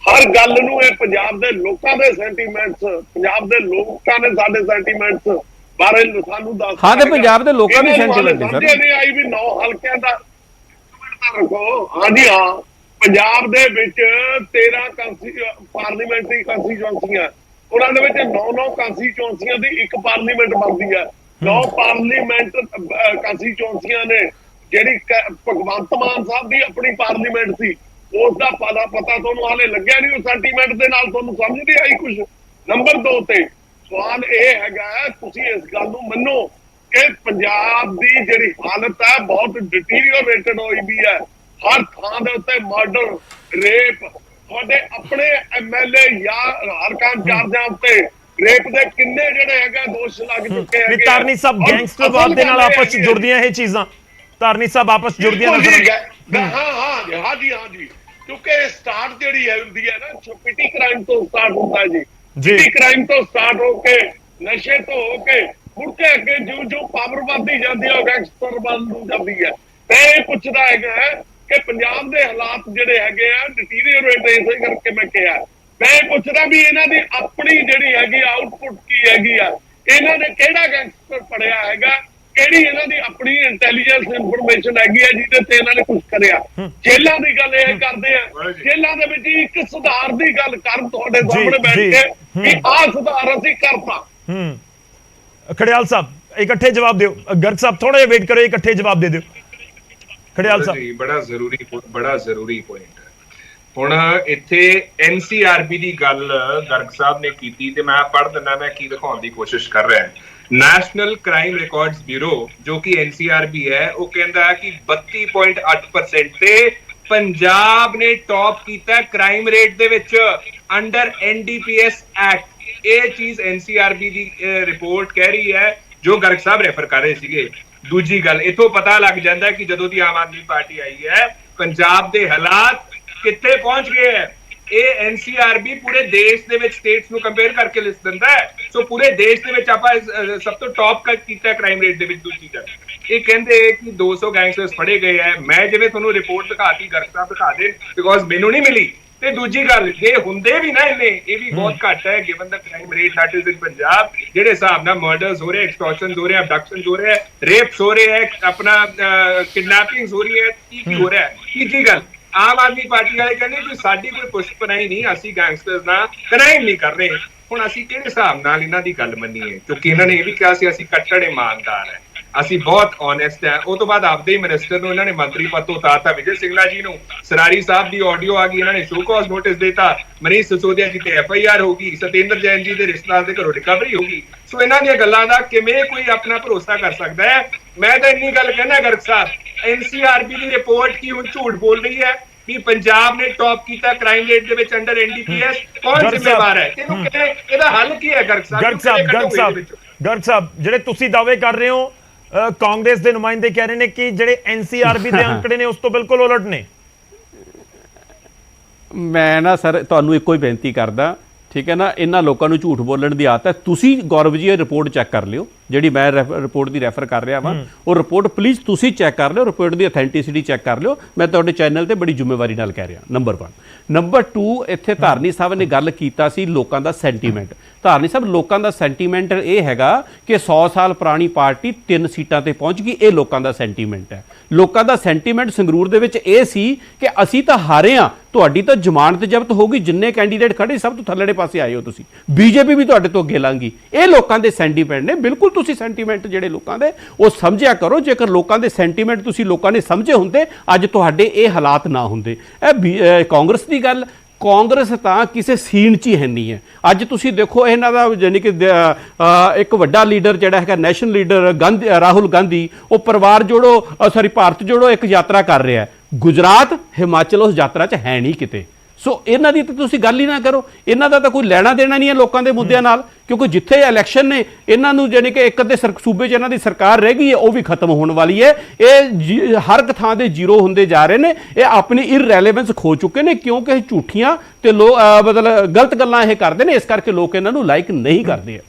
ਹਰ ਗੱਲ ਨੂੰ ਇਹ ਪੰਜਾਬ ਦੇ ਲੋਕਾਂ ਦੇ ਸੈਂਟੀਮੈਂਟਸ, ਪੰਜਾਬ ਦੇ ਲੋਕਾਂ ਨੇ ਸਾਡੇ ਸੈਂਟੀਮੈਂਟਸ ਬਾਰੇ ਸਾਨੂੰ ਦੱਸ। ਹਾਂ, ਤੇ ਪੰਜਾਬ ਦੇ ਲੋਕਾਂ ਦੇ ਸੈਂਟੀਮੈਂਟ ਨੇ ਸਰ। ਨੇ ਆਈ ਵੀ 9 ਹਲਕਿਆਂ ਦਾ ਰੱਖੋ। ਹਾਂਜੀ ਹਾਂ, ਪੰਜਾਬ ਦੇ ਵਿੱਚ 13 ਪਾਰਲੀਮੈਂਟਰੀ ਕੰਸਟੀਚੁਐਂਸੀਆਂ, ਉਹਨਾਂ ਦੇ ਵਿੱਚ 9 ਕੰਸਟੀਚੁਐਂਸੀਆਂ ਦੀ ਇੱਕ ਪਾਰਲੀਮੈਂਟ ਬਣਦੀ ਹੈ। 9 ਪਾਰਲੀਮੈਂਟ ਕੰਸਟੀਚੁਐਂਸੀਆਂ ਨੇ। ਜਿਹੜੀ ਭਗਵੰਤ ਮਾਨ ਸਾਹਿਬ ਦੀ ਆਪਣੀ ਪਾਰਲੀਮੈਂਟ ਸੀ, ਉਸ ਦਾ ਪਤਾ ਤੁਹਾਨੂੰ ਹਾਲੇ ਲੱਗਿਆ ਨਹੀਂ। ਉਹ ਸੈਂਟੀਮੈਂਟ ਦੇ ਨਾਲ ਤੁਹਾਨੂੰ ਸਮਝ ਨਹੀਂ ਆਈ ਕੁਝ। ਨੰਬਰ 2 ਤੇ ਸਵਾਲ ਇਹ ਹੈਗਾ, ਤੁਸੀਂ ਇਸ ਗੱਲ ਨੂੰ ਮੰਨੋ ਕਿ ਪੰਜਾਬ ਦੀ ਜਿਹੜੀ ਹਾਲਤ ਹੈ ਬਹੁਤ ਡਿਟੀਰੀਓਰੇਟਡ ਹੋਈ ਵੀ ਹੈ। ਹਰ ਥਾਂ ਦੇ ਉੱਤੇ ਮਰਡਰ, ਰੇਪ, ਤੁਹਾਡੇ ਆਪਣੇ MLA ਜਾਂ ਹਲਕਾ ਇੰਚਾਰਜਾਂ ਉੱਤੇ ਰੇਪ ਦੇ ਕਿੰਨੇ ਜਿਹੜੇ ਹੈਗਾ ਦੋਸ਼ ਲੱਗ ਚੁੱਕੇ ਹੈਗੇ। ਧਾਰਨੀ ਸਾਹਿਬ, ਗੈਂਗਸਟਰਵਾਦ ਦੇ ਨਾਲ ਆਪਸ 'ਚ ਜੁੜਦੀਆਂ ਇਹ ਚੀਜ਼ਾਂ, ਧਾਰਨੀ ਸਾਹਿਬ ਆਪਸ 'ਚ ਜੁੜਦੀਆਂ ਨਜ਼ਰ। ਹਾਂ ਜੀ, ਕਿਉਂਕਿ ਸਟਾਰਟ ਜਿਹੜੀ ਹੁੰਦੀ ਹੈ ਨਾ, ਪਿਟੀ ਕ੍ਰਾਈਮ ਤੋਂ ਸਟਾਰਟ ਹੁੰਦਾ ਜੀ। ਪਿਟੀ ਕ੍ਰਾਈਮ ਤੋਂ ਸਟਾਰਟ ਹੋ ਕੇ, ਨਸ਼ੇ ਤੋਂ ਹੋ ਕੇ, ਮੁੜ ਕੇ ਅੱਗੇ ਜੋ ਪਾਵਰ ਵੱਧਦੀ ਜਾਂਦੀ ਹੈ, ਉਹ ਗੈਂਗਸਟਰ ਬਣ ਜਾਂਦੀ ਹੈ। ਮੈਂ ਇਹ ਪੁੱਛਦਾ ਹੈਗਾ ਕਿ ਪੰਜਾਬ ਦੇ ਹਾਲਾਤ ਜਿਹੜੇ ਹੈਗੇ ਆ ਡਿਟੀਰੀਓਰੇਟ ਇਸੇ ਕਰਕੇ ਮੈਂ ਕਿਹਾ। ਮੈਂ ਇਹ ਪੁੱਛਦਾ ਵੀ ਇਹਨਾਂ ਦੀ ਆਪਣੀ ਜਿਹੜੀ ਹੈਗੀ ਆਊਟਪੁੱਟ ਕੀ ਹੈਗੀ ਆ? ਇਹਨਾਂ ਨੇ ਕਿਹੜਾ ਗੈਂਗਸਟਰ ਫੜਿਆ ਹੈਗਾ? ਕਿਹੜੀ ਇਹਨਾਂ ਦੀ ਆਪਣੀ ਇੰਟੈਲੀਜੈਂਸ ਇਨਫੋਰਮੇਸ਼ਨ ਹੈਗੀ ਹੈ ਜਿਹਦੇ ਤੇ ਇਹਨਾਂ ਨੇ ਕੁਝ ਕਰਿਆ? ਜੇਲ੍ਹਾਂ ਦੀ ਗੱਲ ਇਹ ਕਰਦੇ ਆ, ਜੇਲ੍ਹਾਂ ਦੇ ਵਿੱਚ ਇੱਕ ਸੁਧਾਰ ਦੀ ਗੱਲ ਕਰ ਤੁਹਾਡੇ ਸਾਹਮਣੇ ਬੈਠ ਕੇ ਕਿ ਆਹ ਸੁਧਾਰ ਅਸੀਂ ਕਰਤਾ। खड़ियाल साहब इकट्ठे जवाब दियो। गर्ग साहब थोड़ा वेट करो, इकट्ठे जवाब दे दियो। खड़ियाल साहब जी, बड़ा ਜ਼ਰੂਰੀ ਪੁਆਇੰਟ ਹੈ। ਹੁਣ ਇੱਥੇ NCRB ਦੀ ਗੱਲ ਗਰਗ ਸਾਹਿਬ ਨੇ ਕੀਤੀ ਤੇ ਮੈਂ ਪੜ੍ਹ ਦਿੰਦਾ, ਮੈਂ ਕੀ ਦਿਖਾਉਣ ਦੀ ਕੋਸ਼ਿਸ਼ ਕਰ ਰਿਹਾ। ਨੈਸ਼ਨਲ ਕ੍ਰਾਈਮ ਰਿਕਾਰਡਸ ਬਿਊਰੋ ਜੋ ਕਿ NCRB ਹੈ, ਉਹ ਕਹਿੰਦਾ ਹੈ ਕਿ 32.8% ਤੇ ਪੰਜਾਬ ਨੇ ਟੌਪ ਕੀਤਾ ਕ੍ਰਾਈਮ ਰੇਟ ਦੇ ਵਿੱਚ ਅੰਡਰ NDPS ਐਕਟ। ਇਹ ਚੀਜ਼ NCRB ਦੀ ਰਿਪੋਰਟ ਕਹਿ ਰਹੀ ਹੈ, ਜੋ ਗਰਗ ਸਾਹਿਬ ਰੈਫਰ ਕਰ ਰਹੇ ਸੀਗੇ। ਦੂਜੀ ਗੱਲ, ਇਥੋਂ ਪਤਾ ਲੱਗ ਜਾਂਦਾ ਕਿ ਜਦੋਂ ਦੀ ਆਮ ਆਦਮੀ ਪਾਰਟੀ ਆਈ ਹੈ, ਪੰਜਾਬ ਦੇ ਹਾਲਾਤ ਕਿੱਥੇ ਪਹੁੰਚ ਗਏ ਹੈ। ਇਹ NCRB ਪੂਰੇ ਦੇਸ਼ ਦੇ ਵਿੱਚ ਸਟੇਟਸ ਨੂੰ ਕੰਪੇਅਰ ਕਰਕੇ ਲਿਸਟ ਦਿੰਦਾ ਹੈ। ਸੋ ਪੂਰੇ ਦੇਸ਼ ਦੇ ਵਿੱਚ ਆਪਾਂ ਸਭ ਤੋਂ ਟੌਪ ਕੀਤਾ ਕ੍ਰਾਈਮ ਰੇਟ ਦੇ ਵਿੱਚ। ਦੂਜੀ ਗੱਲ, ਇਹ ਕਹਿੰਦੇ ਕਿ 200 ਗੈਂਗਸਟਰਸ ਫੜੇ ਗਏ ਹੈ। ਮੈਂ ਜਿਵੇਂ ਤੁਹਾਨੂੰ ਰਿਪੋਰਟ ਦਿਖਾਤੀ, ਗਰਗ ਸਾਹਿਬ ਦਿਖਾ ਦੇਣ, ਬਿਕੋਜ਼ ਮੈਨੂੰ ਨਹੀਂ ਮਿਲੀ। ਤੇ ਦੂਜੀ ਗੱਲ, ਜੇ ਹੁੰਦੇ ਵੀ ਨਾ ਇੰਨੇ, ਇਹ ਵੀ ਬਹੁਤ ਘੱਟ ਹੈ given the crime rate that is in Punjab. ਜਿਹੜੇ ਹਿਸਾਬ ਨਾਲ ਮਰਡਰਸ ਹੋ ਰਹੇ, ਐਕਸਟੋਰਸ਼ਨਸ ਹੋ ਰਹੇ, ਅਬਡਕਸ਼ਨਸ ਹੋ ਰਹੇ, ਰੇਪਸ ਹੋ ਰਹੇ ਹੈ, ਆਪਣਾ ਕਿਡਨੈਪਿੰਗਸ ਹੋ ਰਹੀ ਹੈ, ਕੀ ਹੋ ਰਿਹਾ ਹੈ। ਤੀਜੀ ਗੱਲ, ਆਮ ਆਦਮੀ ਪਾਰਟੀ ਵਾਲੇ ਕਹਿੰਦੇ ਕਿ ਸਾਡੀ ਕੋਈ ਪੁਸ਼ਪਨਾਈ ਨਹੀਂ, ਅਸੀਂ ਗੈਂਗਸਟਰਸ ਨਾਲ ਕ੍ਰਾਈਮ ਨਹੀਂ ਕਰ ਰਹੇ। ਹੁਣ ਅਸੀਂ ਕਿਹੜੇ ਹਿਸਾਬ ਨਾਲ ਇਹਨਾਂ ਦੀ ਗੱਲ ਮੰਨੀਏ? ਕਿਉਂਕਿ ਇਹਨਾਂ ਨੇ ਇਹ ਵੀ ਕਿਹਾ ਸੀ ਅਸੀਂ ਕੱਟੜ ਇਮਾਨਦਾਰ ਹੈ, ਅਸੀਂ ਬਹੁਤ ਓਨੈਸਟ ਹੈ। ਉਹ ਤੋਂ ਬਾਅਦ ਆਪਦੇ ਹੀ ਮਿਨਿਸਟਰ ਨੂੰ ਇਹਨਾਂ ਨੇ ਮੰਤਰੀ ਪਦ ਤੋਂ ਉਤਾਰਤਾ। ਵਿਜੇ ਸਿੰਗਲਾ ਜੀ ਨੂੰ ਸਰਾਰੀ ਸਾਹਿਬ ਦੀ ਆਡੀਓ ਆ ਗਈ, ਇਹਨਾਂ ਨੇ ਸ਼ੋ ਕਾਜ਼ ਨੋਟਿਸ ਦਿੱਤਾ। ਮਨੀਸ਼ ਸਿਸੋਦੀਆ ਜੀ ਤੇ FIR ਹੋ ਗਈ। ਸਤਿੰਦਰ ਜੈਨ ਜੀ ਦੇ ਰਿਸ਼ਤੇਦਾਰ ਦੇ ਘਰੋਂ ਰਿਕਵਰੀ ਹੋ ਗਈ। ਸੋ ਇਹਨਾਂ ਦੀਆਂ ਗੱਲਾਂ ਦਾ ਕਿਵੇਂ ਕੋਈ ਆਪਣਾ ਭਰੋਸਾ ਕਰ ਸਕਦਾ ਹੈ? ਮੈਂ ਤਾਂ ਇੰਨੀ ਗੱਲ ਕਹਿਣਾ ਗਰਗ ਸਾਹਿਬ, NCRB ਦੀ ਰਿਪੋਰਟ ਕੀ ਹੁਣ ਝੂਠ ਬੋਲ ਰਹੀ ਹੈ ਕਿ ਪੰਜਾਬ ਨੇ ਟੌਪ ਕੀਤਾ ਕ੍ਰਾਈਮ ਰੇਟ ਦੇ ਵਿੱਚ ਅੰਡਰ NDPS? ਕੌਣ ਜ਼ਿੰਮੇਵਾਰ ਹੈ? ਇਹਦਾ ਹੱਲ ਕੀ ਹੈ ਗਰਗ ਸਾਹਿਬ? ਗਰਗ ਸਾਹਿਬ, ਜਿਹੜੇ ਤੁਸੀਂ ਦਾਅਵੇ ਕਰ ਰਹੇ ਹੋ, ਕਾਂਗਰਸ ਦੇ ਨੁਮਾਇੰਦੇ ਕਹਿ ਰਹੇ ਨੇ ਕਿ ਜਿਹੜੇ ਐਨਸੀਆਰਬੀ ਦੇ ਅੰਕੜੇ ਨੇ ਉਸ ਤੋਂ ਬਿਲਕੁਲ ਉਲਟ ਨੇ। ਮੈਂ ਨਾ ਸਰ ਤੁਹਾਨੂੰ ਇੱਕੋ ਹੀ ਬੇਨਤੀ ਕਰਦਾ, ਠੀਕ ਹੈ ਨਾ, ਇਹਨਾਂ ਲੋਕਾਂ ਨੂੰ ਝੂਠ ਬੋਲਣ ਦੀ ਆਦਤ ਹੈ। ਤੁਸੀਂ ਗੌਰਵ ਜੀ ਇਹ ਰਿਪੋਰਟ ਚੈੱਕ ਕਰ ਲਿਓ, ਜਿਹੜੀ ਮੈਂ ਰਿਪੋਰਟ ਦੀ ਰੈਫਰ ਕਰ ਰਿਹਾ ਵਾਂ, ਉਹ ਰਿਪੋਰਟ ਪਲੀਜ਼ ਤੁਸੀਂ ਚੈੱਕ ਕਰ ਲਿਓ, ਰਿਪੋਰਟ ਦੀ ਅਥੈਂਟਿਸਿਟੀ ਚੈੱਕ ਕਰ ਲਿਓ। ਮੈਂ ਤੁਹਾਡੇ ਚੈਨਲ ਤੇ ਬੜੀ ਜ਼ਿੰਮੇਵਾਰੀ ਨਾਲ ਕਹਿ ਰਿਹਾ, ਨੰਬਰ 1। ਨੰਬਰ 2, ਇੱਥੇ ਧਾਰਨੀ ਸਾਹਿਬ ਨੇ ਗੱਲ ਕੀਤਾ ਸੀ ਲੋਕਾਂ ਦਾ ਸੈਂਟੀਮੈਂਟ। ਧਾਰਨੀ ਸਾਹਿਬ, ਲੋਕਾਂ ਦਾ ਸੈਂਟੀਮੈਂਟ ਇਹ ਹੈਗਾ ਕਿ 100 ਸਾਲ ਪੁਰਾਣੀ ਪਾਰਟੀ 3 ਸੀਟਾਂ ਤੇ ਪਹੁੰਚ ਗਈ, ਇਹ ਲੋਕਾਂ ਦਾ ਸੈਂਟੀਮੈਂਟ ਹੈ। ਲੋਕਾਂ ਦਾ ਸੈਂਟੀਮੈਂਟ ਸੰਗਰੂਰ ਦੇ ਵਿੱਚ ਇਹ ਸੀ ਕਿ ਅਸੀਂ ਤਾਂ ਹਾਰੇ ਹਾਂ, ਤੁਹਾਡੀ ਤਾਂ ਜ਼ਮਾਨਤ ਜ਼ਬਤ ਹੋ ਗਈ, ਜਿੰਨੇ ਕੈਂਡੀਡੇਟ ਖੜੇ ਸਭ ਤੋਂ ਥੱਲੜੇ ਪਾਸੇ ਆਏ ਹੋ ਤੁਸੀਂ, ਬੀਜੇਪੀ ਵੀ ਤੁਹਾਡੇ ਤੋਂ ਅੱਗੇ ਲੰਘ ਗਈ। ਇਹ ਲੋਕਾਂ ਦੇ ਸੈਂਟੀਮੈਂਟ ਨੇ। ਬਿਲਕੁਲ ਤੁਸੀਂ ਸੈਂਟੀਮੈਂਟ ਜਿਹੜੇ ਲੋਕਾਂ ਦੇ ਉਹ ਸਮਝਿਆ ਕਰੋ। ਜੇਕਰ ਲੋਕਾਂ ਦੇ ਸੈਂਟੀਮੈਂਟ ਤੁਸੀਂ ਲੋਕਾਂ ਨੇ ਸਮਝੇ ਹੁੰਦੇ, ਅੱਜ ਤੁਹਾਡੇ ਇਹ ਹਾਲਾਤ ਨਾ ਹੁੰਦੇ। ਇਹ ਕਾਂਗਰਸ ਦੀ ਗੱਲ, ਕਾਂਗਰਸ ਤਾਂ ਕਿਸੇ ਸੀਨ 'ਚ ਹੀ ਹੈ ਨਹੀਂ ਹੈ। ਅੱਜ ਤੁਸੀਂ ਦੇਖੋ ਇਹਨਾਂ ਦਾ ਯਾਨੀ ਕਿ ਇੱਕ ਵੱਡਾ ਲੀਡਰ ਜਿਹੜਾ ਹੈਗਾ ਨੈਸ਼ਨਲ ਲੀਡਰ ਰਾਹੁਲ ਗਾਂਧੀ, ਉਹ ਪਰਿਵਾਰ ਜੋੜੋ ਭਾਰਤ ਜੋੜੋ ਇੱਕ ਯਾਤਰਾ ਕਰ ਰਿਹਾ ਹੈ। ਗੁਜਰਾਤ, ਹਿਮਾਚਲ ਉਸ ਯਾਤਰਾ 'ਚ ਹੈ ਨਹੀਂ ਕਿਤੇ। ਸੋ ਇਹਨਾਂ ਦੀ ਤਾਂ ਤੁਸੀਂ ਗੱਲ ਹੀ ਨਾ ਕਰੋ। ਇਹਨਾਂ ਦਾ ਤਾਂ ਕੋਈ ਲੈਣਾ ਦੇਣਾ ਨਹੀਂ ਹੈ ਲੋਕਾਂ ਦੇ ਮੁੱਦਿਆਂ ਨਾਲ, ਕਿਉਂਕਿ ਜਿੱਥੇ ਇਲੈਕਸ਼ਨ ਨੇ ਇਹਨਾਂ ਨੂੰ ਯਾਨੀ ਕਿ ਇੱਕ ਅੱਧੇ ਸੂਬੇ 'ਚ ਇਹਨਾਂ ਦੀ ਸਰਕਾਰ ਰਹਿ ਗਈ ਹੈ, ਉਹ ਵੀ ਖਤਮ ਹੋਣ ਵਾਲੀ ਹੈ। ਇਹ ਹਰ ਇੱਕ ਥਾਂ ਦੇ ਜ਼ੀਰੋ ਹੁੰਦੇ ਜਾ ਰਹੇ ਨੇ। ਇਹ ਆਪਣੀ ਇਰਰੈਲੇਵੈਂਸ ਖੋ ਚੁੱਕੇ ਨੇ, ਕਿਉਂਕਿ ਇਹ ਝੂਠੀਆਂ ਤੇ ਮਤਲਬ ਗਲਤ ਗੱਲਾਂ ਇਹ ਕਰਦੇ ਨੇ, ਇਸ ਕਰਕੇ ਲੋਕ ਇਹਨਾਂ ਨੂੰ ਲਾਈਕ ਨਹੀਂ ਕਰਦੇ।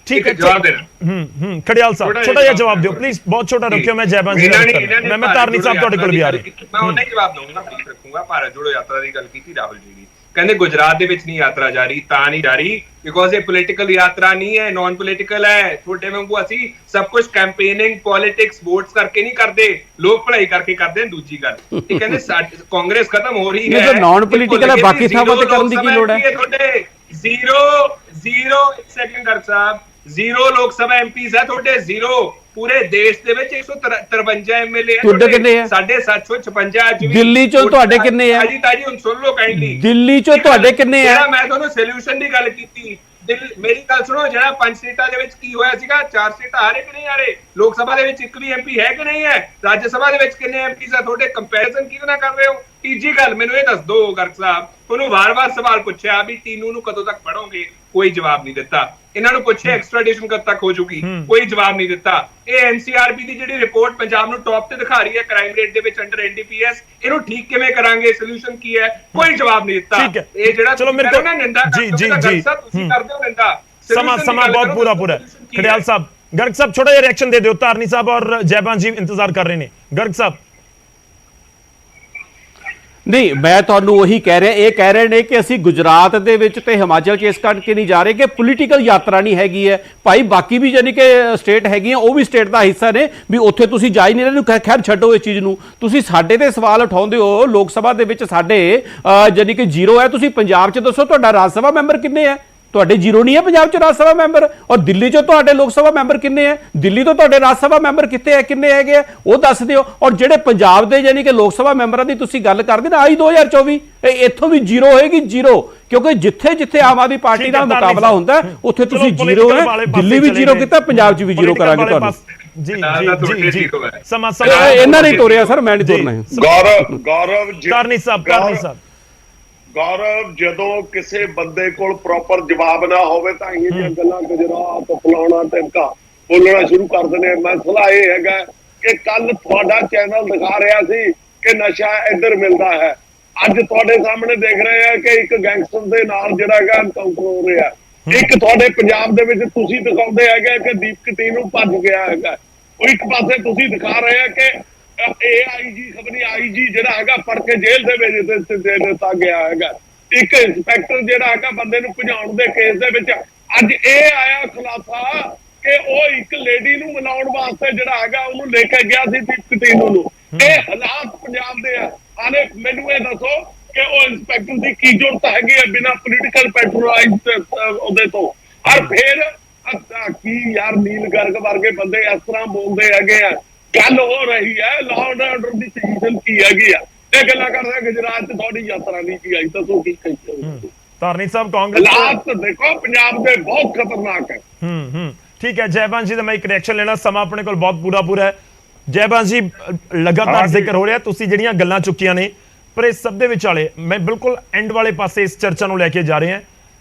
ठीक है, जवाब देना। खड़ियाल साहब छोटा जिहा जवाब दियो प्लीज, बहुत छोटा रखियो। मैं जयबंश जी मैं तारनी साहब ਤੁਹਾਡੇ ਕੋਲ ਵੀ ਆ ਰਹੀ, ਮੈਂ ਉਹਨਾਂ ਹੀ ਜਵਾਬ ਦਊਂਗਾ, ਪਲੀਜ਼ ਰੱਖੂੰਗਾ। ਭਾਰਤ ਜੋੜੋ ਯਾਤਰਾ ਦੀ ਗੱਲ ਕੀਤੀ ਰਾਹੁਲ ਜੀ ਦੀ, ਕਹਿੰਦੇ ਗੁਜਰਾਤ ਦੇ ਵਿੱਚ ਨਹੀਂ ਯਾਤਰਾ ਜਾ ਰਹੀ, ਤਾਂ ਨਹੀਂ ਜਾ ਰਹੀ ਬਿਕੋਜ਼ ਇਹ ਪੋਲੀਟੀਕਲ ਯਾਤਰਾ ਨਹੀਂ ਹੈ, ਨਾਨ ਪੋਲੀਟੀਕਲ ਹੈ। ਤੁਹਾਡੇ ਵਾਂਗੂ ਅਸੀਂ ਸਭ ਕੁਝ ਕੈਂਪੇਨਿੰਗ, ਪੋਲਿਟਿਕਸ, ਵੋਟਸ ਕਰਕੇ ਨਹੀਂ ਕਰਦੇ, ਲੋਕ ਭਲਾਈ ਕਰਕੇ ਕਰਦੇ ਨੇ। ਦੂਜੀ ਗੱਲ ਇਹ ਕਹਿੰਦੇ ਕਾਂਗਰਸ ਖਤਮ ਹੋ ਰਹੀ ਹੈ, ਨਾਨ ਪੋਲੀਟੀਕਲ ਹੈ, ਬਾਕੀ ਥਾਵਾਂ ਤੇ ਕਰਨ ਦੀ ਕੀ ਲੋੜ ਹੈ? ਤੁਹਾਡੇ ਜ਼ੀਰੋ ਇੱਕ ਸੈਕਿੰਡ ਕਰ ਸਾਹਿਬ, 0 ਲੋਕ ਸਭਾ ਐਮਪੀਜ਼ ਹੈ ਤੁਹਾਡੇ, 0 ਪੂਰੇ ਦੇਸ਼ ਦੇ ਵਿੱਚ 153 ਐਮਐਲਏ ਹੈ ਤੁਹਾਡੇ ਕਿੰਨੇ ਹੈ? 756 ਦਿੱਲੀ ਚੋਂ ਤੁਹਾਡੇ ਕਿੰਨੇ ਹੈ? ਤਾਜੀ ਹੁਣ ਸੁਣ ਲਓ ਕਾਈਂਡਲੀ, ਦਿੱਲੀ ਚੋਂ ਤੁਹਾਡੇ ਕਿੰਨੇ ਹੈ? ਮੈਂ ਤੁਹਾਨੂੰ ਸੋਲੂਸ਼ਨ ਦੀ ਗੱਲ ਕੀਤੀ। ਮੇਰੀ ਗੱਲ ਸੁਣੋ, ਜਿਹੜਾ 5 ਸੀਟਾਂ ਦੇ ਵਿੱਚ ਕੀ ਹੋਇਆ ਸੀਗਾ, 4 ਸੀਟਾਂ ਹਾਰੇ ਕਿ ਨਹੀਂ ਹਾਰੇ? ਲੋਕ ਸਭਾ ਦੇ ਵਿੱਚ ਇੱਕ ਵੀ ਐਮਪੀ ਹੈ ਕਿ ਨਹੀਂ ਹੈ? ਰਾਜ ਸਭਾ ਦੇ ਵਿੱਚ ਕਿੰਨੇ ਐਮਪੀਜ਼ ਆ ਤੁਹਾਡੇ? ਕੰਪੈਰੀਜ਼ਨ ਕਿਹਦੇ ਨਾਲ ਕਰ ਰਹੇ ਹੋ? ਤੀਜੀ ਗੱਲ ਮੈਨੂੰ ਇਹ ਦੱਸ ਦਿਓ ਗਰਗ ਸਾਹਿਬ, ਤੁਹਾਨੂੰ ਵਾਰ-ਵਾਰ ਸਵਾਲ ਪੁੱਛਿਆ ਵੀ ਟੀਨੂ ਨੂੰ ਕਦੋਂ ਤੱਕ ਪੜੋਗੇ, ਕੋਈ ਜਵਾਬ ਨਹੀਂ ਦਿੱਤਾ। ਇਹਨਾਂ ਨੂੰ ਪੁੱਛਿਆ ਐਕਸਟ੍ਰੈਡੀਸ਼ਨ ਕਦ ਤੱਕ ਹੋ ਚੁੱਕੀ, ਕੋਈ ਜਵਾਬ ਨਹੀਂ ਦਿੱਤਾ। ਇਹ ਐਨਸੀਆਰਬੀ ਦੀ ਜਿਹੜੀ ਰਿਪੋਰਟ ਪੰਜਾਬ ਨੂੰ ਟੌਪ ਤੇ ਦਿਖਾ ਰਹੀ ਹੈ ਕ੍ਰਾਈਮ ਰੇਟ ਦੇ ਵਿੱਚ ਅੰਡਰ ਐਨਡੀਪੀਐਸ, ਇਹਨੂੰ ਠੀਕ ਕਿਵੇਂ ਕਰਾਂਗੇ, ਸੋਲੂਸ਼ਨ ਕੀ ਹੈ, ਕੋਈ ਜਵਾਬ ਨਹੀਂ ਦਿੱਤਾ। ਇਹ ਜਿਹੜਾ ਚਲੋ ਮੇਰੇ ਕੋਲ ਨਿੰਦਾ ਜੀ ਤੁਸੀਂ ਕਰਦੇ ਹੋ ਨਿੰਦਾ, ਸਮਾਂ ਬਹੁਤ ਪੂਰਾ ਹੈ। खड़ियाल साहब, गर्ग साहब छोटा जिहा रिएक्शन दे दियो। तारनी साहब और जयबंश जी इंतजार कर रहे ने। गर्ग साहब ਨਹੀਂ, ਮੈਂ ਤੁਹਾਨੂੰ ਉਹੀ ਕਹਿ ਰਿਹਾ, ਇਹ ਕਹਿ ਰਹੇ ਨੇ ਕਿ ਅਸੀਂ ਗੁਜਰਾਤ ਦੇ ਵਿੱਚ ਤੇ ਹਿਮਾਚਲ 'ਚ ਇਸ ਕਰਕੇ ਨਹੀਂ ਜਾ ਰਹੇ ਕਿ ਪੋਲੀਟੀਕਲ ਯਾਤਰਾ ਨਹੀਂ ਹੈਗੀ ਹੈ। ਭਾਈ ਬਾਕੀ ਵੀ ਯਾਨੀ ਕਿ ਸਟੇਟ ਹੈਗੀਆਂ, ਉਹ ਵੀ ਸਟੇਟ ਦਾ ਹਿੱਸਾ ਨੇ, ਵੀ ਉੱਥੇ ਤੁਸੀਂ ਜਾ ਹੀ ਨਹੀਂ ਰਹੇ ਨੂੰ। ਖੈਰ ਛੱਡੋ ਇਸ ਚੀਜ਼ ਨੂੰ, ਤੁਸੀਂ ਸਾਡੇ ਤੇ ਸਵਾਲ ਉਠਾਉਂਦੇ ਹੋ। ਲੋਕ ਸਭਾ ਦੇ ਵਿੱਚ ਸਾਡੇ ਯਾਨੀ ਕਿ 0 ਹੈ। ਤੁਸੀਂ ਪੰਜਾਬ 'ਚ ਦੱਸੋ ਤੁਹਾਡਾ ਰਾਜ ਸਭਾ ਮੈਂਬਰ ਕਿੰਨੇ ਹੈ? ਤੁਹਾਡੇ 0 ਨਹੀਂ ਹੈ ਪੰਜਾਬ 'ਚ ਰਾਜ ਸਭਾ ਮੈਂਬਰ। ਔਰ ਦਿੱਲੀ 'ਚੋਂ ਤੁਹਾਡੇ ਲੋਕ ਸਭਾ ਮੈਂਬਰ ਕਿੰਨੇ ਹੈ? ਦਿੱਲੀ ਤੋਂ ਤੁਹਾਡੇ ਰਾਜ ਸਭਾ ਮੈਂਬਰ ਕਿੰਨੇ ਹੈਗੇ ਆ, ਉਹ ਦੱਸ ਦਿਓ। ਔਰ ਜਿਹੜੇ ਪੰਜਾਬ ਦੇ ਯਾਨੀ ਕਿ ਲੋਕ ਸਭਾ ਮੈਂਬਰਾਂ ਦੀ ਤੁਸੀਂ ਗੱਲ ਕਰਦੇ ਨਾ, ਆਈ 2024 ਇੱਥੋਂ ਵੀ 0 ਹੋਏਗੀ, 0, ਕਿਉਂਕਿ ਜਿੱਥੇ ਆਮ ਆਦਮੀ ਪਾਰਟੀ ਨਾਲ ਮੁਕਾਬਲਾ ਹੁੰਦਾ ਉੱਥੇ ਤੁਸੀਂ 0 ਹੈ। ਦਿੱਲੀ ਵੀ 0 ਕੀਤਾ, ਪੰਜਾਬ 'ਚ ਵੀ 0 ਕਰਾਂਗੇ ਤੁਹਾਨੂੰ। ਜੀ ਸਮਾਂ ਇਹਨਾਂ ਨੇ ਤੋਰਿਆ ਸਰ, ਮੈਂ ਨਹੀਂ ਤੋਰਨਾ ਹੈ। ਗੌਰਵ ਤਾਰਨੀ ਸਾਹਿਬ ਗੌਰਵ, ਜਦੋਂ ਕਿਸੇ ਬੰਦੇ ਕੋਲ ਪ੍ਰੋਪਰ ਜਵਾਬ ਨਾ ਹੋਵੇ ਤਾਂ ਇਹ ਜਿਹੀਆਂ ਗੱਲਾਂ ਗੁਜਰਾਤ, ਫਲਾਉਣਾ ਟਿਮਕਾ ਬੋਲਣਾ ਸ਼ੁਰੂ ਕਰ ਦਿੰਦੇ। ਮਸਲਾ ਇਹ ਹੈਗਾ ਕਿ ਕੱਲ ਤੁਹਾਡਾ ਚੈਨਲ ਦਿਖਾ ਰਿਹਾ ਸੀ ਕਿ ਨਸ਼ਾ ਇੱਧਰ ਮਿਲਦਾ ਹੈ, ਅੱਜ ਤੁਹਾਡੇ ਸਾਹਮਣੇ ਦੇਖ ਰਹੇ ਆ ਕਿ ਇੱਕ ਗੈਂਗਸਟਰ ਦੇ ਨਾਲ ਜਿਹੜਾ ਹੈਗਾ ਐਨਕਾਊਂਟਰ ਹੋ ਰਿਹਾ। ਇੱਕ ਤੁਹਾਡੇ ਪੰਜਾਬ ਦੇ ਵਿੱਚ ਤੁਸੀਂ ਦਿਖਾਉਂਦੇ ਹੈਗੇ ਕਿ ਦੀਪਕ ਟੀਨੂ ਭੱਜ ਗਿਆ ਹੈਗਾ, ਉਹ ਇੱਕ ਪਾਸੇ ਤੁਸੀਂ ਦਿਖਾ ਰਹੇ ਆ ਕਿ AIG ਖਬਰੀ IG ਜਿਹੜਾ ਹੈਗਾ ਫੜ ਕੇ ਜੇਲ੍ਹ ਦੇ ਵਿੱਚ ਦੇ ਦਿੱਤਾ ਗਿਆ ਹੈਗਾ। ਇੱਕ ਇੰਸਪੈਕਟਰ ਜਿਹੜਾ ਹੈਗਾ ਬੰਦੇ ਨੂੰ ਭਜਾਉਣ ਦੇ ਕੇਸ ਦੇ ਵਿੱਚ ਅੱਜ ਇਹ ਆਇਆ ਖੁਲਾਸਾ ਕਿ ਉਹ ਇੱਕ ਲੇਡੀ ਨੂੰ ਮਨਾਉਣ ਵਾਸਤੇ ਜਿਹੜਾ ਹੈਗਾ ਉਹਨੂੰ ਲੈ ਕੇ ਗਿਆ ਸੀ ਦੀਪਕ ਟੀਨੂ ਨੂੰ। ਇਹ ਹਾਲਾਤ ਪੰਜਾਬ ਦੇ ਆ। ਹਾਲੇ ਮੈਨੂੰ ਇਹ ਦੱਸੋ ਕਿ ਉਹ ਇੰਸਪੈਕਟਰ ਦੀ ਕੀ ਜ਼ਰੂਰਤ ਹੈਗੀ ਹੈ ਬਿਨਾਂ ਪੋਲੀਟੀਕਲ ਪੈਟਰੋਲਾਈਜ਼ ਉਹਦੇ ਤੋਂ। ਔਰ ਫਿਰ ਕੀ ਯਾਰ ਨੀਲ ਗਰਗ ਵਰਗੇ ਬੰਦੇ ਇਸ ਤਰ੍ਹਾਂ ਬੋਲਦੇ ਹੈਗੇ ਆ। ਗੱਲ ਹੋ ਰਹੀ ਹੈ law and order the position ਕੀ ਹੈਗੀ ਆ। ਇਹ ਗੱਲਾਂ ਕਰਦੇ ਗੁਜਰਾਤ 'ਚ ਤੁਹਾਡੀ ਯਾਤਰਾ ਨਹੀਂ ਕੀ ਆਈ, ਦੱਸੋ ਕੀ ਕਹਿੰਦੇ? ਤਾਰਨੀ ਸਾਹਿਬ ਕਾਂਗਰਸ ਹਾਲਾਤ ਦੇਖੋ ਪੰਜਾਬ ਦੇ ਬਹੁਤ ਖਤਰਨਾਕ ਹੈ। ठीक है जयबंश जी, मैं एक रिएक्शन लेना, समा अपने को बहुत पूरा है। जयबंश जी लगातार जिक्र हो रहा, तुसीं जिहड़ियां गल्लां चुक्कियां ने, पर इस सब दे विचाले मैं बिल्कुल एंड वाले पासे इस चर्चा नूं लैके जा रहे हैं।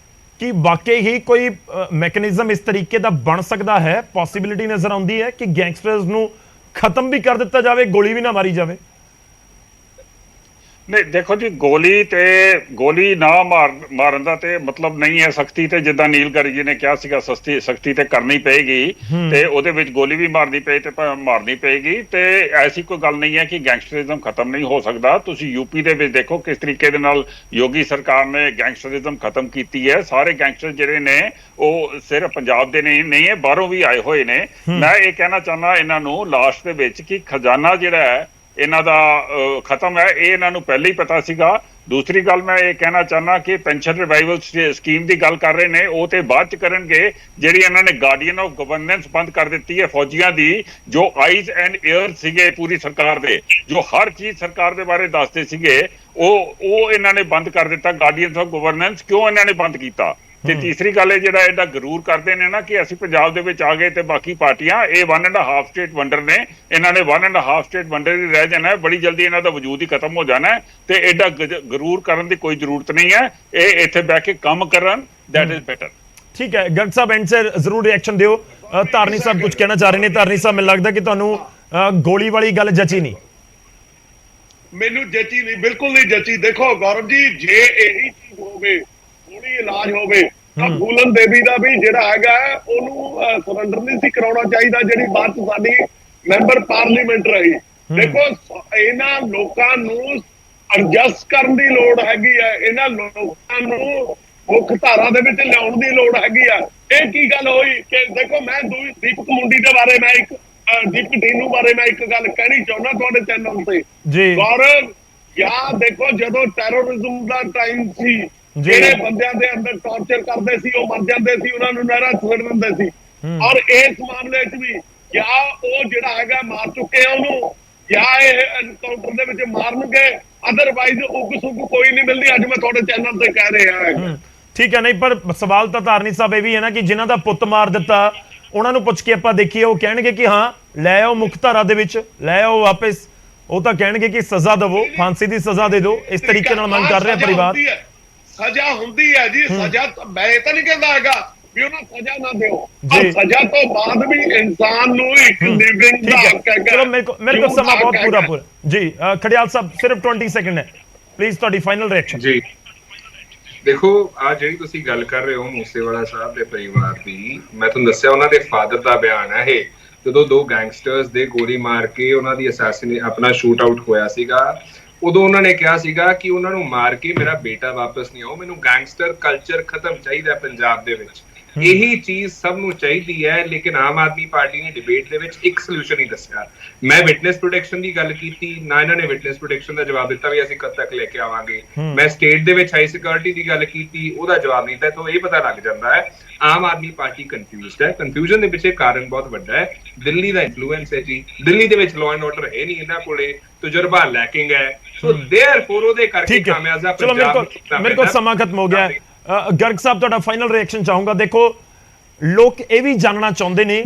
ਕਿ ਵਾਕਈ ਹੀ ਕੋਈ ਮੈਕੈਨਿਜ਼ਮ ਇਸ ਤਰੀਕੇ ਦਾ ਬਣ ਸਕਦਾ ਹੈ, ਪੋਸਿਬਿਲਿਟੀ ਨਜ਼ਰ ਆਉਂਦੀ ਹੈ ਕਿ ਗੈਂਗਸਟਰਸ ਨੂੰ ਖਤਮ ਵੀ ਕਰ ਦਿੱਤਾ ਜਾਵੇ, ਗੋਲੀ ਵੀ ਨਾ ਮਾਰੀ ਜਾਵੇ? ਨਹੀਂ ਦੇਖੋ ਜੀ, ਗੋਲੀ ਨਾ ਮਾਰਨ ਦਾ ਤੇ ਮਤਲਬ ਨਹੀਂ ਹੈ ਸਖਤੀ ਤੇ, ਜਿੱਦਾਂ ਨੀਲ ਗਰਗ ਜੀ ਨੇ ਕਿਹਾ ਸੀਗਾ ਸਖਤੀ ਤੇ ਕਰਨੀ ਪਏਗੀ ਤੇ ਉਹਦੇ ਵਿੱਚ ਗੋਲੀ ਵੀ ਮਾਰਨੀ ਪਏ ਤੇ ਮਾਰਨੀ ਪਏਗੀ। ਤੇ ਐਸੀ ਕੋਈ ਗੱਲ ਨਹੀਂ ਹੈ ਕਿ ਗੈਂਗਸਟਰਿਜ਼ਮ ਖਤਮ ਨਹੀਂ ਹੋ ਸਕਦਾ। ਤੁਸੀਂ ਯੂਪੀ ਦੇ ਵਿੱਚ ਦੇਖੋ ਕਿਸ ਤਰੀਕੇ ਦੇ ਨਾਲ ਯੋਗੀ ਸਰਕਾਰ ਨੇ ਗੈਂਗਸਟਰਿਜ਼ਮ ਖਤਮ ਕੀਤੀ ਹੈ। ਸਾਰੇ ਗੈਂਗਸਟਰ ਜਿਹੜੇ ਨੇ ਉਹ ਸਿਰਫ ਪੰਜਾਬ ਦੇ ਨਹੀਂ ਹੈ, ਬਾਹਰੋਂ ਵੀ ਆਏ ਹੋਏ ਨੇ। ਮੈਂ ਇਹ ਕਹਿਣਾ ਚਾਹੁੰਦਾ ਇਹਨਾਂ ਨੂੰ ਲਾਸਟ ਦੇ ਵਿੱਚ ਕਿ ਖਜ਼ਾਨਾ ਜਿਹੜਾ ਹੈ ਇਹਨਾਂ ਦਾ ਖਤਮ ਹੈ, ਇਹ ਇਹਨਾਂ ਨੂੰ ਪਹਿਲਾਂ ਹੀ ਪਤਾ ਸੀਗਾ। ਦੂਸਰੀ ਗੱਲ ਮੈਂ ਇਹ ਕਹਿਣਾ ਚਾਹੁੰਦਾ ਕਿ ਪੈਨਸ਼ਨ ਰਿਵਾਈਵਲ ਸਕੀਮ ਦੀ ਗੱਲ ਕਰ ਰਹੇ ਨੇ, ਉਹ ਤੇ ਬਾਅਦ ਚ ਕਰਨਗੇ। ਜਿਹੜੀ ਇਹਨਾਂ ਨੇ ਗਾਰਡੀਅਨ ਆਫ ਗਵਰਨੈਂਸ ਬੰਦ ਕਰ ਦਿੱਤੀ ਹੈ ਫੌਜੀਆਂ ਦੀ, ਜੋ ਆਈਜ਼ ਐਂਡ ਈਅਰ ਸੀਗੇ ਪੂਰੀ ਸਰਕਾਰ ਦੇ, ਜੋ ਹਰ ਚੀਜ਼ ਸਰਕਾਰ ਦੇ ਬਾਰੇ ਦੱਸਦੇ ਸੀਗੇ, ਉਹ ਇਹਨਾਂ ਨੇ ਬੰਦ ਕਰ ਦਿੱਤਾ। ਗਾਰਡੀਅਨ ਆਫ ਗਵਰਨੈਂਸ ਕਿਉਂ ਇਹਨਾਂ ਨੇ ਬੰਦ ਕੀਤਾ? ਤੇ ਤੀਸਰੀ ਗੱਲ ਇਹ ਜਿਹੜਾ ਇਹਦਾ ਗਰੂਰ ਕਰਦੇ ਨੇ ਨਾ ਕਿ ਅਸੀਂ ਪੰਜਾਬ ਦੇ ਵਿੱਚ ਆ ਗਏ ਤੇ ਬਾਕੀ ਪਾਰਟੀਆਂ, ਇਹ 1.5 ਸਟੇਟ ਵੰਡਰ ਨੇ। ਇਹਨਾਂ ਨੇ 1.5 ਸਟੇਟ ਵੰਡਰ ਹੀ ਰਹਿ ਜਾਣਾ ਹੈ, ਬੜੀ ਜਲਦੀ ਇਹਨਾਂ ਦਾ ਵਜੂਦ ਹੀ ਖਤਮ ਹੋ ਜਾਣਾ ਹੈ। ਤੇ ਐਡਾ ਗਰੂਰ ਕਰਨ ਦੀ ਕੋਈ ਜ਼ਰੂਰਤ ਨਹੀਂ ਹੈ। ਇਹ ਇੱਥੇ ਬਹਿ ਕੇ ਕੰਮ ਕਰਨ, ਦੈਟ ਇਜ਼ ਬੈਟਰ। ਠੀਕ ਹੈ ਗਰਗ ਸਾਹਿਬ, ਐਂਡ ਸਰ ਜ਼ਰੂਰ ਰਿਐਕਸ਼ਨ ਦਿਓ। ਧਾਰਨੀ ਸਾਹਿਬ ਕੁਝ ਕਹਿਣਾ ਚਾਹ ਰਹੇ ਨੇ। ਧਾਰਨੀ ਸਾਹਿਬ, ਮੈਨੂੰ ਲੱਗਦਾ ਕਿ ਤੁਹਾਨੂੰ ਗੋਲੀ ਵਾਲੀ ਗੱਲ ਜਚੀ ਨਹੀਂ। ਮੈਨੂੰ ਜੱਚੀ ਨਹੀਂ, ਬਿਲਕੁਲ ਨਹੀਂ ਜੱਚੀ। ਦੇਖੋ ਗੌਰਵ ਜੀ, ਜੇ ਇਹੀ ਚੀਜ਼ ਹੋਵੇ, ਥੋੜੀ ਇਲਾਜ ਹੋਵੇ, ਤਾਂ ਫੂਲਨ ਦੇਵੀ ਦਾ ਵੀ ਜਿਹੜਾ ਹੈਗਾ ਉਹਨੂੰ ਸਰੈਂਡਰ ਨਹੀਂ ਸੀ ਕਰਾਉਣਾ ਚਾਹੀਦਾ, ਜਿਹੜੀ ਬਾਅਦ ਚ ਸਾਡੀ ਮੈਂਬਰ ਪਾਰਲੀਮੈਂਟ ਰਹੀ। ਦੇਖੋ ਇਹਨਾਂ ਲੋਕਾਂ ਨੂੰ ਐਡਜਸਟ ਕਰਨ ਦੀ ਲੋੜ ਹੈਗੀ ਹੈ, ਇਹਨਾਂ ਲੋਕਾਂ ਨੂੰ ਮੁੱਖ ਧਾਰਾ ਦੇ ਵਿੱਚ ਲਿਆਉਣ ਦੀ ਲੋੜ ਹੈਗੀ ਆ। ਇਹ ਕੀ ਗੱਲ ਹੋਈ ਕਿ ਦੇਖੋ, ਮੈਂ ਦੀਪਕ ਮੁੰਡੀ ਦੇ ਬਾਰੇ, ਮੈਂ ਇੱਕ ਦੀਪਕ ਢੀਨੂ ਬਾਰੇ ਮੈਂ ਇੱਕ ਗੱਲ ਕਹਿਣੀ ਚਾਹੁੰਦਾ ਤੁਹਾਡੇ ਚੈਨਲ ਤੇ ਜੀ ਗੌਰਵ। ਯਾ ਦੇਖੋ, ਜਦੋਂ ਟੈਰੋਰਿਜ਼ਮ ਦਾ ਟਾਈਮ ਸੀ, ਜਿਹੜੇ ਬੰਦਿਆਂ ਦੇ ਅੰਦਰ ਟੌਰਚਰ ਕਰਦੇ ਸੀ ਉਹ ਮਰ ਜਾਂਦੇ ਸੀ, ਉਹਨਾਂ ਨੂੰ ਨਹਿਰਾਂ ਛੱਡ ਦਿੰਦੇ ਸੀ। ਔਰ ਇਸ ਮਾਮਲੇ 'ਚ ਵੀ ਜਾਂ ਉਹ ਜਿਹੜਾ ਹੈਗਾ ਮਾਰ ਚੁੱਕੇ ਆ ਉਹਨੂੰ, ਜਾਂ ਇਹ ਐਨਕਾਊਂਟਰ ਦੇ ਵਿੱਚ ਮਾਰਨਗੇ, ਅਦਰਵਾਈਜ਼ ਉਗ ਸੁਗ ਕੋਈ ਨਹੀਂ ਮਿਲਦੀ। ਅੱਜ ਮੈਂ ਤੁਹਾਡੇ ਚੈਨਲ ਤੇ ਕਹਿ ਰਿਹਾ। ਠੀਕ ਹੈ, ਨਹੀਂ ਪਰ ਸਵਾਲ ਤਾਂ ਧਾਰਨੀ ਸਾਹਿਬ ਇਹ ਵੀ ਹੈ ਨਾ ਕਿ ਜਿਨ੍ਹਾਂ ਦਾ ਪੁੱਤ ਮਾਰ ਦਿੱਤਾ, ਉਹਨਾਂ ਨੂੰ ਪੁੱਛ ਕੇ ਆਪਾਂ ਦੇਖੀਏ, ਉਹ ਕਹਿਣਗੇ ਕਿ ਹਾਂ ਲੈ ਆਓ ਮੁੱਖ ਧਾਰਾ ਦੇ ਵਿੱਚ, ਲੈ ਆਓ ਵਾਪਸ। ਉਹ ਤਾਂ ਕਹਿਣਗੇ ਕਿ ਸਜ਼ਾ ਦੇਵੋ, ਫਾਂਸੀ ਦੀ ਸਜ਼ਾ ਦੇ ਦਿਓ। ਇਸ ਤਰੀਕੇ ਨਾਲ ਮੰਗ ਕਰ ਰਿਹਾ ਪਰਿਵਾਰ। ਸਜ਼ਾ ਹੁੰਦੀ ਹੈ ਜੀ, ਸਜ਼ਾ ਮੈਂ ਇਹ ਤਾਂ ਨਹੀਂ ਕਹਿੰਦਾ ਹੈਗਾ ਵੀ ਉਹਨਾਂ ਸਜ਼ਾ ਨਾ ਦਿਓ, ਪਰ ਸਜ਼ਾ ਤੋਂ ਬਾਅਦ ਵੀ ਇਨਸਾਨ ਨੂੰ ਇੱਕ ਲਿਵਿੰਗ ਦਾ ਹੱਕ ਹੈਗਾ। ਚਲੋ ਮੇਰੇ ਕੋਲ ਸਮਾਂ ਬਹੁਤ ਪੂਰਾ ਜੀ। ਖੜਿਆਲ ਸਾਹਿਬ, ਸਿਰਫ 20 ਸੈਕਿੰਡ ਹੈ, ਪਲੀਜ਼ ਤੁਹਾਡੀ ਫਾਈਨਲ ਰਿਐਕਸ਼ਨ ਜੀ। ਦੇਖੋ ਆ ਜਿਹੜੀ ਤੁਸੀਂ ਗੱਲ ਕਰ ਰਹੇ ਹੋ ਮੂਸੇਵਾਲਾ ਸਾਹਿਬ ਦੇ ਪਰਿਵਾਰ ਦੀ, ਮੈਂ ਤੁਹਾਨੂੰ ਦੱਸਿਆ ਉਹਨਾਂ ਦੇ ਫਾਦਰ ਦਾ ਬਿਆਨ ਹੈ ਇਹ। ਜਦੋਂ ਦੋ ਗੈਂਗਸਟਰਸ ਦੇ ਗੋਲੀ ਮਾਰ ਕੇ ਉਹਨਾਂ ਦੀ ਆਪਣਾ ਸ਼ੂਟ ਆਊਟ ਹੋਇਆ ਸੀਗਾ, ਉਦੋਂ ਉਹਨਾਂ ਨੇ ਕਿਹਾ ਸੀਗਾ ਕਿ ਉਹਨਾਂ ਨੂੰ ਮਾਰ ਕੇ ਮੇਰਾ ਬੇਟਾ ਵਾਪਸ ਨਹੀਂ ਆਉ, ਮੈਨੂੰ ਗੈਂਗਸਟਰ ਕਲਚਰ ਖਤਮ ਚਾਹੀਦਾ ਪੰਜਾਬ ਦੇ ਵਿੱਚ। ਇਹੀ ਚੀਜ਼ ਸਭ ਨੂੰ ਚਾਹੀਦੀ ਹੈ, ਲੇਕਿਨ ਆਮ ਆਦਮੀ ਪਾਰਟੀ ਨੇ ਡਿਬੇਟ ਦੇ ਵਿੱਚ ਇੱਕ ਸੋਲੂਸ਼ਨ ਹੀ ਦੱਸਿਆ। ਮੈਂ ਵਿਟਨੈਸ ਪ੍ਰੋਟੈਕਸ਼ਨ ਦੀ ਗੱਲ ਕੀਤੀ ਨਾ, ਇਹਨਾਂ ਨੇ ਵਿਟਨੈਸ ਪ੍ਰੋਟੈਕਸ਼ਨ ਦਾ ਜਵਾਬ ਦਿੱਤਾ ਵੀ ਅਸੀਂ ਕਦ ਤੱਕ ਲੈ ਕੇ ਆਵਾਂਗੇ। ਮੈਂ ਸਟੇਟ ਦੇ ਵਿੱਚ ਹਾਈ ਸਿਕਿਉਰਿਟੀ ਦੀ ਗੱਲ ਕੀਤੀ, ਉਹਦਾ ਜਵਾਬ ਨਹੀਂ ਦਿੱਤਾ। ਤਾਂ ਇਹ ਪਤਾ ਲੱਗ ਜਾਂਦਾ ਹੈ ਆਮ ਆਦਮੀ ਪਾਰਟੀ ਕਨਫਿਊਜ਼ਡ ਹੈ। ਕਨਫਿਊਜ਼ਨ ਦੇ ਪਿੱਛੇ ਕਾਰਨ ਬਹੁਤ ਵੱਡਾ ਹੈ, ਦਿੱਲੀ ਦਾ ਇਨਫਲੂਐਂਸ ਹੈ ਜੀ। ਦਿੱਲੀ ਦੇ ਵਿੱਚ ਲਾਅ ਐਂਡ ਆਰਡਰ ਹੈ ਨਹੀਂ, ਇਹਨਾਂ ਕੋਲੇ ਤਜਰਬਾ ਲੈਕਿੰਗ ਹੈ। ਸੋ ਦੇਅਰਫੋਰ ਉਹਦੇ ਕਰਕੇ ਕਾਮਯਾਜ਼ਾ ਪੰਜਾਬ। ਮੇਰੇ ਕੋਲ ਸਮਾਂ ਖਤਮ ਹੋ ਗਿਆ। ਗਰਗ ਸਾਹਿਬ, ਤੁਹਾਡਾ ਫਾਈਨਲ ਰਿਐਕਸ਼ਨ ਚਾਹੂੰਗਾ। ਦੇਖੋ ਲੋਕ ਇਹ ਵੀ ਜਾਣਨਾ ਚਾਹੁੰਦੇ ਨੇ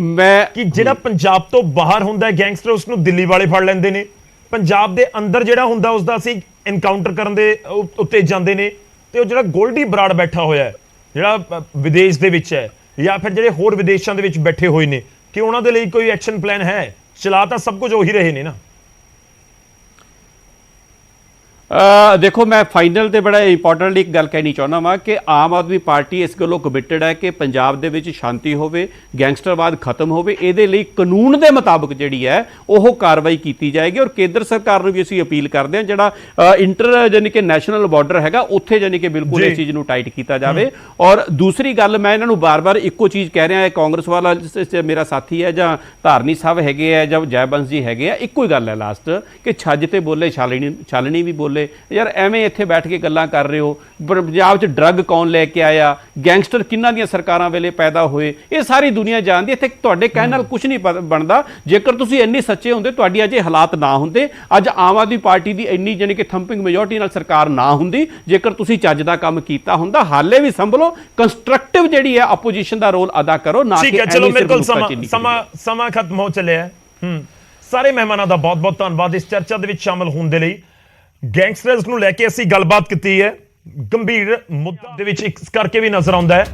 ਕਿ ਜਿਹੜਾ ਪੰਜਾਬ ਤੋਂ ਬਾਹਰ ਹੁੰਦਾ ਹੈ ਗੈਂਗਸਟਰ, ਉਸ ਨੂੰ ਦਿੱਲੀ ਵਾਲੇ ਫੜ ਲੈਂਦੇ ਨੇ। ਪੰਜਾਬ ਦੇ ਅੰਦਰ ਜਿਹੜਾ ਹੁੰਦਾ ਉਸ ਦਾ ਅਸੀਂ ਐਨਕਾਊਂਟਰ ਕਰਨ ਦੇ ਉੱਤੇ ਜਾਂਦੇ ਨੇ। ਤੇ ਉਹ ਜਿਹੜਾ ਗੋਲਡੀ ਬਰਾੜ ਬੈਠਾ ਹੋਇਆ ਹੈ, ਜਿਹੜਾ ਵਿਦੇਸ਼ ਦੇ ਵਿੱਚ ਹੈ, ਜਾਂ ਫਿਰ ਜਿਹੜੇ ਹੋਰ ਵਿਦੇਸ਼ਾਂ ਦੇ ਵਿੱਚ ਬੈਠੇ ਹੋਏ ਨੇ, ਕਿ ਉਹਨਾਂ ਦੇ ਲਈ ਕੋਈ ਐਕਸ਼ਨ ਪਲਾਨ ਹੈ? ਚਲਾ ਤਾਂ ਸਭ ਕੁਝ ਉਹੀ ਰਹੇ ਨੇ ਨਾ। ਦੇਖੋ ਮੈਂ ਫਾਈਨਲ ਤੇ ਬੜਾ ਇੰਪੋਰਟੈਂਟਲੀ ਇੱਕ ਗੱਲ ਕਹਿਣੀ ਚਾਹੁੰਦਾ ਵਾਂ ਕਿ ਆਮ ਆਦਮੀ ਪਾਰਟੀ ਇਸ ਗੱਲੋਂ ਕਮਿਟਡ ਹੈ ਕਿ ਪੰਜਾਬ ਦੇ ਵਿੱਚ ਸ਼ਾਂਤੀ ਹੋਵੇ, ਗੈਂਗਸਟਰਵਾਦ ਖਤਮ ਹੋਵੇ। ਇਹਦੇ ਲਈ ਕਾਨੂੰਨ ਦੇ ਮੁਤਾਬਕ ਜਿਹੜੀ ਹੈ ਉਹ ਕਾਰਵਾਈ ਕੀਤੀ ਜਾਏਗੀ। ਔਰ ਕੇਂਦਰ ਸਰਕਾਰ ਨੂੰ ਵੀ ਅਸੀਂ ਅਪੀਲ ਕਰਦੇ ਹਾਂ, ਜਿਹੜਾ ਜਾਨੀ ਕਿ ਨੈਸ਼ਨਲ ਬਾਰਡਰ ਹੈਗਾ, ਉੱਥੇ ਜਾਨੀ ਕਿ ਬਿਲਕੁਲ ਇਸ ਚੀਜ਼ ਨੂੰ ਟਾਈਟ ਕੀਤਾ ਜਾਵੇ। ਔਰ ਦੂਸਰੀ ਗੱਲ, ਮੈਂ ਇਹਨਾਂ ਨੂੰ ਬਾਰ-ਬਾਰ ਇੱਕੋ ਚੀਜ਼ ਕਹਿ ਰਿਹਾ, ਕਾਂਗਰਸ ਵਾਲਾ ਮੇਰਾ ਸਾਥੀ ਹੈ ਜਾਂ ਧਾਰਨੀ ਸਾਹਿਬ ਹੈਗੇ ਆ ਜਾਂ ਜੈਬੰਸ ਜੀ ਹੈਗੇ ਆ, ਇੱਕੋ ਹੀ ਗੱਲ ਹੈ ਲਾਸਟ, ਕਿ ਛੱਜ ਤੇ ਬੋਲੇ ਛਾਲਣੀ ਵੀ ਬੋਲੇ। ਯਾਰ ਐਵੇਂ ਇੱਥੇ ਬੈਠ ਕੇ ਗੱਲਾਂ ਕਰ ਰਹੇ ਹੋ। ਪੰਜਾਬ 'ਚ ਡਰੱਗ ਕੌਣ ਲੈ ਕੇ ਆਇਆ, ਗੈਂਗਸਟਰ ਕਿਹਨਾਂ ਦੀਆਂ ਸਰਕਾਰਾਂ ਵੇਲੇ ਪੈਦਾ ਹੋਏ, ਇਹ ਸਾਰੀ ਦੁਨੀਆ ਜਾਣਦੀ। ਇੱਥੇ ਤੁਹਾਡੇ ਕਹਿਣ ਨਾਲ ਕੁਝ ਨਹੀਂ ਬਣਦਾ। ਜੇਕਰ ਤੁਸੀਂ ਇੰਨੇ ਸੱਚੇ ਹੁੰਦੇ, ਤੁਹਾਡੀ ਅੱਜ ਇਹ ਹਾਲਾਤ ਨਾ ਹੁੰਦੇ। ਅੱਜ ਆਮ ਆਦਮੀ ਪਾਰਟੀ ਦੀ ਇੰਨੀ ਜਾਨੀ ਕਿ ਥੰਪਿੰਗ ਮੈਜੋਰਟੀ ਨਾਲ ਸਰਕਾਰ ਨਾ ਹੁੰਦੀ। ਜੇਕਰ ਤੁਸੀਂ ਚੱਜ ਦਾ ਕੰਮ ਕੀਤਾ ਹੁੰਦਾ, ਹਾਲੇ ਵੀ ਸੰਭਲੋ, ਕੰਸਟਰਕਟਿਵ ਜਿਹੜੀ ਹੈ ਆਪੋਜੀਸ਼ਨ ਦਾ ਰੋਲ ਅਦਾ ਕਰੋ, ਨਾ ਕਿ ਚਲੋ ਮੇਰੇ ਕੋਲ ਸਮਾਂ ਖਤਮ ਹੋ ਚੱਲਿਆ। ਸਾਰੇ ਮਹਿਮਾਨਾਂ ਦਾ ਬਹੁਤ ਬਹੁਤ ਧੰਨਵਾਦ ਇਸ ਚਰਚਾ ਦੇ ਵਿੱਚ ਸ਼ਾਮਲ ਹੋਣ ਦੇ ਲਈ। ਗੈਂਗਸਟਰਸ ਨੂੰ ਲੈ ਕੇ ਅਸੀਂ ਗੱਲਬਾਤ ਕੀਤੀ ਹੈ। ਗੰਭੀਰ ਮੁੱਦੇ ਦੇ ਵਿੱਚ ਇਸ ਕਰਕੇ ਵੀ ਨਜ਼ਰ ਆਉਂਦਾ ਹੈ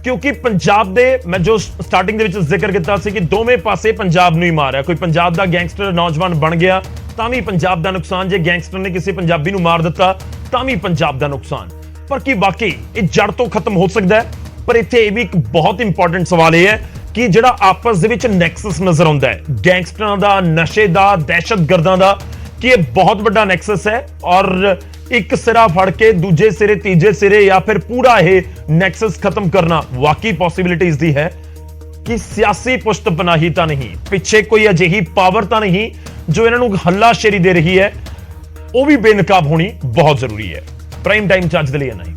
ਕਿਉਂਕਿ ਪੰਜਾਬ ਦੇ, ਮੈਂ ਜੋ ਸਟਾਰਟਿੰਗ ਦੇ ਵਿੱਚ ਜ਼ਿਕਰ ਕੀਤਾ ਸੀ ਕਿ ਦੋਵੇਂ ਪਾਸੇ ਪੰਜਾਬ ਨੂੰ ਹੀ ਮਾਰਿਆ। ਕੋਈ ਪੰਜਾਬ ਦਾ ਗੈਂਗਸਟਰ ਨੌਜਵਾਨ ਬਣ ਗਿਆ ਤਾਂ ਵੀ ਪੰਜਾਬ ਦਾ ਨੁਕਸਾਨ, ਜੇ ਗੈਂਗਸਟਰ ਨੇ ਕਿਸੇ ਪੰਜਾਬੀ ਨੂੰ ਮਾਰ ਦਿੱਤਾ ਤਾਂ ਵੀ ਪੰਜਾਬ ਦਾ ਨੁਕਸਾਨ। ਪਰ ਕੀ ਵਾਕਈ ਇਹ ਜੜ ਤੋਂ ਖਤਮ ਹੋ ਸਕਦਾ ਹੈ? ਪਰ ਇੱਥੇ ਇਹ ਵੀ ਇੱਕ ਬਹੁਤ ਇੰਪੋਰਟੈਂਟ ਸਵਾਲ ਇਹ ਹੈ ਕਿ ਜਿਹੜਾ ਆਪਸ ਦੇ ਵਿੱਚ ਨੈਕਸਸ ਨਜ਼ਰ ਆਉਂਦਾ ਹੈ ਗੈਂਗਸਟਰਾਂ ਦਾ, ਨਸ਼ੇ ਦਾ, ਦਹਿਸ਼ਤਗਰਦਾਂ ਦਾ, ਕਿ ਇਹ ਬਹੁਤ ਵੱਡਾ ਨੈਕਸਸ ਹੈ ਔਰ ਇੱਕ ਸਿਰਾ ਫੜ ਕੇ ਦੂਜੇ ਸਿਰੇ, ਤੀਜੇ ਸਿਰੇ ਜਾਂ ਫਿਰ ਪੂਰਾ ਇਹ ਨੈਕਸਸ ਖਤਮ ਕਰਨਾ ਵਾਕਈ ਪੋਸਿਬਿਲਿਟੀਜ਼ ਦੀ ਹੈ ਕਿ ਸਿਆਸੀ ਪੁਸ਼ਤ ਪਨਾਹੀ ਤਾਂ ਨਹੀਂ, ਪਿੱਛੇ ਕੋਈ ਅਜਿਹੀ ਪਾਵਰ ਤਾਂ ਨਹੀਂ ਜੋ ਇਹਨਾਂ ਨੂੰ ਹੱਲਾਸ਼ੇਰੀ ਦੇ ਰਹੀ ਹੈ, ਉਹ ਵੀ ਬੇਨਕਾਬ ਹੋਣੀ ਬਹੁਤ ਜ਼ਰੂਰੀ ਹੈ। ਪ੍ਰਾਈਮ ਟਾਈਮ 'ਚ ਅੱਜ ਦੇ ਲਈ ਇੰਨਾ ਹੀ।